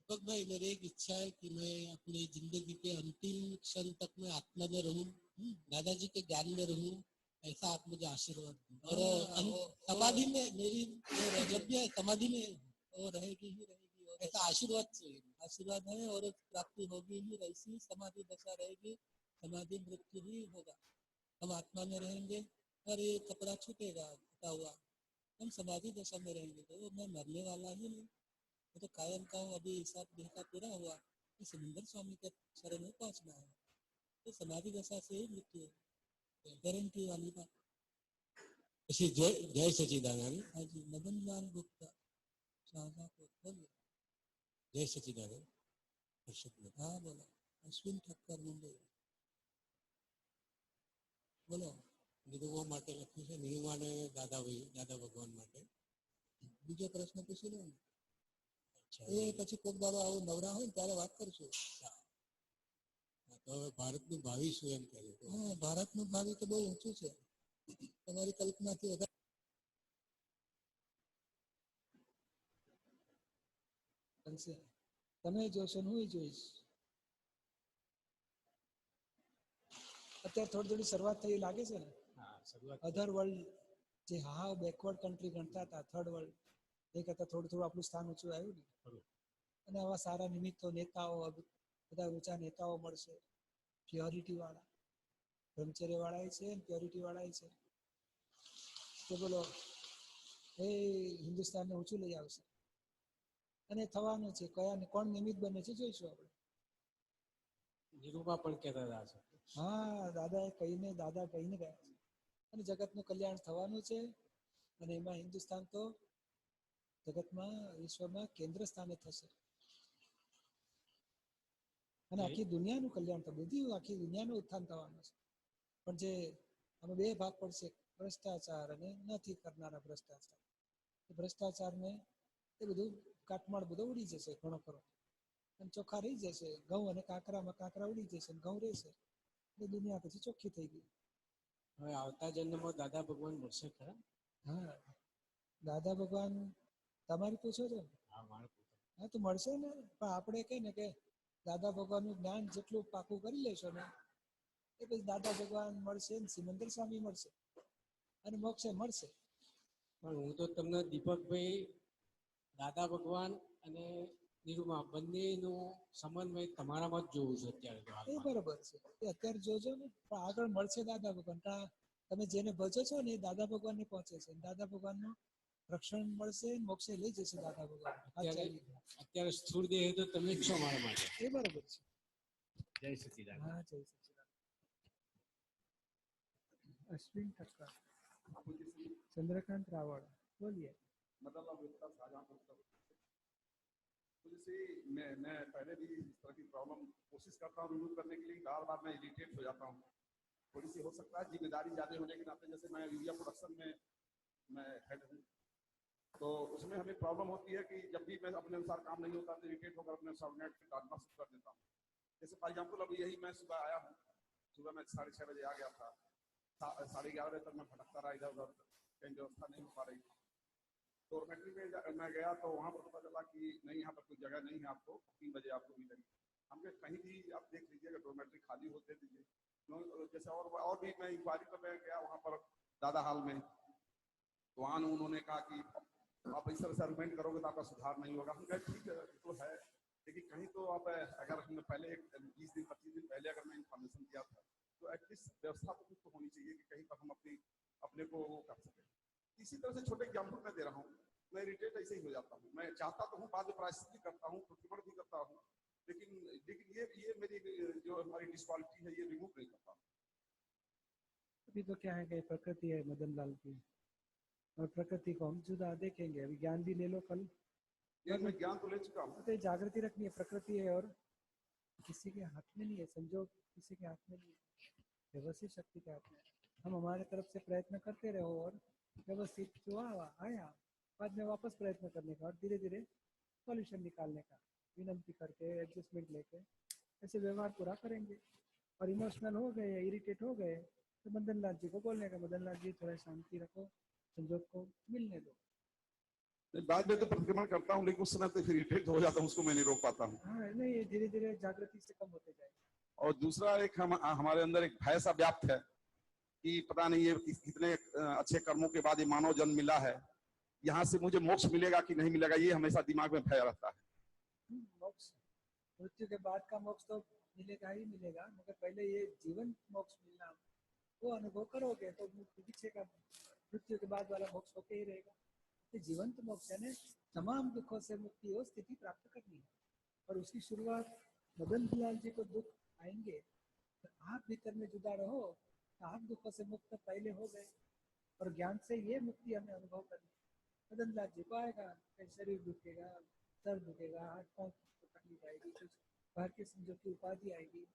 दीपक भाई, मेरी एक इच्छा है कि मैं अपनी जिंदगी के अंतिम क्षण तक मैं आत्मा में रहूं, दादाजी के ज्ञान में रहूं, ऐसा आप मुझे आशीर्वाद दें। और समाधि में मेरी जब भी समाधि में वो रहेगी ही रहेगी, और ऐसा आशीर्वाद चाहिए, आशीर्वाद है, और प्राप्ति होगी ही, ऐसी समाधि दशा रहेगी, समाधि मृत्यु ही होगा, हम आत्मा में रहेंगे और ये कपड़ा छूटेगा छूटा हुआ, हम समाधि दशा में रहेंगे, तो मैं मरने वाला ही नहीं, मैं तो कायम का हूँ, अभी हिसाब देखा पूरा हुआ, तो सुंदर स्वामी के शरण में पहुंचना है, तो समाधि दशा से ही मृत्यु गारंटी वाली बात। जय सच्चिदानंद। हाँ जी, मदनलाल गुप्ता, शाहजहाँपुर। बोलिए। जय सच्चिदानंद। हाँ बोलो। अश्विन ठक्कर, मुंबई। બોલો નિર્વા માટે લખ્યું છે, નિર્વા ને દાદા ભગવાન માટે. બીજો પ્રશ્ન પૂછી લો ને, એ પછી કોક દાડો આવું નવરા હોય ને ત્યારે વાત કરશું. તો ભારતનું ભાવિ શું એમ કહે? હા, ભારતનું ભાવિ તો બહુ ઊંચું છે, તમારી કલ્પનાથી વધારે. તમે જોશો ને હું જોઈશ. અત્યારે થોડી શરૂઆત થઈ લાગે છે ને. અધર વર્લ્ડ જે હા બેકવર્ડ કન્ટ્રી ગણતા હતા, થર્ડ વર્લ્ડ, એ કરતા થોડું આપણું સ્થાન ઊંચું આવ્યું ને. અને આવા સારા નિમિત્તો, નેતાઓ, બધા ઊંચા નેતાઓ મળશે, પ્યોરિટી વાળા, બ્રહ્મચર્ય વાળા છે, પ્યોરિટી વાળા છે, તો બોલો એ હિન્દુસ્તાનને ઊંચું લઈ આવશે. અને થવાનું છે, કયા કોણ નિમિત્ત બને છે જોઈશું આપણે. નિરૂપા પણ કહેતા હતા છે. હા, દાદા કહીને ગયા છે, અને જગતનું કલ્યાણ થવાનું છે, અને એમાં હિન્દુસ્તાન તો જગતમાં વિશ્વમાં કેન્દ્ર સ્થાને થશે, અને આખી દુનિયાનું કલ્યાણ થશે, બધી આખી દુનિયાનું ઉત્થાન થવાનું છે. પણ જે આમાં બે ભાગ પડશે, ભ્રષ્ટાચાર અને નથી કરનારા ભ્રષ્ટાચાર. ભ્રષ્ટાચારને એ બધું કાટમાળ બધો ઉડી જશે ઘણો ખરો, અને ચોખ્ખા રહી જશે. ઘઉં અને કાંકરામાં કાંકરા ઉડી જશે, ઘઉં રહેશે, એ દુનિયા પછી ચોખ્ખી થઈ ગઈ. હવે આવતા જન્મમાં દાદા ભગવાન મળશે ખરા? હા, દાદા ભગવાન તમારી પૂછો છો? હા, તો મળશે ને. પણ આપણે કહીએ ને કે દાદા ભગવાનનું જ્ઞાન જેટલું પાકું કરી લેશો ને એ પછી દાદા ભગવાન મળશે ને સિમંદર સ્વામી મળશે અને મોક્ષે મળશે. પણ હું તો તમને દીપકભાઈ, દાદા ભગવાન અને નિરૂમા બંનેનું સમન્વય તમારામાં જ જોવું છે અત્યારે. એ બરોબર છે, એ અત્યારે જોજો ને. પણ આગળ મળશે દાદા ભગવાન. તમે જેને ભજો છો ને એ દાદા ભગવાનને પહોંચે છે. દાદા ભગવાનનું રક્ષણ મળશે, મોક્ષે લઈ જશે દાદા ભગવાન. અત્યારે સ્થૂળ દેહ તો તમે જ છો મારા માટે. એ બરોબર છે. જય સચિદાન. હા, જય સચિદાન. अश्विन ठक्कर, चंद्रकांत रावल, बोलिए। मैं पहले भी इस तरह की प्रॉब्लम कोशिश करता हूँ रिमूव करने के लिए, बार बार मैं इरिटेट हो जाता हूँ। थोड़ी सी हो सकता है जिम्मेदारी ज़्यादा होने के नाते, जैसे मैं यूरिया प्रोडक्शन में मैं हेड हूँ, तो उसमें हमें प्रॉब्लम होती है कि जब भी मैं अपने अनुसार काम नहीं होता तो इरिटेट होकर अपने सबनेट पे डालना शुरू कर देता हूँ। जैसे फॉर एग्जाम्पल अभी यही मैं सुबह आया हूँ, सुबह मैं 6:30 बजे आ गया था, 11:30 बजे तक मैं भटकता रहा इधर उधर, कहीं व्यवस्था नहीं हो पा रही। डॉर्मेट्री में मैं गया तो वहाँ पर पता चला कि नहीं, यहाँ पर कोई जगह नहीं है आपको, 3 बजे आपको मिलेगी। हमने कहीं भी आप देख लीजिएगा डॉर्मेट्री खाली हो दे दीजिए। जैसे और भी मैं इंक्वायरी पर मैं गया वहाँ पर दादा हाल में, तो वहाँ उन्होंने कहा कि आप इस तरह से आर्गुमेंट करोगे तो आपका सुधार नहीं होगा। हम कहे ठीक है तो है, लेकिन कहीं तो आप अगर हमने पहले 20 दिन 25 दिन पहले अगर मैं इन्फॉर्मेशन दिया था तो एटलीस्ट व्यवस्था तो कुछ तो होनी चाहिए कि कहीं पर हम अपने को वो कर सकें। इसी तरह से छोटे एग्जाम्पल मैं दे रहा हूँ, मैं इरिटेट ऐसे ही हो जाता हूँ। मैं चाहता तो हूँ, बाद में प्रायश्चित भी करता हूँ, प्रतिक्रमण भी करता हूँ, लेकिन ये मेरी जो हमारी डिसक्वालिटी है ये रिमूव नहीं करता। अभी तो क्या है कि प्रकृति है मदन लाल की, और प्रकृति को हम जुदा देखेंगे। अभी ज्ञान भी ले लो कल, मैं ज्ञान तो ले चुका हूँ। तो जागृति रखनी है, प्रकृति है और किसी के हाथ में नहीं है, संजोग किसी के हाथ में नहीं है, व्यवस्थित शक्ति के हाथ में। हम हमारे तरफ से प्रयत्न करते रहो और व्यवस्थित जो आया बाद में वापस प्रयत्न करने का और धीरे धीरे सॉल्यूशन निकालने का, विनंती करके एडजस्टमेंट लेके ऐसे व्यवहार पूरा करेंगे। और इमोशनल हो गए, इरिटेट हो गए तो मदन लाल जी को बोलने का, मदन लाल जी थोड़ा शांति रखो, संजोग को मिलने दो। बाद में तो प्रतिक्रमण करता हूँ, लेकिन उस समय तो फिर इरिटेट हो जाता हूँ, उसको मैं नहीं रोक पाता हूँ। हाँ, नहीं, धीरे धीरे जागृति से कम होते जाए। और दूसरा एक हमारे अंदर एक भय सा व्याप्त है कि पता नहीं ये कितने अच्छे कर्मों के बाद ये मानव जन्म मिला है, यहाँ से मुझे मोक्ष मिलेगा कि नहीं मिलेगा, ये हमेशा दिमाग में भय रहता है। मोक्ष, मृत्यु के बाद का मोक्ष तो मिलेगा ही मिलेगा, मगर पहले ये जीवन मोक्ष मिलना वो अनुभव करोगे तो पीछे का मृत्यु के बाद वाला मोक्ष होके ही रहेगा। ये जीवंत मोक्ष है, तमाम दुखों से मुक्ति हो स्थिति प्राप्त करनी है। और उसकी शुरुआत मदन लाल जी को दुख आएंगे तो आप भीतर में जुदा रहो तो आप दुखों से मुक्त पहले हो गए, और ज्ञान से ये मुक्ति हमें अनुभव करनी है। मदन लाल जी को आएगा, शरीर दुखेगा, सर दुखेगा, हाथ पाँव की तकलीफ आएगी, कुछ बाहर के संजोग की उपाधि आएगी,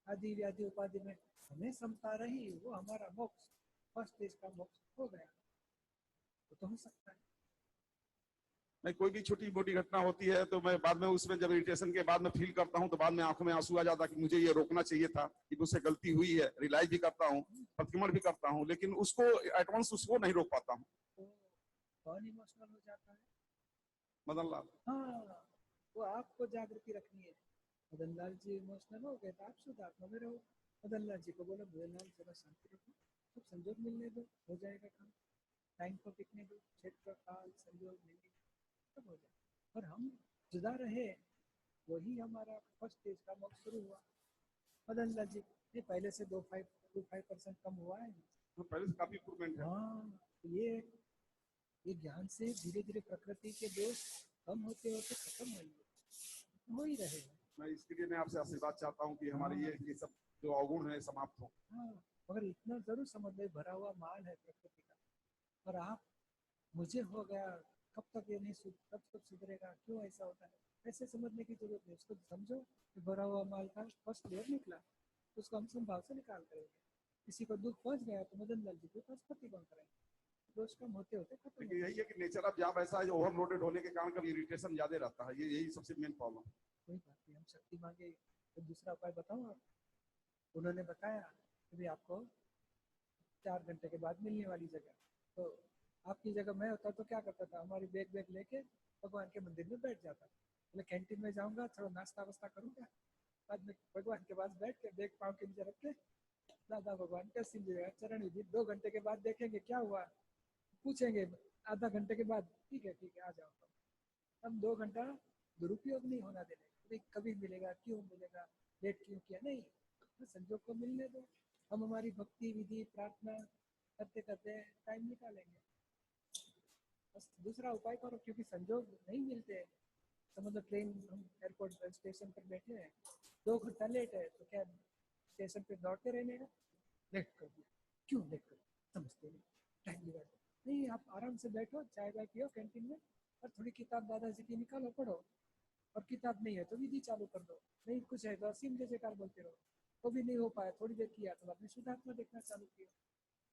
आदि व्याधि उपाधि में हमें समता रही, वो हमारा मोक्ष फर्स्ट स्टेज का मोक्ष हो गया। तो हो सकता है मैं कोई भी छोटी मोटी घटना होती है तो मैं बाद में उसमें जब इरिटेशन के बाद में फील करता हूँ तो बाद में आंखों में आंसू आ जाता कि मुझे ये रोकना चाहिए था, कि मुझसे गलती हुई है, रियलाइज भी करता हूँ, प्रतिक्रमण भी करता हूँ, लेकिन उसको एटवांस उसको नहीं रोक पाता हूँ। कौन इमोशनल हो जाता है? मदन लाल। हाँ, वो आपको जागृति रखनी है। मदन लाल जी इमोशनल हो गए तो आप शुद्धात्मा में रहो। मदन लाल जी को बोलो, मदन लाल जरा शांति रखो, सब संजोग मिलने दो, हो जाएगा काम, टाइम को टिकने दो, क्षेत्र काल संजोग मिलने सब हो जाए। और हम जुदा रहे, वही हमारा फर्स्ट स्टेज का मोक्ष शुरू हुआ। मदन लाल जी ये पहले से 2-5% कम हुआ है, पहले से काफी इम्प्रूवमेंट है। हाँ, ये ज्ञान से धीरे धीरे प्रकृति के दोष कम होते होते खत्म होंगे, हो ही रहेगा। मैं इसके लिए मैं आपसे आशीर्वाद चाहता हूँ कि हमारे ये सब जो अवगुण है समाप्त हो। हाँ, मगर इतना जरूर समझ ले, भरा हुआ माल है प्रकृति का, और आप मुझे हो गया, कब तक ये नहीं कब तक सुधरेगा, क्यों ऐसा होता है, ऐसे समझने की जरूरत नहीं। उसको समझो कि भरा हुआ माल का फर्स्ट लेयर निकला, उसको हम संभाव से निकाल करेंगे। किसी को दुख पहुंच गया तो मदन लाल जी के पास प्रतिकोण करेंगे, दोष कम होते होते खत्म। लेकिन यही है कि नेचर ऑफ जॉब ऐसा है जो ओवरलोडेड होने के कारण कभी इरिटेशन ज्यादा रहता है, यही सबसे मेन प्रॉब्लम। कोई बात नहीं, हम शक्ति मांगे तो दूसरा उपाय बताऊं आप? उन्होंने बताया कि भाई आपको 4 घंटे के बाद मिलने वाली जगह, तो आपकी जगह मैं होता तो क्या करता था, हमारी बैग लेके भगवान के मंदिर में बैठ जाता, बोले कैंटीन में जाऊंगा, थोड़ा नाश्ता वास्ता करूंगा, बाद में भगवान के पास बैठ के बैग पाँव के नीचे रख के दादा भगवान का चरण विधि 2 घंटे के बाद देखेंगे क्या हुआ, पूछेंगे आधा घंटे के बाद, ठीक है आ जाओ। हम 2 घंटा दुरुपयोग नहीं होना देने, कभी मिलेगा, क्यों मिलेगा, लेट क्यों किया, नहीं, संजोग को मिलने दो। हम हमारी भक्ति विधि प्रार्थना करते करते टाइम निकालेंगे, बस दूसरा उपाय करो, क्योंकि संजोग नहीं मिलते। तो मतलब ट्रेन, हम एयरपोर्ट स्टेशन पर बैठे हैं, 2 घंटा लेट है, तो क्या स्टेशन पे दौड़ते रहने का, लेट कर दिया, क्यों लेट कर, समझते नहीं, टाइम बिगाड़ नहीं, आप आराम से बैठो, चाय वाय पियो कैंटीन में, और थोड़ी किताब दादाजी की निकालो पढ़ो, और किताब नहीं है तो विधि चालू कर दो, नहीं कुछ है तो असीम जय जयकार बोलते रहो, तो भी नहीं हो पाया, थोड़ी देर किया तो आपने शुद्धात्मा देखना चालू किया।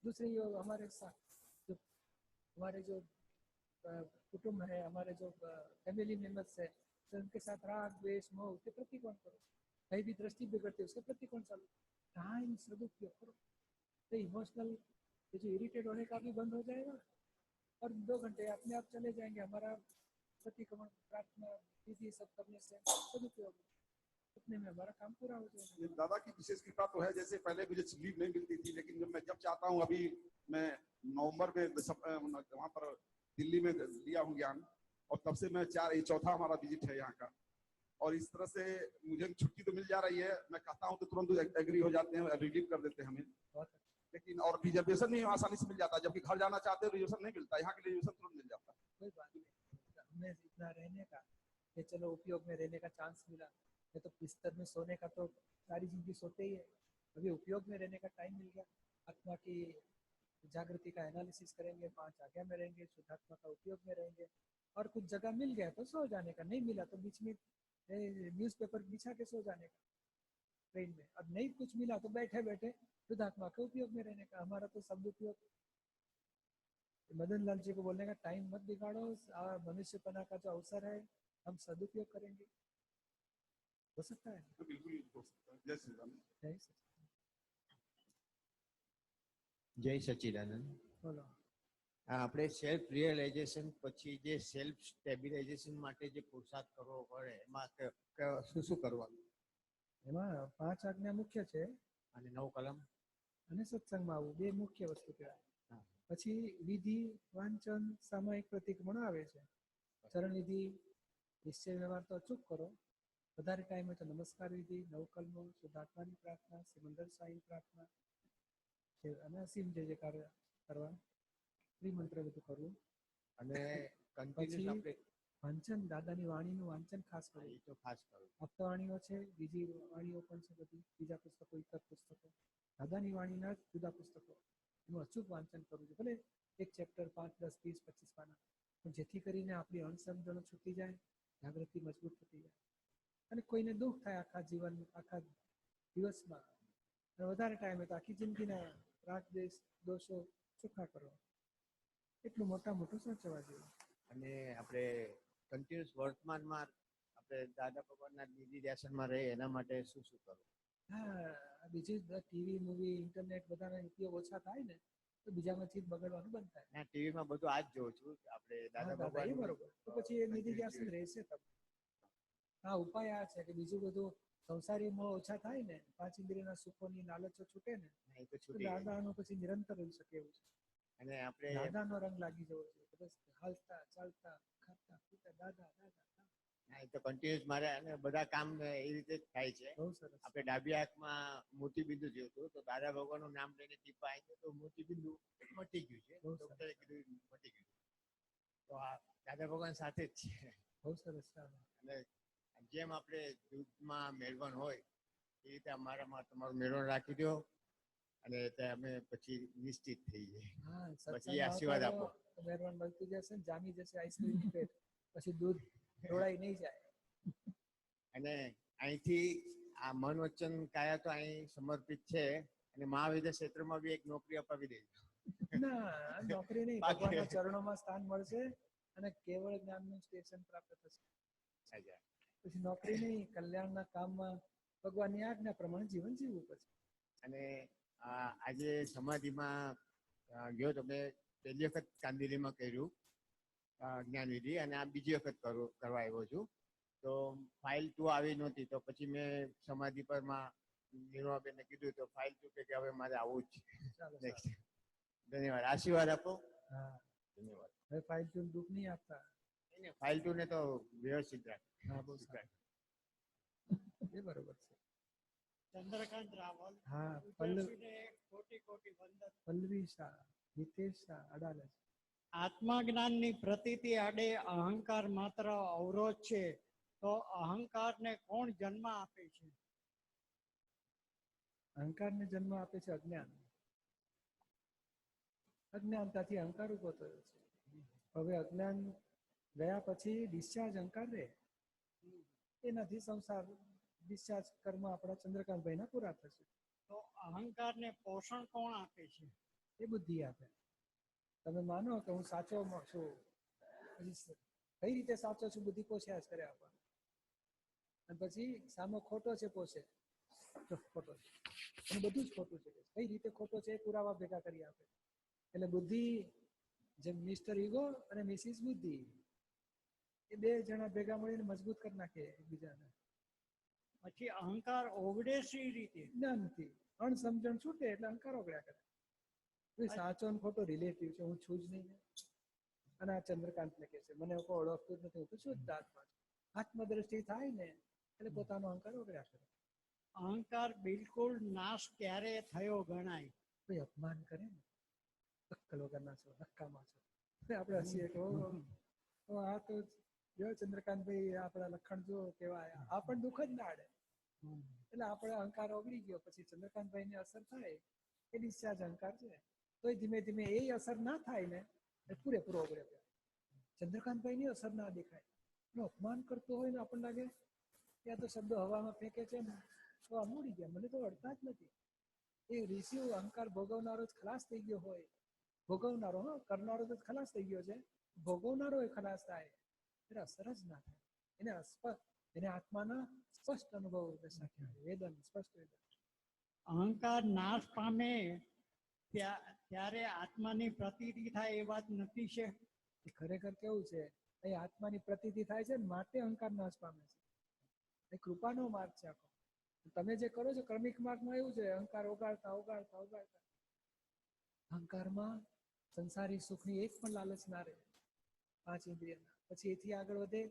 दूसरे ये हमारे साथ जो हमारे जो कुटुंब है, हमारे जो फैमिली मेम्बर्स है, तो उनके साथ राग द्वेष मोह उसके प्रतिकोण करो, कहीं भी दृष्टि बिगड़ती है उसके प्रतिकोण चालू, टाइम सदुपयोग करो, तो इमोशनल जो इरिटेट होने का भी बंद हो जाएगा, और 2 घंटे अपने आप चले जाएंगे। हमारा प्रतिक्रमण प्रार्थना विधि सब करने से सदुपयोग उतने में हमारा काम पूरा हो जाएगा। दादा की विशेष कृपा तो है, जैसे पहले मुझे लीव नहीं मिलती थी, लेकिन जब चाहता हूँ, अभी मैं नवंबर में वहाँ पर दिल्ली में लिया हूँ ज्ञान, और तब से मैं 4 हमारा विजिट है यहाँ का, और इस तरह से मुझे छुट्टी तो मिल जा रही है, मैं कहता हूँ तो तुरंत एग्री हो जाते हैं, रिलीव कर देते हैं हमें, लेकिन और रिजर्वेशन नहीं आसानी से मिल जाता, जबकि घर जाना चाहते हैं रिजर्वेशन नहीं मिलता, यहाँ के रिजर्वेशन तुरंत मिल जाता है। कोई बात नहीं, हमें इतना रहने का कि चलो उपयोग में रहने का चांस मिला, नहीं तो बिस्तर में सोने का तो सारी जिंदगी सोते ही है, अभी उपयोग में रहने का टाइम मिल गया, आत्मा की जागृति का एनालिसिस करेंगे, 5 आज्ञा में रहेंगे, शुद्धात्मा का उपयोग में रहेंगे, और कुछ जगह मिल गया तो सो जाने का, नहीं मिला तो बीच में न्यूज़पेपर बिछा के सो जाने का ट्रेन में, अब नहीं कुछ मिला तो बैठे बैठे शुद्धात्मा के उपयोग में रहने का। हमारा तो शब्द उपयोग, मदन लाल जी को बोलने का टाइम मत बिगाड़ो, मनुष्यपना का जो अवसर है हम सदुपयोग करेंगे, हो सकता है, बिल्कुल हो सकता है। जय श्री राम। जय श्री जय सच्चिदानंद। बोलो। આપણે સેલ્ફ રિયલાઇઝેશન પછી જે સેલ્ફ સ્ટેબિલાઇઝેશન માટે જે પુરુષાર્થ કરવો પડે એમાં શું કરવાનું? એમાં 5 આજ્ઞા મુખ્ય છે અને 9 કલમ અને સત્સંગમાં આવવું, 2 મુખ્ય વસ્તુ કહેવાય। પછી વિધિ વાંચન સામયિક પ્રતિક્રમણ આવે છે, ચરણ વિધિ નિશ્ચય વ્યવહાર તો અચૂક કરો, વધારે ટાઈમ હોય તો નમસ્કાર વિધિ, 9 કલમો, શુદ્ધાત્માની પ્રાર્થના, સિમંદર સાઈ પ્રાર્થના અને અસીમ જય જયકાર કરવા, ત્રિમંત્ર બધું કરવું, અને પછી વાંચન દાદાની વાણીનું વાંચન ખાસ કરવું, તો ખાસ કરવું, હપ્તાવાણીઓ છે, બીજી વાણીઓ પણ છે, બધી બીજા પુસ્તકો, ઇતર પુસ્તકો, દાદાની વાણીના જુદા પુસ્તકો, એનું અચૂક વાંચન કરવું છે, ભલે એક ચેપ્ટર 5, 10, 20, 25 પાના, પણ જેથી કરીને આપણી અણસમજણો છૂટી જાય, જાગૃતિ મજબૂત થતી જાય, અને કોઈને દુઃખ થાય આખા જીવન આખા દિવસમાં, વધારે ટાઈમ હોય તો આખી જિંદગીના રાગ દેશ દોષો ચોખ્ખા કરો, એટલું મોટું સાચવવા જોઈએ। અને આપણે કન્ટિન્યુઅસ વર્તમાનમાં આપણે દાદા ભગવાનના નિધિધ્યાસનમાં રહે એના માટે શું કરવું? હા, બીજી ટીવી મૂવી ઇન્ટરનેટ બધાનો ઉપયોગ ઓછા થાય ને તો બીજામાંથી બગડવાનું બંધ થાય। ના, ટીવીમાં બધું આ જ જોઉં છું, આપણે દાદા ભગવાન બરોબર, તો પછી એ નિધિધ્યાસન રહેશે તમને। હા, ઉપાય આ છે કે બીજું બધું સંસારી મોહ ઓછા થાય ને, 5 ઇન્દ્રિયના સુખોની લાલચો છૂટે ને, તો દાદાનો પછી નિરંતર રહી શકે એવું છે। અને આપણે દાદાનો રંગ લાગી જવો છે, બસ હાલતા ચાલતા ખાતા પીતા દાદા દાદા। ના, એ તો કન્ટિન્યુઅસ મારે અને બધા કામ એ રીતે જ થાય છે। બહુ સરસ। આપણે ડાબી આંખમાં મોતીબિંદુ જોયું તો દાદા ભગવાનનું નામ લઈને ટીપા આવી તો મોતીબિંદુ મટી ગયું છે, ડોક્ટરે કીધું મટી ગયું, તો આ દાદા ભગવાન સાથે જ છે। બહુ સરસ। અને જેમ આપણે દૂધમાં મેળવણ હોય એ રીતે અમારામાં તમારું મેળવણ રાખી દો, અને અમે પછી નિશ્ચિત થઈ જાય, પછી આશીર્વાદ આપો, મેળવણ મળતી જશે ને જામી જશે આઈસ્ક્રીમ પેટ, પછી દૂધ ઢોળાઈ નહીં જાય। અને અહીંથી આ મન વચન કાયા તો અહીં સમર્પિત છે, અને મહાવિદ્ય ક્ષેત્રમાં બી એક નોકરી અપાવી દેજો. ના, નોકરી નહીં, ભગવાનના ચરણોમાં સ્થાન મળશે અને કેવળ જ્ઞાનનું સ્ટેશન પ્રાપ્ત થશે. પછી નોકરી નહીં, કલ્યાણના કામમાં ભગવાનની આજ્ઞા પ્રમાણે જીવન જીવવું પડશે. અને આજે સમાધિમાં ગયો તો મેં પહેલી વખત કાંદિલીમાં કર્યું જ્ઞાનવિધિ, અને આ બીજી વખત કરવા આવ્યો છું. તો ફાઇલ 2 આવી નહોતી, તો પછી મેં સમાધિ પરમાં નીરુમાબેનને કીધું તો ફાઇલ 2 કે હવે મારે આવવું જ છે. ધન્યવાદ, આશીર્વાદ આપો. ધન્યવાદ. હવે ફાઇલ 2 દુઃખ નહીં આપતા. ફાઇલ 2 ને તો વ્યવસ્થિત રાખ. હા, બહુ સારું. એ બરોબર છે. ચંદ્રકાંત રાવલ. હા, કોટી વંદન. પલ્લવી શાહ, હિતેશ શાહ, અડાલજ. આત્મજ્ઞાનની પ્રતીતિ આડે અહંકાર માત્ર અવરોધ છે, તો અહંકારને કોણ જન્મ આપે છે? અહંકારને જન્મ આપે છે અજ્ઞાન. અજ્ઞાનતાથી અહંકાર ઉભો થયો છે. હવે અજ્ઞાન ગયા પછી ડિસ્ચાર્જ અહંકાર રહે, એનાથી સંસાર ડિસ્ચાર્જ કર્મ આપણા ચંદ્રકાંતભાઈના પૂરા થશે. તો અહંકારને પોષણ કોણ આપે છે? એ બુદ્ધિ આપે. તમે માનો કે હું સાચો છું, કઈ રીતે સાચો છું, બુદ્ધિ પોષ્યા જ કરે આપણને. અને પછી સામે ખોટો છે પોષે, ખોટો છે અને બધું જ ખોટું છે, કઈ રીતે ખોટો છે એ પુરાવા ભેગા કરી આપે. એટલે બુદ્ધિ, જેમ મિસ્ટર ઈગો અને મિસિસ બુદ્ધિ, એ 2 જણા ભેગા મળીને મજબૂત કરી નાખે એકબીજાને. પછી અહંકાર ઓગળે સી રીતે? જ્ઞાનથી અણસમજણ છૂટે એટલે અહંકાર ઓગળ્યા કરે. સાચો ને ખોટો રિલેટિવ છે, હું છું જ નહીં. અને આ ચંદ્રકાંતને કહે છે મને કોઈ ઓળખતું જ નથી, હું તો શુદ્ધ આત્મા છું. આત્મદ્રષ્ટિ થાય ને એટલે પોતાનો અહંકાર ઓગળ્યા કરે. અહંકાર બિલકુલ નાશ ક્યારે થયો ગણાય? કોઈ અપમાન કરે ને, અક્કલ વગરના છો, નક્કામાં છો, આપણે હસીએ કે આ તો જો ચંદ્રકાંતભાઈ આપણા લખણ જો કેવા, આ પણ દુઃખ જ ના આડે. એટલે આપણે અહંકાર ઓગળી ગયો, પછી ચંદ્રકાંતભાઈ ની અસર થાય એ ડિસ્ચાર્જ અહંકાર છે. તો ધીમે ધીમે એ અસર ના થાય ને એ પૂરેપૂરો ઓગળે. ચંદ્રકાંતભાઈ ની અસર ના દેખાય, એનું અપમાન કરતો હોય ને આપણને લાગે ત્યાં તો શબ્દો હવામાં ફેંકે છે ને, તો આ મૂડી ગયા, મને તો અડતા જ નથી. એ ઋષિઓ અહંકાર ભોગવનારો જ ખલાસ થઈ ગયો હોય, ભોગવનારો, હા, કરનારો તો ખલાસ થઈ ગયો છે, ભોગવનારો એ ખલાસ થાય એટલે અસર જ ના થાય. એને આત્માના સ્પષ્ટ અનુભવ દશા કહેવાય, વેદન સ્પષ્ટ વેદન. અહંકાર નાશ પામે ત્યારે આત્માની પ્રતીતિ થાય એ વાત નથી છે? ખરેખર કેવું છે, અહીં આત્માની પ્રતીતિ થાય છે માટે અહંકાર નાશ પામે છે. એ કૃપાનો માર્ગ છે આખો. તમે જે કરો છો ક્રમિક માર્ગમાં એવું છે, અહંકાર ઓગાળતા ઓગાળતા ઓગાળતા અહંકારમાં સંસારી સુખની એક પણ લાલચ ના રહે, 5 ઇન્દ્રિયના. પછી એથી આગળ વધે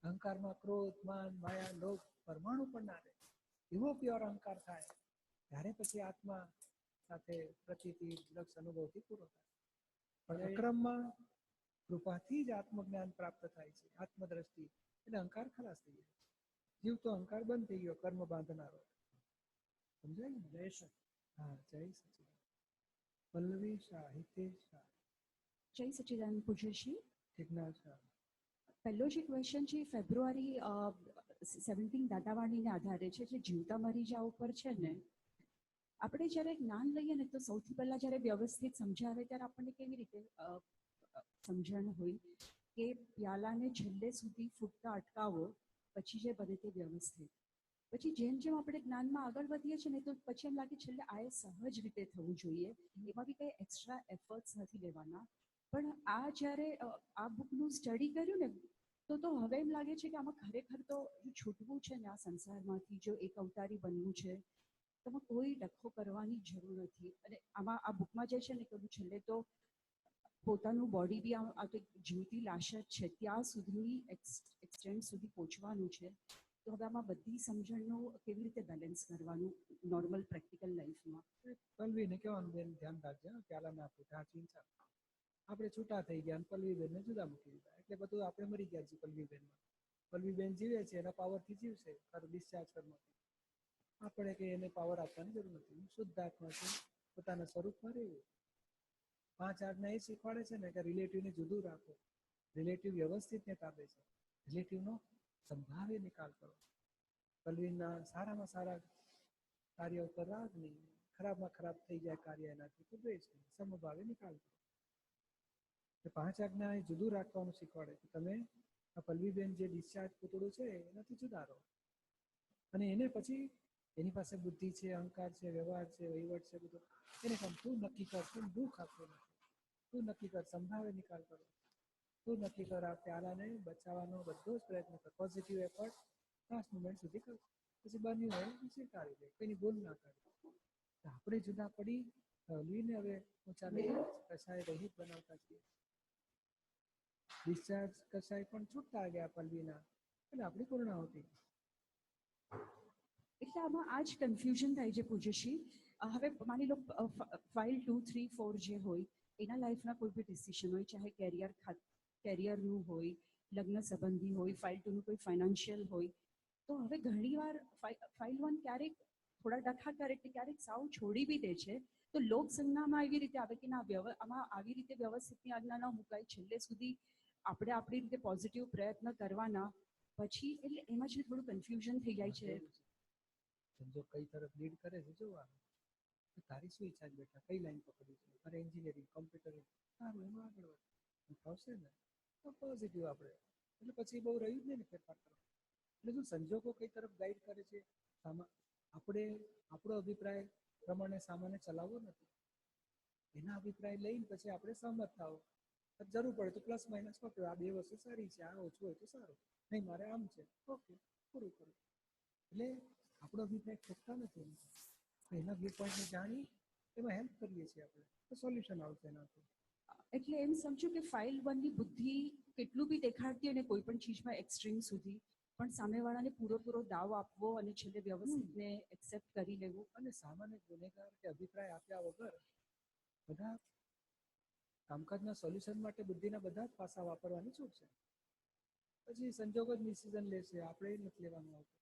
અહંકારમાં ક્રોધ, માન, માયા, લોભ પરમાણુ પણ ના રહે. એવો પ્યોર અહંકાર થાય ત્યારે પછી આત્મા સાથે પ્રતીતિ લક્ષ અનુભવથી પૂરો થાય. પણ અક્રમમાં કૃપાથી જ આત્મજ્ઞાન પ્રાપ્ત થાય છે, આત્મદ્રષ્ટિ, એટલે અહંકાર ખલાસ થઈ જાય. જીવ તો અહંકાર બંધ થઈ ગયો, કર્મ બાંધનારો. સમજાય ને? જય સચિદાનંદ. હા, જય સચિદાનંદ. પલ્લવી શાહ, હિતેશ શાહ. જય સચિદાનંદ પૂજ્યશ્રી. જિજ્ઞાસ શાહ. પહેલો જે ક્વેશ્ચન છે ફેબ્રુઆરી 17 દાદાવાણીને આધારે છે, જે જીવતા મરી જાવ ઉપર છે ને. આપણે જ્યારે જ્ઞાન લઈએ ને તો સૌથી પહેલા જ્યારે વ્યવસ્થિત સમજાવે ત્યારે આપણને કેવી રીતે સમજણ હોય કે પ્યાલાને છેલ્લે સુધી ફૂટતા અટકાવો, પછી જે બને તે વ્યવસ્થિત. પછી જેમ જેમ આપણે જ્ઞાનમાં આગળ વધીએ છીએ ને તો પછી એમ લાગે છેલ્લે આ સહજ રીતે થવું જોઈએ, એમાં બી કંઈ એક્સ્ટ્રા એફર્ટ્સ નથી લેવાના. પણ આ જ્યારે આ બુકનું સ્ટડી કર્યું ને તો હવે એમ લાગે છે કે આમાં ખરેખર તો જો છૂટવું છે ને આ સંસારમાંથી, જો એક અવતારી બનવું છે, તો કોઈ ડખો કરવાની જરૂર નથી. અને આમાં આ બુકમાં જે છે ને કે છેલ્લે તો પોતાનું બોડી બી આ તો જીવતી લાશ જ છે, ત્યાં સુધીની એક્સટેન્ડ સુધી પહોંચવાનું છે. તો હવે આમાં બધી સમજણનું કેવી રીતે બેલેન્સ કરવાનું નોર્મલ પ્રેક્ટિકલ લાઈફમાં? પલ્લવીને કહેવાનું બેન ધ્યાન રાખજો, પ્યાલા ના ફૂટા ચિંતા. આપણે છૂટા થઈ ગયા, પલ્લવીબેનને જુદા મૂકી દીધા, એટલે બધું આપણે મરી ગયા છીએ પલ્લવીબેનમાં. પલ્લવીબેન જીવે છે એના પાવરથી જીવશે, ડિસ્ચાર્જ કરવાથી. આપણે કે એને પાવર આપવાની જરૂર નથી. શુદ્ધ આત્મા છે, પોતાના સ્વરૂપમાં રહેવું. 5 આજ્ઞા એ શીખવાડે છે ને કે રિલેટિવને જુદું રાખો. રિલેટિવ વ્યવસ્થિતને તાબે છે, રિલેટિવનો સંભાવે નિકાલ કરો. પલ્લવીના સારામાં સારા કાર્ય ઉપર રાગ નહીં, ખરાબમાં ખરાબ થઈ જાય કાર્ય એનાથી તો દ્વેષ નહીં, સમભાવે નિકાલ કરો. 5 આજ્ઞા એ જુદું રાખવાનું શીખવાડે કે તમે આ પલ્લવીબેન જે ડિસ્ચાર્જ પૂતળું છે એનાથી જુદા રહો, અને એને પછી એની પાસે બુદ્ધિ છે, અહંકાર છે, વ્યવહાર છે, વહીવટ છે, બધું એને કામ તું નક્કી કર, તું દુઃખ આપતું નથી, તું નક્કી કર, સંભાવે નિકાલ કરો, તું નક્કી કર આ પ્યાલાને બચાવવાનો બધો જ પ્રયત્ન કર, પોઝિટિવ એફર્ટ લાસ્ટ મોમેન્ટ સુધી કર, પછી બન્યું હોય સ્વીકારી લે, કોઈની ભૂલ ના કરે. આપણે જુદા પડી લઈને હવે ઊંચા લઈ કસાય રહિત બનાવતા છીએ. ડિસ્ચાર્જ કસાય પણ છૂટતા ગયા પલ્લવીના અને આપણી પૂર્ણાહુતિ. એટલે આમાં આ જ કન્ફ્યુઝન થાય છે પૂજ્યશ્રી. હવે માની લો ફાઇલ 2, 3, 4 જે હોય એના લાઈફના કોઈ બી ડિસિઝન હોય, ચાહે કેરિયરનું હોય, લગ્ન સંબંધી હોય, ફાઇલ 2નું કોઈ ફાઇનાન્શિયલ હોય, તો હવે ઘણીવાર ફાઇલ 1 ક્યારેક થોડા ડખા ક્યારેક સાવ છોડી બી દે છે. તો લોક સંજ્ઞામાં એવી રીતે આવે કે ના આમાં આવી રીતે વ્યવસ્થિતની આજ્ઞા ન મુકાય, છેલ્લે સુધી આપણે આપણી રીતે પોઝિટિવ પ્રયત્ન કરવાના, પછી એટલે એમાં છે થોડું કન્ફ્યુઝન થઈ જાય છે. સંજોગ કઈ તરફ લીડ કરે છે જોવાનું. તારી શું ઈચ્છા છે બેટા, કઈ લાઈન પકડી છે, તારે એન્જિનિયરિંગ, કોમ્પ્યુટર, સારું એમાં આગળ વધ આવશે ને તો પોઝિટિવ આપણે, એટલે પછી બહુ રહ્યું જ નહીં ને ફેરફાર કરવા. એટલે શું સંજોગો કઈ તરફ ગાઈડ કરે છે, આપણે આપણો અભિપ્રાય પ્રમાણે સામાન્ય ચલાવવો નથી, એના અભિપ્રાય લઈને પછી આપણે સહમત થાવ, જરૂર પડે તો પ્લસ માઇનસ પકડો, આ બે વસ્તુ સારી છે, આ ઓછું હોય તો સારું, નહીં મારે આમ છે, ઓકે પૂરું કરું. એટલે આપણો અભિપ્રાય ખોટતા નથી, એના વ્યૂ પોઈન્ટને જાણી એમાં હેલ્પ કરીએ છીએ આપણે, તો સોલ્યુશન આવશે એનાથી. એટલે એમ સમજો કે ફાઇલ 1ની બુદ્ધિ કેટલું બી દેખાડતી અને કોઈ પણ ચીજમાં એક્સ્ટ્રીમ સુધી, પણ સામેવાળાને પૂરો દાવ આપવો અને છેલ્લે વ્યવસ્થિતને એક્સેપ્ટ કરી લેવું. અને સામાન્ય ગુનેગાર કે અભિપ્રાય આપ્યા વગર બધા કામકાજના સોલ્યુશન માટે બુદ્ધિના બધા જ પાસા વાપરવાની છૂટ છે. પછી સંજોગ જ ડિસિઝન લેશે, આપણે નથી લેવાનું આવતું.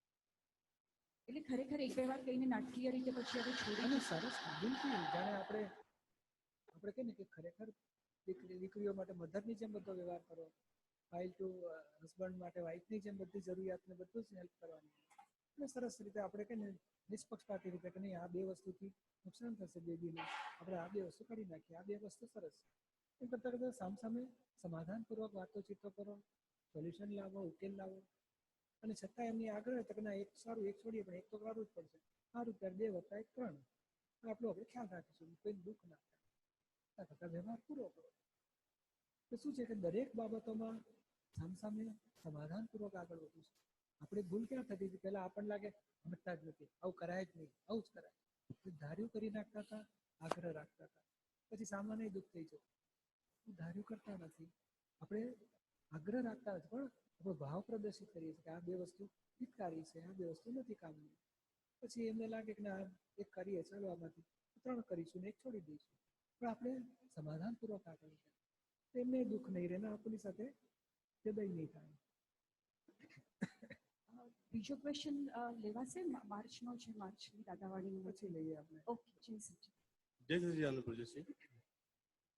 એટલે ખરેખર એક બે વાર કહીને નાટકીય રીતે પછી હવે છોડી. અને સરસ બિલકુલ જાણે આપણે કહે ને કે ખરેખર દીકરીઓ માટે મધરની જેમ બધો વ્યવહાર કરો, ફાઇલ 2 હસબન્ડ માટે વાઇફની જેમ બધી જરૂરિયાતને બધું જ હેલ્પ કરવાની, અને સરસ રીતે આપણે કહે ને નિષ્પક્ષપાતી રીતે કે નહીં આ બે વસ્તુથી નુકસાન થશે બેબીને, આપણે આ બે વસ્તુ કાઢી નાખીએ, આ બે વસ્તુ સરસ. એમ કરતાં કરતાં સામસામે સમાધાનપૂર્વક વાતોચીતો કરો, સોલ્યુશન લાવો, ઉકેલ લાવો, અને છતાં એમની આગળ કે ના એક સારું એક છોડીએ પણ એક તો કરવું જ પડશે, સારું ત્યારે 2 વત્તા 1 3, આટલું આપણે ખ્યાલ રાખીશું, કોઈ દુઃખ ના થાય, કરતાં વ્યવહાર પૂરો કરો. તો શું છે કે દરેક બાબતોમાં સામસામે સમાધાનપૂર્વક આગળ વધવું છે. આપણે ભૂલ ક્યાં થતી હતી, પહેલા આપણને લાગે સમજતા જ નથી, આવું કરાય જ નહીં, આવું જ કરાય, ધાર્યું કરી નાખતા હતા, આગ્રહ રાખતા હતા, પછી સામાન્ય દુઃખ થઈ જતું. ધાર્યું કરતા નથી, આપણે આગ્રહ રાખતા નથી, પણ આપણો ભાવ પ્રદર્શિત કરીએ છીએ કે આ બે વસ્તુ હિતકારી છે, આ બે વસ્તુ નથી કામની. પછી એમને લાગે કે ના એક કરીએ, ચાલો આમાંથી 3 કરીશું ને 1 છોડી દઈશું, પણ આપણે સમાધાનપૂર્વક આગળ વધીએ, એમને દુઃખ નહીં રહે, આપણી સાથે હૃદય નહીં થાય. બીજો ક્વેશ્ચન લેવાશે, માર્ચનો છે, માર્ચની દાદાવાડીનો પછી લઈએ આપણે. ઓકે, જય સચિન. જય સચિદાનંદ પૂજ્યશ્રી.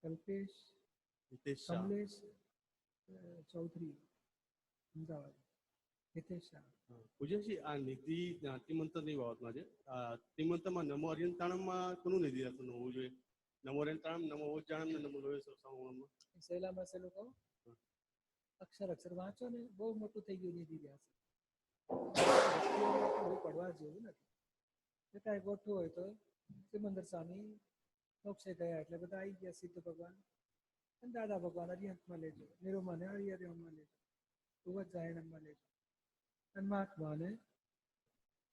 કલ્પેશ હિતેશ શાહ. કમલેશ ચૌધરી અમદાવાદ. હિતેશ શાહ. પૂજ્યશ્રી, આ નિધિ ત્રિમંત્રની બાબતમાં છે. ત્રિમંત્રમાં નમો અર્યંતાણમમાં કોનું નિધિ રચન હોવું જોઈએ? નમો અર્યંતાણમ, નમો ઓજાણમ ને નમો લોહે સૌસામમાં. સહેલામાં સહેલું કહું, અક્ષર વાંચો ને બહુ મોટું થઈ ગયું નિધિ વ્યાસ, બહુ પડવા જેવું નથી. છતાં ગોઠવું હોય તો સિમંદર સ્વામી મોક્ષે ગયા એટલે બધા આવી ગયા, સિદ્ધ ભગવાન અને દાદા ભગવાન અરિહંતમાં લેજો, નિરૂમાને હરિહરિમાં લેજો, સુવત જાયણમાં લેજો, અને મહાત્માને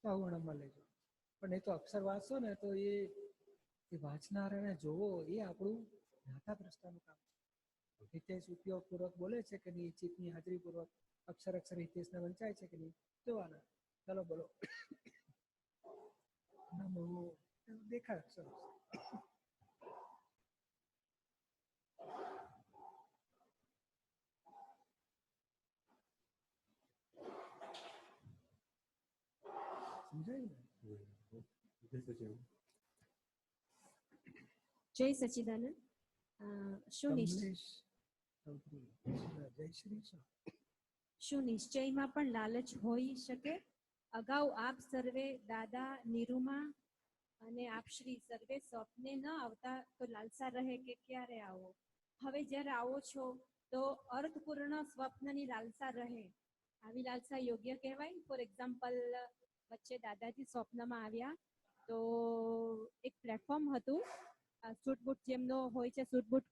સાહુવણમાં લેજો. પણ એ તો અક્ષર વાંચશો ને તો એ વાંચનારાને જોવો એ આપણું જ્ઞાતા દ્રષ્ટાનું કામ. હિતેશ ઉપયોગપૂર્વક બોલે છે કે નહીં, ચિત્તની હાજરીપૂર્વક અક્ષર હિતેશને વંચાય છે કે નહીં, જોવાના. ચાલો બોલો નમો, દેખાય અક્ષર. સમજાય ને? જય સચિદાનંદ. શું નિશ્ચયમાં પણ લાલચ હોઈ શકે? અગાઉ આપ સર્વે દાદા નિરૂમા અને આપ શ્રી સર્વે સ્વપ્ને ન આવતા તો લાલસા રહે કે ક્યારે આવો. હવે જ્યારે આવો છો તો અર્થપૂર્ણ સ્વપ્નની લાલસા રહે. આવી લાલસા યોગ્ય કહેવાય? ફોર એક્ઝામ્પલ, વચ્ચે દાદાજી સ્વપ્નમાં આવ્યા તો એક પ્લેટફોર્મ હતું, સૂટ બૂટ જેમનો હોય છે, સૂટ બૂટ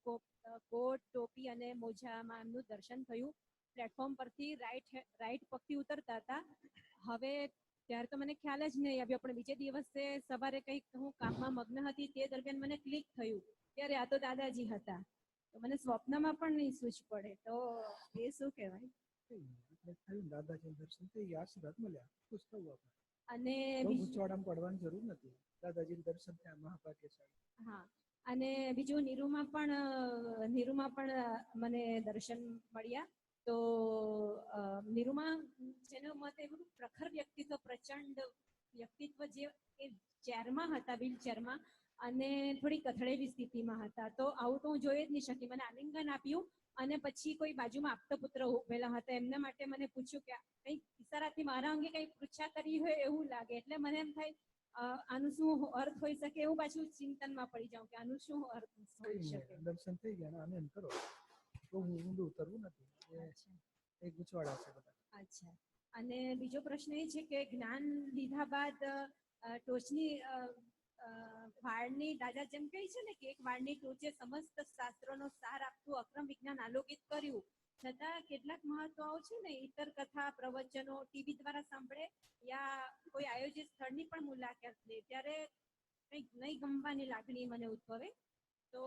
કોટ ટોપી અને મોજામાં એમનું દર્શન થયું. પ્લેટફોર્મ પરથી રાઈટ પગથી ઉતરતા હતા. હવે ત્યારે તો મને ખ્યાલ જ નહીં આવ્યો, પણ બીજે દિવસે સવારે કંઈક હું કામમાં મગ્ન હતી તે દરમિયાન મને ક્લિક થયું, ત્યારે આ તો દાદાજી હતા. તો મને સ્વપ્નમાં પણ નહીં સૂઝ પડે, તો એ શું કહેવાય? દાદાજી દર્શન થઈ ગયા, આશીર્વાદ મળ્યા, ખુશ થવું આપણે. અને ગૂંચવાડામાં પડવાની જરૂર નથી, દાદાજી દર્શન થયા, મહાભાગ્યશાળી. હા, અને બીજું નીરુમાં પણ મને દર્શન મળ્યા. તો નીરુમાં જેનો મત એવું પ્રખર વ્યક્તિત્વ, પ્રચંડ વ્યક્તિત્વ, જે એ ચેરમાં હતા, વ્હીલ ચેરમાં, અને થોડી કથળેલી સ્થિતિમાં હતા. તો આવું તો હું જોઈ જ નહીં શકી. મને આલિંગન આપ્યું અને પછી કોઈ બાજુમાં આપતો પુત્ર ઉભેલા હતા, એમના માટે મને પૂછ્યું કે કંઈક ઈશારાથી મારા અંગે કંઈક પૃચ્છા કરી હોય એવું લાગે. એટલે મને એમ થાય આનું શું અર્થ હોઈ શકે, એવું પાછું ચિંતનમાં પડી જાઉં કે આનું શું અર્થ હોઈ શકે. દર્શન થઈ ગયા, આને એમ કરો તો હું ઊંડું ઉતરવું નથી, એ ગૂંચવાડા છે બધા. અચ્છા. અને બીજો પ્રશ્ન એ છે કે જ્ઞાન લીધા બાદ ટોચની વાળની, દાદા જેમ કહે છે ને કે એક વાળની ટોચે સમસ્ત શાસ્ત્રોનો સાર આપતું અક્રમ વિજ્ઞાન આલોકિત કર્યું, છતાં કેટલાક મહત્વો છે ને, ઇતર કથા પ્રવચનો ટીવી દ્વારા સાંભળે યા કોઈ આયોજિત સ્થળની પણ મુલાકાત લે ત્યારે કંઈક નહીં ગમવાની લાગણી મને ઉદ્ભવે. તો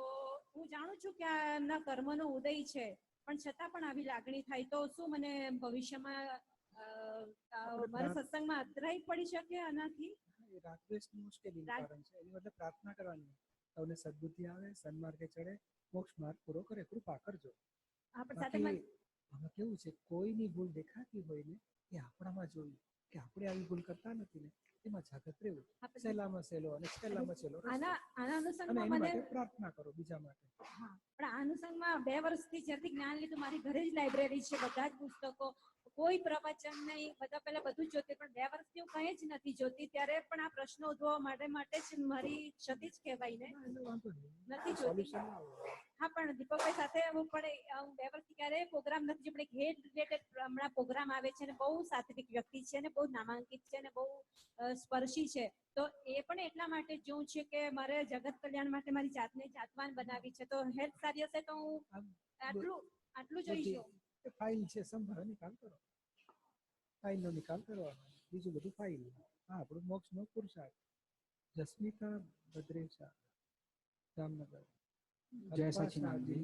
હું જાણું છું કે આ એમના કર્મનો ઉદય છે, પણ છતાં પણ આવી લાગણી થાય તો શું મને ભવિષ્યમાં મારા સત્સંગમાં અધરાઈ પડી શકે આનાથી? રાગદ્વેષની મુશ્કેલીનું કારણ છે, એની બદલે પ્રાર્થના કરવાની. તમને સદબુદ્ધિ આવે, સન્માર્ગે ચડે, મોક્ષ માર્ગ પૂરો કરે, કૃપા કરજો. આમાં કેવું છે, કોઈની ભૂલ દેખાતી હોય ને એ આપણામાં જોઈ કે આપણે આવી ભૂલ કરતા નથી ને, એમાં જાગૃત રહેવું. સહેલામાં સહેલો અને સહેલામાં સહેલો આના અનુસંગમાં મને પ્રાર્થના કરો બીજા માટે. હા, પણ આ અનુસંગમાં 2 વર્ષથી જ્યારથી જ્ઞાન લીધું, મારી ઘરે જ લાઇબ્રેરી છે, બધા જ પુસ્તકો, કોઈ પ્રવચન નહીં, બધા પહેલા બધું જ જોતી, પણ 2 વર્ષથી હું કંઈ જ નથી જોતી. ત્યારે પણ આ પ્રશ્નો ઉદ્ભવવા માટે જ મારી ક્ષતિ જ કહેવાય ને, નથી જોતી. હા, પણ દીપકભાઈ સાથે હું પણ 2 વર્ષથી ક્યારેય પ્રોગ્રામ નથી, આપણે હેડ રિલેટેડ હમણાં પ્રોગ્રામ આવે છે ને, બહુ સાત્વિક વ્યક્તિ છે ને, બહુ નામાંકિત છે ને, બહુ સ્પર્શી છે. તો એ પણ એટલા માટે જોઉં છે કે મારે જગત કલ્યાણ માટે મારી જાતને જાતવાન બનાવી છે. તો હેલ્થ સારી હશે તો હું આટલું જોઈશું. ફાઇલ છે, સંભાળો, નિકાલ કરો, ફાઇલનો નિકાલ કરવાનો, બીજું બધું ફાઇલ. હા, આપણું મોક્ષનો પુરુષાર્થ. જસ્મિતા ભદ્રેશા, જામનગર. जय सचिदानंद जी।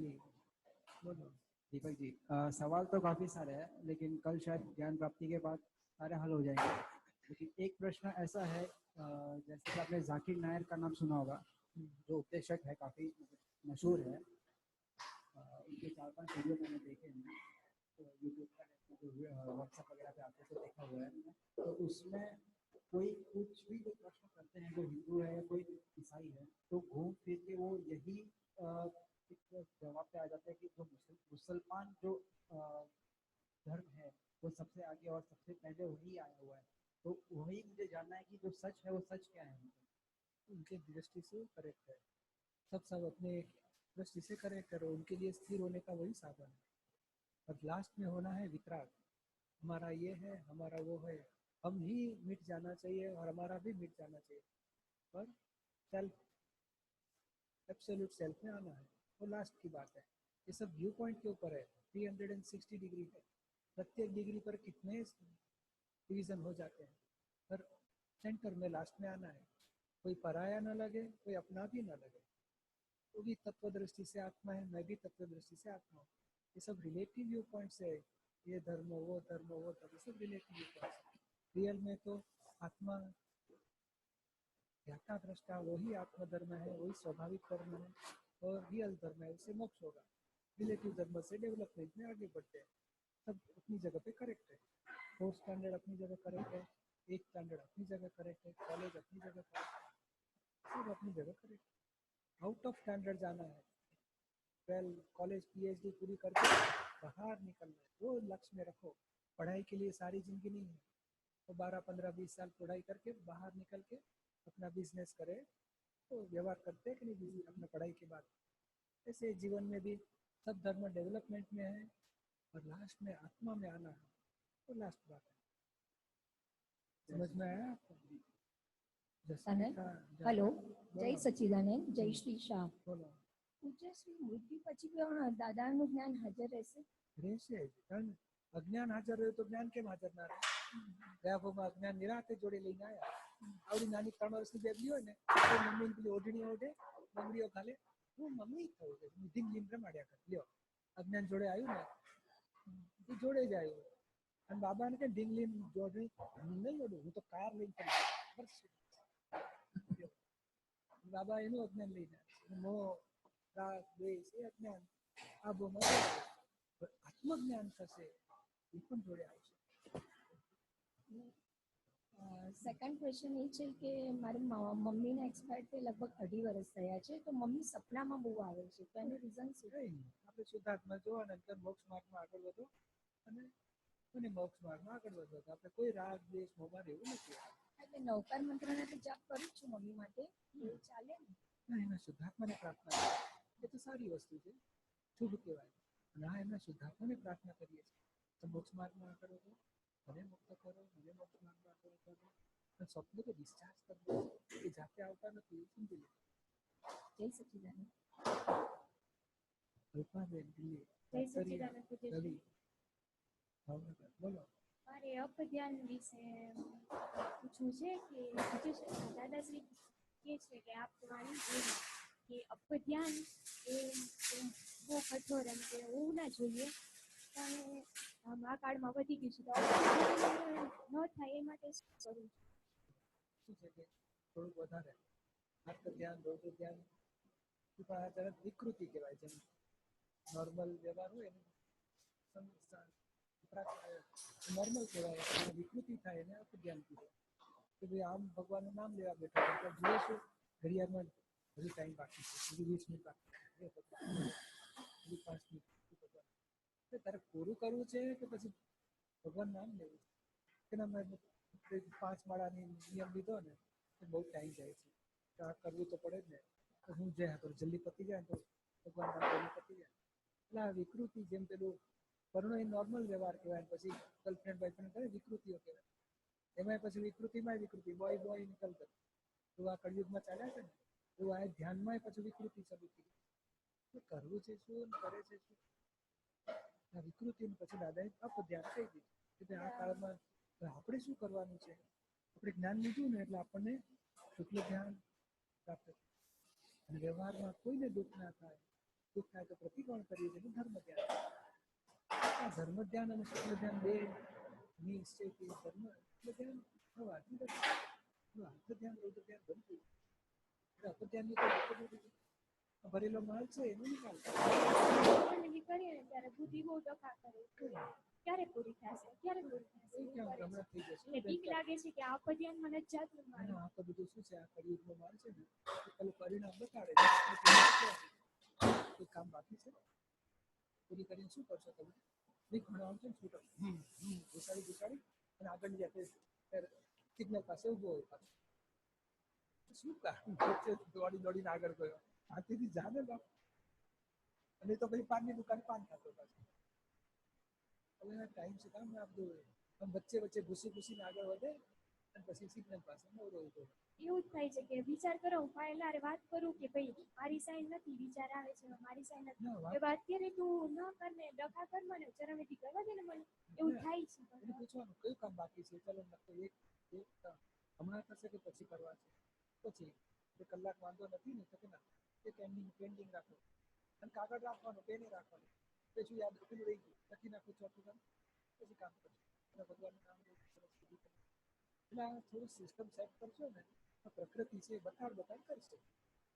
बोलो दीपक जी, सवाल तो काफी सारे हैं, लेकिन कल शायद ज्ञान प्राप्ति के बाद सारे हल हो जाएंगे। लेकिन एक प्रश्न ऐसा है, जैसे कि आपने जाकिर नायर का नाम सुना होगा, जो उपदेशक है, काफी मशहूर है। उनके 4-5 वीडियो मैंने देखे हैं, तो यूट्यूब पर, व्हाट्सएप वगैरह पे आते थे, देखा हुआ है। तो उसमें कोई कुछ भी जो प्रश्न करते हैं, जो हिंदू है या कोई ईसाई है, तो घूम फिर के वो यही जवाब पे आ जाता है कि जो मुसलमान जो धर्म है वो सबसे आगे और सबसे पहले वही आया हुआ है। तो वही मुझे जानना है कि जो सच है वो सच क्या है? उनके दृष्टि से करेक्ट है, सब अपने दृष्टि से करेक्ट करो, उनके लिए स्थिर होने का वही साधन है। और लास्ट में होना है वितराग, हमारा ये है, हमारा वो है, हम ही मिट जाना चाहिए और हमारा भी मिट जाना चाहिए, पर सेल्फ, एब्सोल्यूट सेल्फ में आना है, वो लास्ट की बात है। ये सब व्यू पॉइंट के ऊपर है, 360 डिग्री है, प्रत्येक डिग्री पर कितने डिवीजन हो जाते हैं, पर सेंटर में लास्ट में आना है। कोई पराया ना लगे, कोई अपना भी ना लगे। वो भी तत्व दृष्टि से आत्मा है, मैं भी तत्व दृष्टि से आत्मा हूँ। ये सब रिलेटिव व्यू पॉइंट्स है, ये धर्म वो धर्म वो धर्म, सब रिलेटिव व्यू पॉइंट्स। रियल में तो आत्मा ज्ञाता दृष्टा वही आत्मधर्म है, वही स्वाभाविक धर्म है, और रियल धर्म है, उससे मोक्ष होगा। रिलेटिव धर्म से डेवलपमेंट में आगे बढ़ते हैं। सब अपनी जगह पे करेक्ट है, 4th स्टैंडर्ड अपनी जगह करेक्ट है, 8th स्टैंडर्ड अपनी जगह करेक्ट है, कॉलेज अपनी जगह करेक्ट है, सब अपनी जगह करेक्ट है। आउट ऑफ स्टैंडर्ड जाना है, 12 कॉलेज PhD पूरी करके बाहर निकलना है, वो लक्ष्य में रखो। पढ़ाई के लिए सारी जिंदगी नहीं है, तो 12, 15, 20 साल पढ़ाई करके बाहर निकल के अपना बिजनेस करे तो व्यवहार करते हैं कि नहीं बिजनेस अपना पढ़ाई के बाद। ऐसे जीवन में भी सब धर्म डेवलपमेंट में है और लास्ट में आत्मा में आना है तो लास्ट बात है। समझ में आया आपको? હેલો, જય સચ્ચિદાનંદ, જય શ્રી શાહ. બોલો. પૂજ્ય શ્રી મૃત્યુ પછી પણ દાદાનું જ્ઞાન હાજર રહેશે? રહેશે જ. કારણ અજ્ઞાન હાજર રહ્યું તો જ્ઞાન કેમ હાજર ના રહે? ગયા ભાવમાં અજ્ઞાન નિરાતે જોડે લઈને આવ્યા. આવડી નાની 3 વર્ષની બેબી હોય ને તો મમ્મીને પેલી ઓઢણી ઓઢે, બંગડીઓ ખાલે, હું મમ્મી થયું કે ઢીંગ લીમ રમાડ્યા કરે. લ્યો અજ્ઞાન જોડે આવ્યું ને એ જોડે જ આવ્યું. અને બાબાને કે ઢીંગ લીમ જોડણી નહીં ઓઢું, હું તો કાર લઈને ફરીશ. બાબા એનું અજ્ઞાન લઈને મોહ રાગ દ્વેષ એ અજ્ઞાન આ બોમાં આત્મજ્ઞાન થશે એ પણ જોડે આવશે. સેકન્ડ ક્વેશ્ચન એ છે કે મારી મમ્મીના એક્સપાયર થઈ લગભગ 2.5 વર્ષ થયા છે, તો મમ્મી સપનામાં બહુ આવે છે, તો એનું રીઝન શું? આપણે શુદ્ધાત્મા જોવાના અંદર મોક્ષ માર્ગમાં આગળ વધો અને મોક્ષ માર્ગમાં આગળ વધો. આપણે કોઈ રાગ દ્વેષ મોહમાં રહેવું નથી. એટલે નવકાર મંત્રને તો જાપ કરું છું મમ્મી માટે, એ ચાલે ને? ના, એના શુદ્ધાત્માને પ્રાર્થના કરે એ તો સારી વસ્તુ છે, શુભ કહેવાય. અને આ એમના શુદ્ધાત્માને પ્રાર્થના કરીએ છીએ તો મોક્ષ માર્ગમાં આગળ વધો, મને મુક્ત કરો, મને મોક્ષ માર્ગમાં આગળ કરો. અને સ્વપ્ન તો ડિસ્ચાર્જ કરવો એ જાતે આવતા નથી, સમજી લે. જય સચ્ચિદાનંદ. અલ્પાબેન દિલ્હી. જય સચ્ચિદાનંદ. રવિ ભાવનગર. બોલો. મારે અપધ્યાન વિશે પૂછવું છે કે દાદાશ્રી કહે છે કે આપ વાણી કે અપધ્યાન એ બહુ કઠોર એમ કે હોવું ના જોઈએ, પણ આ કાળમાં વધી ગયું છે, તો ન થાય એ માટે શું કરવું? શું છે કે થોડુંક વધારે આત્મ ધ્યાન, રૌદ્ર ધ્યાન જરાક વિકૃતિ કહેવાય. જેમ નોર્મલ વ્યવહાર હોય ને નોર્મલ કહેવાય, વિકૃતિ થાય એને અપધ્યાન કીધું કે ભાઈ આમ ભગવાનનું નામ લેવા બેઠા એટલે જોઈએ શું ઘડિયાળમાં હજુ ટાઈમ બાકી છે, હજુ 20 મિનિટ બાકી છે, હજુ 5 મિનિટ. તારે પૂરું કરવું છે કે પછી ભગવાન નામ લેવું છે? એના મેં 5 માળાની નિયમ લીધો ને તો બહુ ટાઈમ જાય છે, તો આ કરવું તો પડે જ ને. તો હું જાય તો જલ્દી પતી જાય તો ભગવાન નામ જલ્દી પતી જાય. એટલે આ વિકૃતિ જેમ પેલું પરનો એ નોર્મલ વ્યવહાર કહેવાય, પછી ગર્લફ્રેન્ડ બોયફ્રેન્ડ કરે વિકૃતિઓ કહેવાય. એમાં પછી વિકૃતિમાં વિકૃતિ બોય બોય નિકલ કરે. તો આ કળિયુગમાં ચાલ્યા છે ને તો આ ધ્યાનમાં પછી વિકૃતિ શરૂ થઈ. કરવું છે શું કરે છે શું આ વિકૃતિ પછી દાદાએ અપધ્યાન કહી દીધું કે આ કાળમાં આપણે શું કરવાનું છે. આપણે જ્ઞાન લીધું ને એટલે આપણને શુક્લ ધ્યાન પ્રાપ્ત થાય અને વ્યવહારમાં કોઈને દુઃખ ના થાય. દુઃખ થાય તો પ્રતિક્રમણ કરીએ છીએ ધર્મ ધ્યાન. ધર્મ ધ્યાન અને શુક્લ ધ્યાન બે નિશ્ચય કે ધર્મ ધ્યાન થવાથી ધ્યાન રૌદ્ર ધ્યાન બનતું. અપધ્યાનની તો ભરેલો માલ છે એનો નિકાલ કરીએ ને ત્યારે બુદ્ધિ બહુ ડખા કરે, ક્યારે પૂરી થશે, ક્યારે પૂરી થશે, બીક લાગે છે કે આ અપધ્યાનમાં નથી જાતું. આ તો બધું શું છે, આ કળિયુગનો માલ છે ને પેલું પરિણામ બતાડે છે. કામ બાકી છે પૂરી કરીને શું કરશો તમે? બીક ભણવાનું છે ને છૂટો ઘુસાડી ઘુસાડી અને આગળ જાય સિગ્નલ પાસે ઉભો હોય પાછું શું કામ દોડી દોડીને આગળ ગયો હાથીથી જાને બાપ. અને તો પછી પાનની દુકાન પાન ખાતો પાછું. હવે ટાઈમ છે કામ આપતું વચ્ચે વચ્ચે ઘૂસી ઘૂસીને આગળ વધે અને પછી સિગ્નલ પાસે નવરો ઉભો. એવું જ થાય છે કે વિચાર કરો, હું પહેલા વાત કરું કે ભાઈ મારી સાઈન નથી, વિચાર આવે છે મારી સાઈન નથી, એ વાત કરે તું ન કરને ડખા કર મને ચરમેથી કરવા દે ને મને એવું થાય છે. પૂછવાનું કયું કામ બાકી છે, ચલો એક હમણાં થશે કે પછી કરવા છે, પછી 2 કલાક વાંધો નથી ને તો કે ના એક પેન્ડિંગ રાખો અને કાગળ રાખવાનો પેને રાખવાનું પછી યાદ રાખેલું રહી ગયું લખી નાખું ચોથું કામ પછી કામ કરશું અને ભગવાનનું નામ એટલે થોડું સિસ્ટમ સેટ કરશો ને પ્રકૃતિ છે બતાડ કરશે.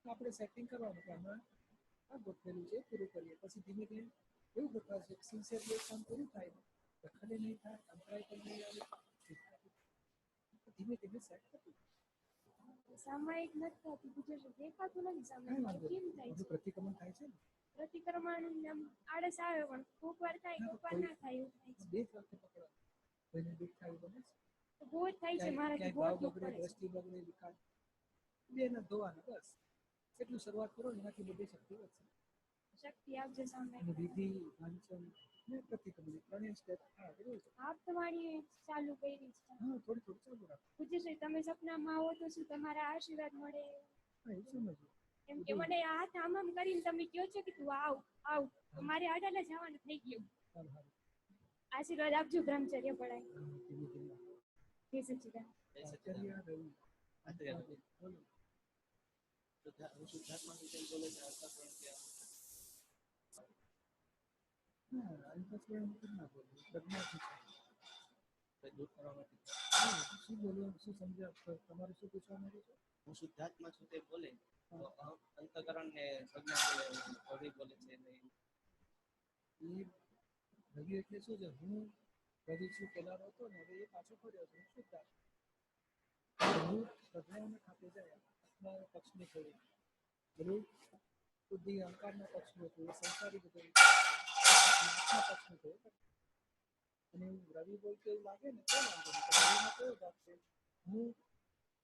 આપણે સેટિંગ કરવાનું કે આમાં આ ગોઠવેલું છે પૂરું કરીએ. પછી ધીમે ધીમે એવું ગોઠવાશે સિન્સિયરલી કામ પૂરું થાય ને દખલે નહીં થાય, અંતરાય પણ નહીં આવે, ધીમે ધીમે સેટ થતું. સામાયિક નથી થતું, ગુજરાત દેખાતું નથી સામાયિક કેમ થાય છે? પ્રતિક્રમણ થાય છે ને પ્રતિક્રમણ આળસ આવે પણ કોક વાર થાય કોક વાર ના થાય એવું થાય છે. બે જ વખતે પકડો કોઈને દુઃખ થાય બને બહુ જ થાય છે મારાથી બહુ દુઃખ પડે છે. દ્રષ્ટિ બગડે વિકાર બેને ધોવાના બસ એટલું શરૂઆત કરો ને એનાથી બધી શક્તિ વધશે. શક્તિ આપજો સામે. અને વિધિ વાંચન ને પ્રતિક્રમણ ત્રણેય સ્ટેપ બરોબર છે. આપ તમારી ચાલુ કરી છે. હા થોડી ચાલુ રાખો. પૂછ્યું તમે સપનામાં આવો તો શું તમારા આશીર્વાદ મળે? હા એ સમજો. એમ કે મને હાથ આમ કરીને તમે કહો છો કે તું આવ તો મારે આડાલે જવાનું થઈ ગયું. આશીર્વાદ આપજો બ્રહ્મચર્ય પડાય. જય સચ્ચિદાનંદ. હું શુદ્ધાત્મા છું તે બોલે તો અંતકરણ ને પ્રજ્ઞા બોલે રવિ બોલે છે રવિ એટલે શું છે? હું રવિ છું પેલા હતો ને હવે એ પાછો ફર્યો છે. હું પ્રજ્ઞાઓને ખાતે જાય આત્મા પક્ષની થોડી બધું બુદ્ધિ અહંકારના પક્ષનું હતું એ સંસારી બધું આત્મા પક્ષનું થયું. અને રવિ બોલતો એવું લાગે ને તો વાંધો નહીં. રવિમાં કેવો ભાગ છે? હું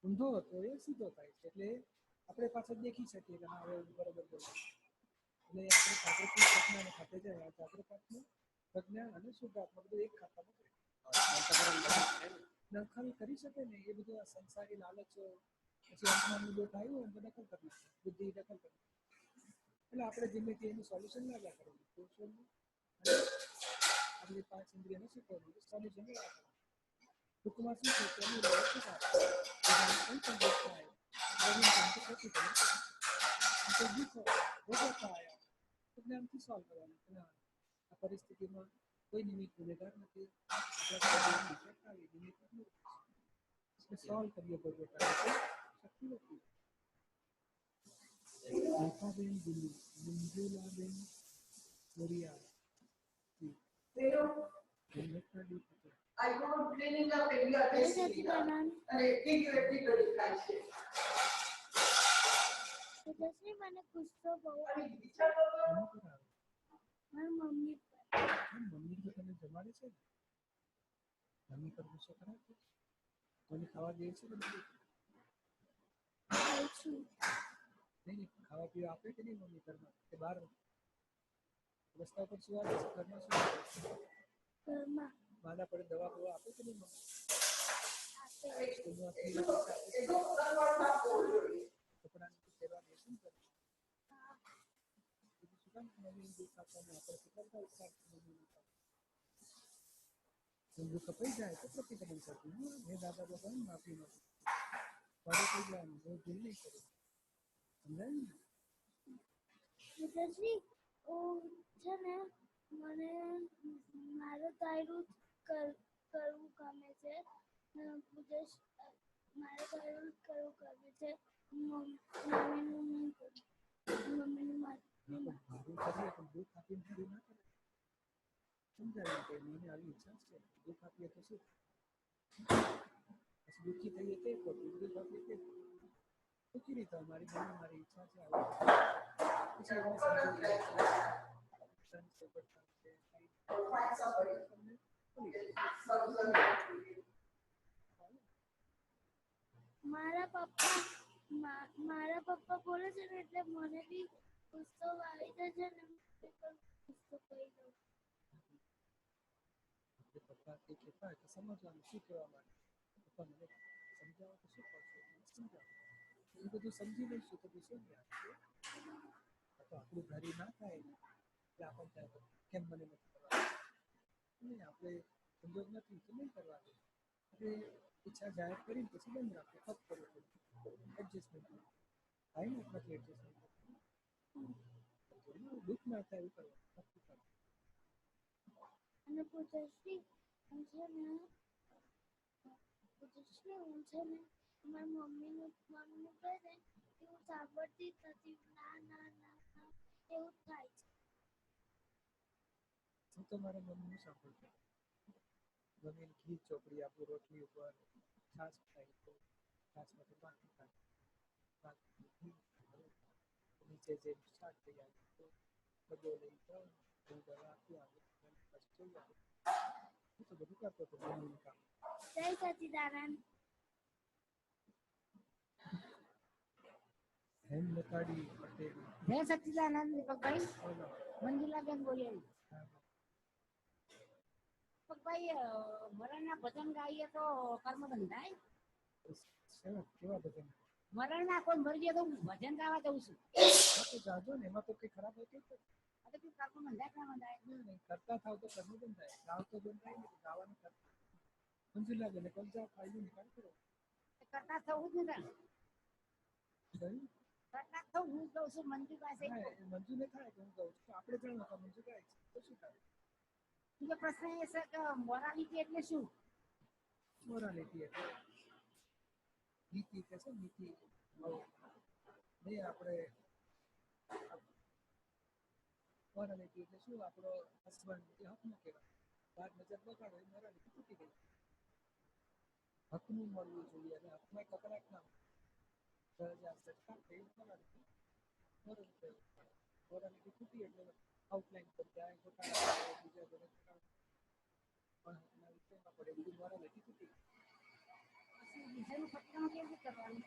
ઊંધો હતો એ સીધો થાય છે એટલે આપણે પાછળ દેખી શકીએ કે હા હવે બરોબર બોલે. એટલે આપણે જાગૃતિ પ્રજ્ઞાને ખાતે જાય આ જાગૃતાત્મા પ્રજ્ઞા અને શુદ્ધાત્મા બધું એક ખાતામાં દખલ કરી શકે ને એ બધું આ સંસારી લાલચો પછી આત્માનું દોષ આવ્યું હોય તો દખલ કરી નાખે બુદ્ધિ દખલ કરી એટલે આપણે ધીમેથી એનું સોલ્યુશન લાવ્યા કરવું આપણી 5 ઇન્દ્રિયને શીખવવું સોલ્યુશન લાવ્યા કરવું. ટૂંકમાં શું છે કે એનું કંઈ પણ દોષ થાય જ્ઞાનથી સોલ્વ કરવાનું. આ પરિસ્થિતિમાં કોઈ નિમિત્ત ગુનેગાર નથી. સોલ્વ કરીએ શક્તિ નથી. રેખાબેન દિલ્હી, મંજુલાબેન મોરિયા, મને ગુસ્સો બહુ મમ્મી તો તને જમાડે છે ને મમ્મી પર ગુસ્સો કરે છે? મને ખાવા દે છે નહીં ખાવા પીવા આપે કે નહીં મમ્મી ઘરમાં કે બહાર રસ્તા પર શું આવે છે? ઘરમાં શું માના પડે દવા બવા આપે કે નહીં મમ્મી? કપડાની સેવા દે શું કરે? કપાઈ જાય તો પ્રતિક્રમણ કરતું હે દાદા ભગવાન માફી નથી પડે થઈ જવાનું બહુ ભૂલ નહીં કરવું. સમજાય ને? પિતાશ્રી છે ને મને મારે તાયરું કરવું ગમે છે. મારે તાયરું કરવું ગમે છે. મમ્મીનું નહીં કરું. મમ્મીનું મારું કરીએ પણ દુઃખ આપીને પૂરી ના કરે. સમજાય કે મને આવી ઈચ્છા છે દુઃખ આપીએ તો શું પછી દુઃખી થઈએ તે ખોટું દુઃખ આપીએ તે દુઃખી રીતે મારી મમ્મી મારી ઈચ્છા છે પછી એમને મારા પપ્પા બોલે છે ને એટલે મને બી ગુસ્સો આવી જાય છે ને ગુસ્સો કરી દઉં. પપ્પા કે કહેતા કે સમજવાનું શું કહેવા માંગે પપ્પા મને સમજાવો તો શું કરશો સમજાવો એ બધું સમજી લઈશું તો શું જ્ઞાન તો આપણું ઘરે ના થાય ને એટલે આપણને કેમ મને નથી કરવા નહીં આપણે સંજોગ નથી તો નહીં કરવા દે એટલે ઈચ્છા જાહેર કરીને પછી બંધ રાખો ફક્ત કરવું પડે એડજસ્ટમેન્ટ થાય ને નથી એડજસ્ટમેન્ટ દુઃખ ના થાય એવું કરવાનું ફક્ત કરવું. અને પૂછશ્રી હું છે ને મારા મમ્મીનું કહે ને કે હું સાંભળતી જ નથી. ના ના ના ના એવું થાય છે. હું તો મારા મમ્મીનું સાંભળતો મમ્મીને ઘી ચોપડી આપું રોટલી ઉપર છાશ ખાઈ તો છાશમાંથી પાણી કાઢી નીચે જે શાક થઈ આવે તો બધો લઈ તો દવા આપી આવે પછી જઈ આવે હું તો બધું કરતો હતો મમ્મીનું કામ. જય સચ્ચિદાનંદ. હેમલતાડી પટેલ. જય સચ્ચિદાનંદ દીપકભાઈ. મંજુલાબેન બોલિયારી. દીપકભાઈ મરણના ભજન ગાઈએ તો કર્મ બંધાય? કેવા ભજન? મરણના કોઈ મરી જાય તો ભજન ગાવા જઉં છું. જાજો ને એમાં તો કઈ ખરાબ હોય તો કર્મ બંધાય ના બંધાય? નહીં કરતા થાવ તો કર્મ બંધાય. ગાવ તો બંધાય ને ગાવાનું કરતા. મંજુલાબેન કબજા ફાયદો નિકાલ કરો. કરતા થવું જ ને કરતા થવું હું કહું છું મંજુ પાસે. મંજુ ને થાય તો હું કહું છું આપણે જાણો તો મંજુ થાય તો શું થાય? બીજો પ્રશ્ન એ છે કે મોરાલિટી એટલે શું? મોરાલિટી એટલે નીતિ કે છે નીતિ. નહીં આપણે મોરાલિટી એટલે શું? આપણો હસબન્ડ જે હકનો કહેવાય. બાર નજર બગાડો એ મોરાલિટી તૂટી ગઈ. હકનું મળવું જોઈએ અને હકમાં કકડાટ ના મોરાલિટી તૂટી એટલે આઉટલાઈન પર જાય ગોટાળા બીજા બધા પણ વિષયમાં પડે બધું મોરાલિટી તૂટી ગઈ. બીજાનું ખતરામાં કેવું કરવાનું?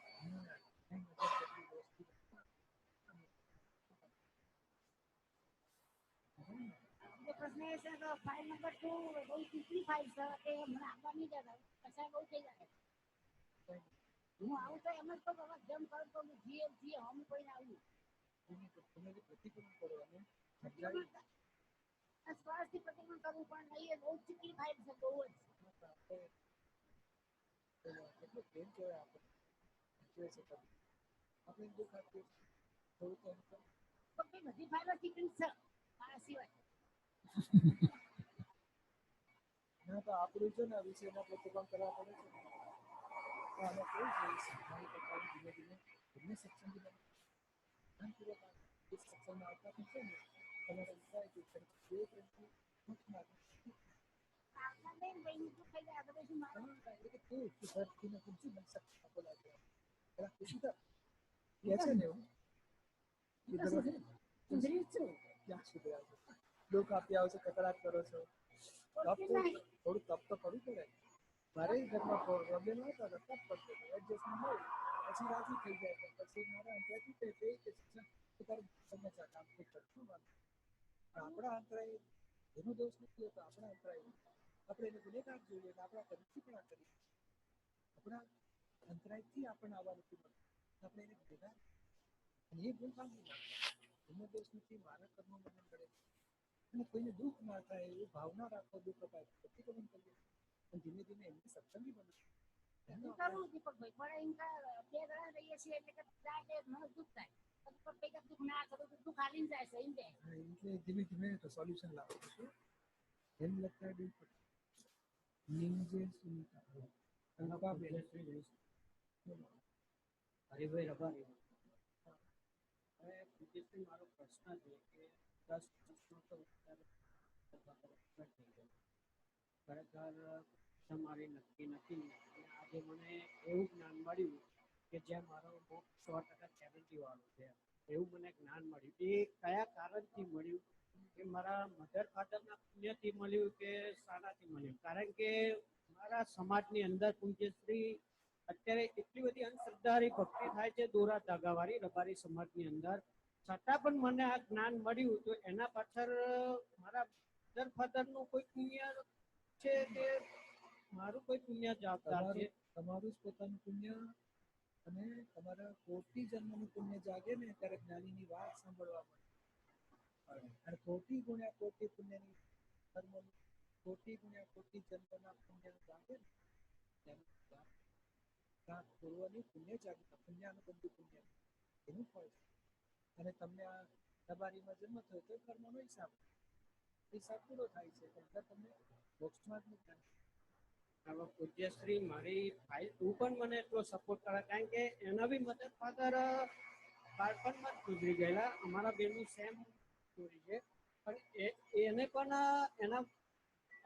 પ્રશ્ન એ છે કે ફાઇલ નંબર 2 બહુ ટૂંકી ફાઇલ છે કે મને આપવા નહીં જતા કસાય બહુ થઈ જાય. હું આવું તો એમ જ તો જેમ કરું તો જીએ હમ કોઈને આવું પ્રતિક્રમણ કરવાનું સ્વાસ્થ્ય પ્રતિક્રમણ કરવું પણ નહીં. બહુ ટૂંકી ફાઇલ છે બહુ જ. એટલું પ્રેમ કહેવાય આપણે દુઃખ આપીએ થોડું તો બધી ફાઇલો ચીકણી છે મારા સિવાય. ના તો આપણું છે ને વિષયના પ્રતિક્રમણ કરવા પડે છે. આને કોઈ જોઈશ મારી પોતાની ધીમે ધીમે એમને સત્સંગી બને ધ્યાનપૂર્વક સત્સંગમાં આવતા પણ છે ને તમારે વિચાર કે બે પ્રેમથી મુખમાં દુઃખ આપી આવો છો, કકડાટ કરો છો. થોડું તપ તો કરવું પડે. મારે ઘરમાં પ્રોબ્લેમ આવતા હતા, તપ કરતો હતો, એડજસ્ટમેન્ટ હોય પછી રાજી થઈ જાય. પછી મારા અંતરાયથી તે સમસ્યા કામ નહીં કરતું. આપણા અંતરાય એનો દોષ નથી હોતો. આપણા અંતરાય આપણે એને ગુનેગાર જોઈએ એટલે આપણા કરતી પણ આ કરીએ. આપણા અંતરાયથી આપણને આવવા નથી મળતું. આપણે એને ગુનેગાર અને એ ભૂલ કામની એનો દોષ નથી. મારા કર્મ મને મળે અને કોઈને દુઃખ ના થાય એવી ભાવના રાખો. દુઃખ અપાય પ્રતિક્રમણ કરીએ અને ધીમે ધીમે એમને સત્સંગી બને. કરવું દીપકભાઈ પણ એમ બે જણા રહીએ છીએ એટલે કે મને દુઃખ થાય દુઃખ ના થતું દુઃખ હાલીને જાય છે એમ જાય. એટલે ધીમે ધીમે તો સોલ્યુશન લાવો છું. એમ લગતા નીંજે સુનતા હરિભાઈ રબારી. મારો પ્રશ્ન છે કે 10 વર્ષનો તો ખરેખર તમારી નક્કી નથી. આજે મને એવું જ્ઞાન મળ્યું કે જ્યાં મારો 100% ગેરંટી વાળો છે એવું મને જ્ઞાન મળ્યું. એ કયા કારણથી મળ્યું? કે મારા મધર ફાધરના પુણ્યથી મળ્યું કે શાનાથી મળ્યું? કારણ કે મારા સમાજની અંદર પૂજ્યશ્રી અત્યારે એટલી બધી અંધશ્રદ્ધાની ભક્તિ થાય છે દોરા ધાગાવાળી રબારી સમાજની અંદર, છતાં પણ મને આ જ્ઞાન મળ્યું. તો એના પાછળ મારા મધર ફાધરનું કોઈ પુણ્ય છે કે મારું કોઈ પુણ્ય જવાબદાર છે? તમારું જ પોતાનું પુણ્ય અને તમારા કોટી જન્મનું પુણ્ય જાગે ને ત્યારે જ્ઞાનીની વાત સાંભળવા મળે. અને કોટી ગુણ્યા કોટી પુણ્યની કર્મોનું કોટી ગુણ્યા કોટી જન્મના પુણ્ય જાગે ને ત્યાં પૂર્વની પુણ્ય જાગતા પુણ્યાનુબંધી પુણ્ય એનું ફળ છે. અને તમને આ રબારીમાં જન્મ થયો તો કર્મનો હિસાબ પૂરો થાય છે. પણ તમને મોક્ષમાં જ નહીં. હવે પૂજ્યશ્રી મારી ફાઇલ તું પણ મને એટલો સપોર્ટ કરે, કારણ કે એના બી મધર ફાધર બાળપણમાં જ ગુજરી ગયેલા. અમારા બેનું સેમ સ્ટોરી છે, પણ એને પણ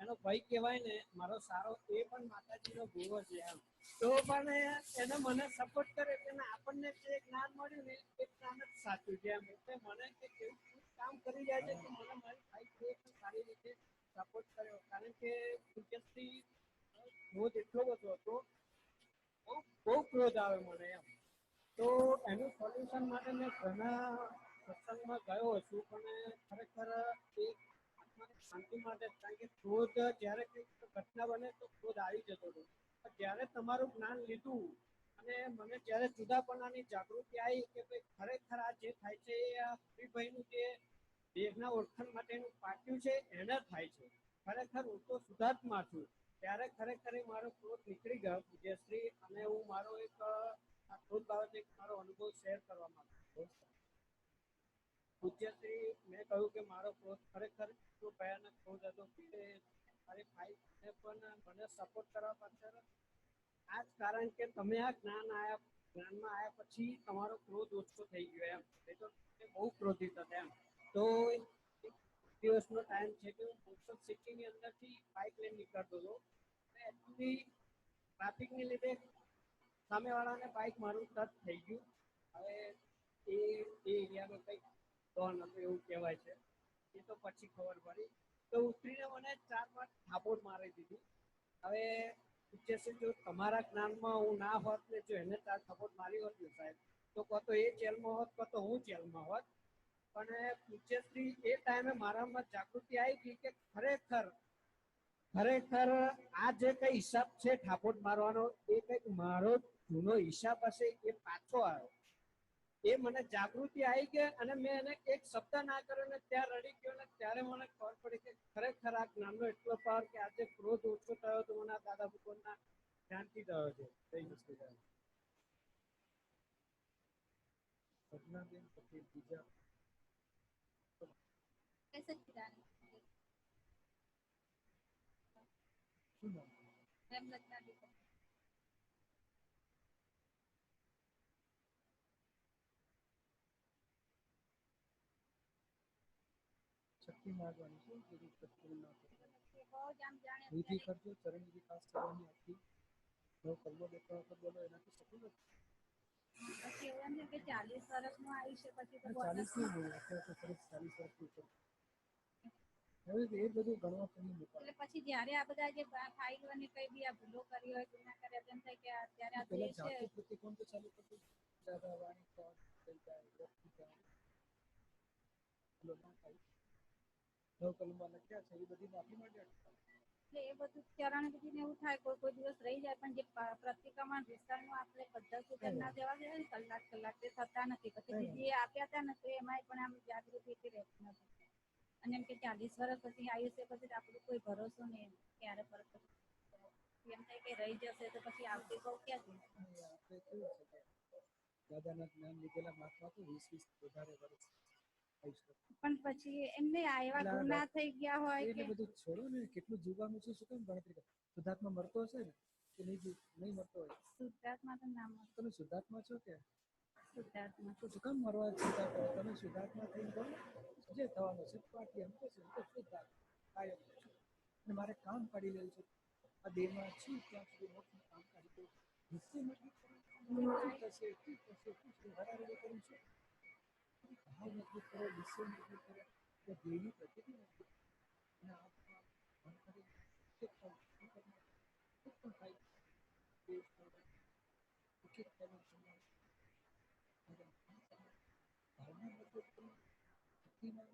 એનો ભાઈ કહેવાય ને મારો સારો, એ પણ માતાજીનો ભૂવો છે એમ. તો પણ એને મને સપોર્ટ કરે કે આપણને જે જ્ઞાન મળ્યું ને એ જ્ઞાન જ સાચું છે એમ. એટલે મને કે કેવું કામ કરી જાય છે કે મને મારી ફાઇલ પણ સારી રીતે સપોર્ટ કર્યો. કારણ કે પૂજ્યશ્રી ક્રોધ એટલો બધો હતો, બહુ ક્રોધ આવે મને એમ તો એનું સોલ્યુશન માટે મેં ઘણા સત્સંગમાં ગયો છું, પણ ખરેખર એક આત્માની શાંતિ માટે જ, કારણ કે ક્રોધ જ્યારે કંઈક ઘટના બને તો ક્રોધ આવી જતો હતો. પણ જ્યારે તમારું જ્ઞાન લીધું અને મને જ્યારે જુદાપણાની જાગૃતિ આવી કે ભાઈ ખરેખર આ જે થાય છે એ આ હરિભાઈનું જે દેહના ઓળખાણ માટેનું પાક્યું છે એને થાય છે. ખરેખર હું તો શુદ્ધાત્મા છું. ત્યારે ખરેખર મારો ક્રોધ નીકળી ગયો પૂજ્યશ્રી, અને હું મારો એક આ ક્રોધ બાબતે એક મારો અનુભવ શેર કરવા માંગુ છું. પૂજ્યશ્રી, મેં કહ્યું કે મારો ક્રોધ ખરેખર એટલો ભયાનક ક્રોધ હતો કે મારી ભાઈને પણ મને સપોર્ટ કરવા પાછળ આ જ કારણ કે તમે આ જ્ઞાનમાં આવ્યા પછી તમારો ક્રોધ ઓછો થઈ ગયો એમ. એ તો બહુ ક્રોધિત હતા એમ. તો એક દિવસનો ટાઈમ છે કે હું બોરસદ સિટીની અંદરથી બાઇક લઈને નીકળતો હતો. એકચ્યુઅલી ટ્રાફિકને લીધે સામેવાળાને બાઇક મારું ટચ થઈ ગયું. હવે એ એરિયાનો કંઈક ડોન હતો એવું કહેવાય છે. એ તો પછી ખબર પડી. તો ઉતરીને મને 4-5 થાપોડ મારી દીધી. હવે પૂછ્યશ્રી, જો તમારા જ્ઞાનમાં હું ના હોત ને જો એને 4 થપ્પડ મારી હોત ને સાહેબ, તો કાં તો એ જેલમાં હોત, કાં તો હું જેલમાં હોત. પણ પૂજ્યશ્રી એ ટાઈમે મારામાં જાગૃતિ આવી ગઈ કે ખરેખર આ જે કઈ હિસાબ છે ઠાકોર મારવાનો, એ કંઈક મારો જૂનો હિસાબ હશે, એ પાછો આવ્યો. એ મને જાગૃતિ આવી ગઈ અને મેં એને એક શબ્દ ના કર્યો ને ત્યાં રડી ગયો ને ત્યારે મને ખબર પડી કે ખરેખર આ જ્ઞાનનો એટલો પાવર કે આજે ક્રોધ ઓછો થયો તો મને દાદા ભગવાનના ધ્યાનથી થયો છે. થઈ જશે સજ્ઞાબેન પટેલ બીજા શું નામ? શક્તિ માગવાની છે, જેથી સત્પૂર્ણ ના થાય. વિધિ કરજો, ચરણ વિધિ ખાસ કરવાની આખી નવ કલમો દેખાવ વખત બોલો, એનાથી સફળ નથી. પછી એવું એમ છે કે 40 વર્ષનું આયુષ્ય પછી તો 40 નહીં હોય, અત્યારે તો સરસ 40 વર્ષ ઉપર. હવે એ બધું ગણવા કરી મૂકાય. એટલે પછી જ્યારે આ બધા જે ફાઇલો અને કઈ બી આ ભૂલો કરી હોય ગુના કર્યા તેમ થાય કે અત્યારે આ પહેલા જે છે જાતિ પ્રતિકોણ તો ચાલુ કરતું, દાદા વાણી કોણ થઈ જાય, વ્યક્તિ જાય, ના થાય. નવ કલમમાં લખ્યા છે એ બધી માફી માંગે. એટલે એ બધું ચરણ વિધિને એવું થાય, કોઈ દિવસ રહી જાય, પણ જે પ્રતિક્રમણ વિસ્તારનું આપણે પદ્ધતિ સુધર ના દેવા જોઈએ ને કલાક તે થતા નથી. પછી જે આપ્યા હતા ને તો એમાંય પણ આમ જાગૃતિ રહેતી નથી. અને એમ કે 40 વર્ષ પછી આયુષ્ય પછી આપણું કોઈ ભરોસો નહીં ક્યારે પરત એમ થાય કે રહી જશે તો પછી આવતી બહુ ક્યાં આપણે કેવું છે કે દાદાના જ્ઞાન લીધેલા મહાત્મા તો 20 વધારે વર્ષ આયુષ્ય. પણ પછી એમને આ એવા ગુના થઈ ગયા હોય એટલે બધું છોડો ને, કેટલું જીવવાનું છે, શું કેમ ગણતરી કરો? શુદ્ધાત્મા મરતો હશે ને કે નહીં મરતો હોય? શુદ્ધાત્મા તો નામ તમે શુદ્ધાત્મા છો કે શુદ્ધાત્મા તો શું કામ મરવા ચિંતા કરો? તમે શુદ્ધાત્મા થઈને બોલો, જે થવાનું છે પાટી એમ કહેશે તો શુદ્ધાત્મા કાયમ છું અને મારે કામ કાઢી લેવું છે. આ દેહમાં છું ત્યાં સુધી મોટું કામ કાઢી દઉં. નિશ્ચય મજબૂત કરો, શું થશે, શું હરારેલો કરું છું. ભાવ મજબૂત કરો, નિશ્ચય મજબૂત કરો, તો દેહની પ્રકૃતિ મજબૂત અને આત્મા મન કરી એક પણ થાય ઉચિત થયેલું સમાન ભાવના મજબૂત કરો, ભક્તિમાં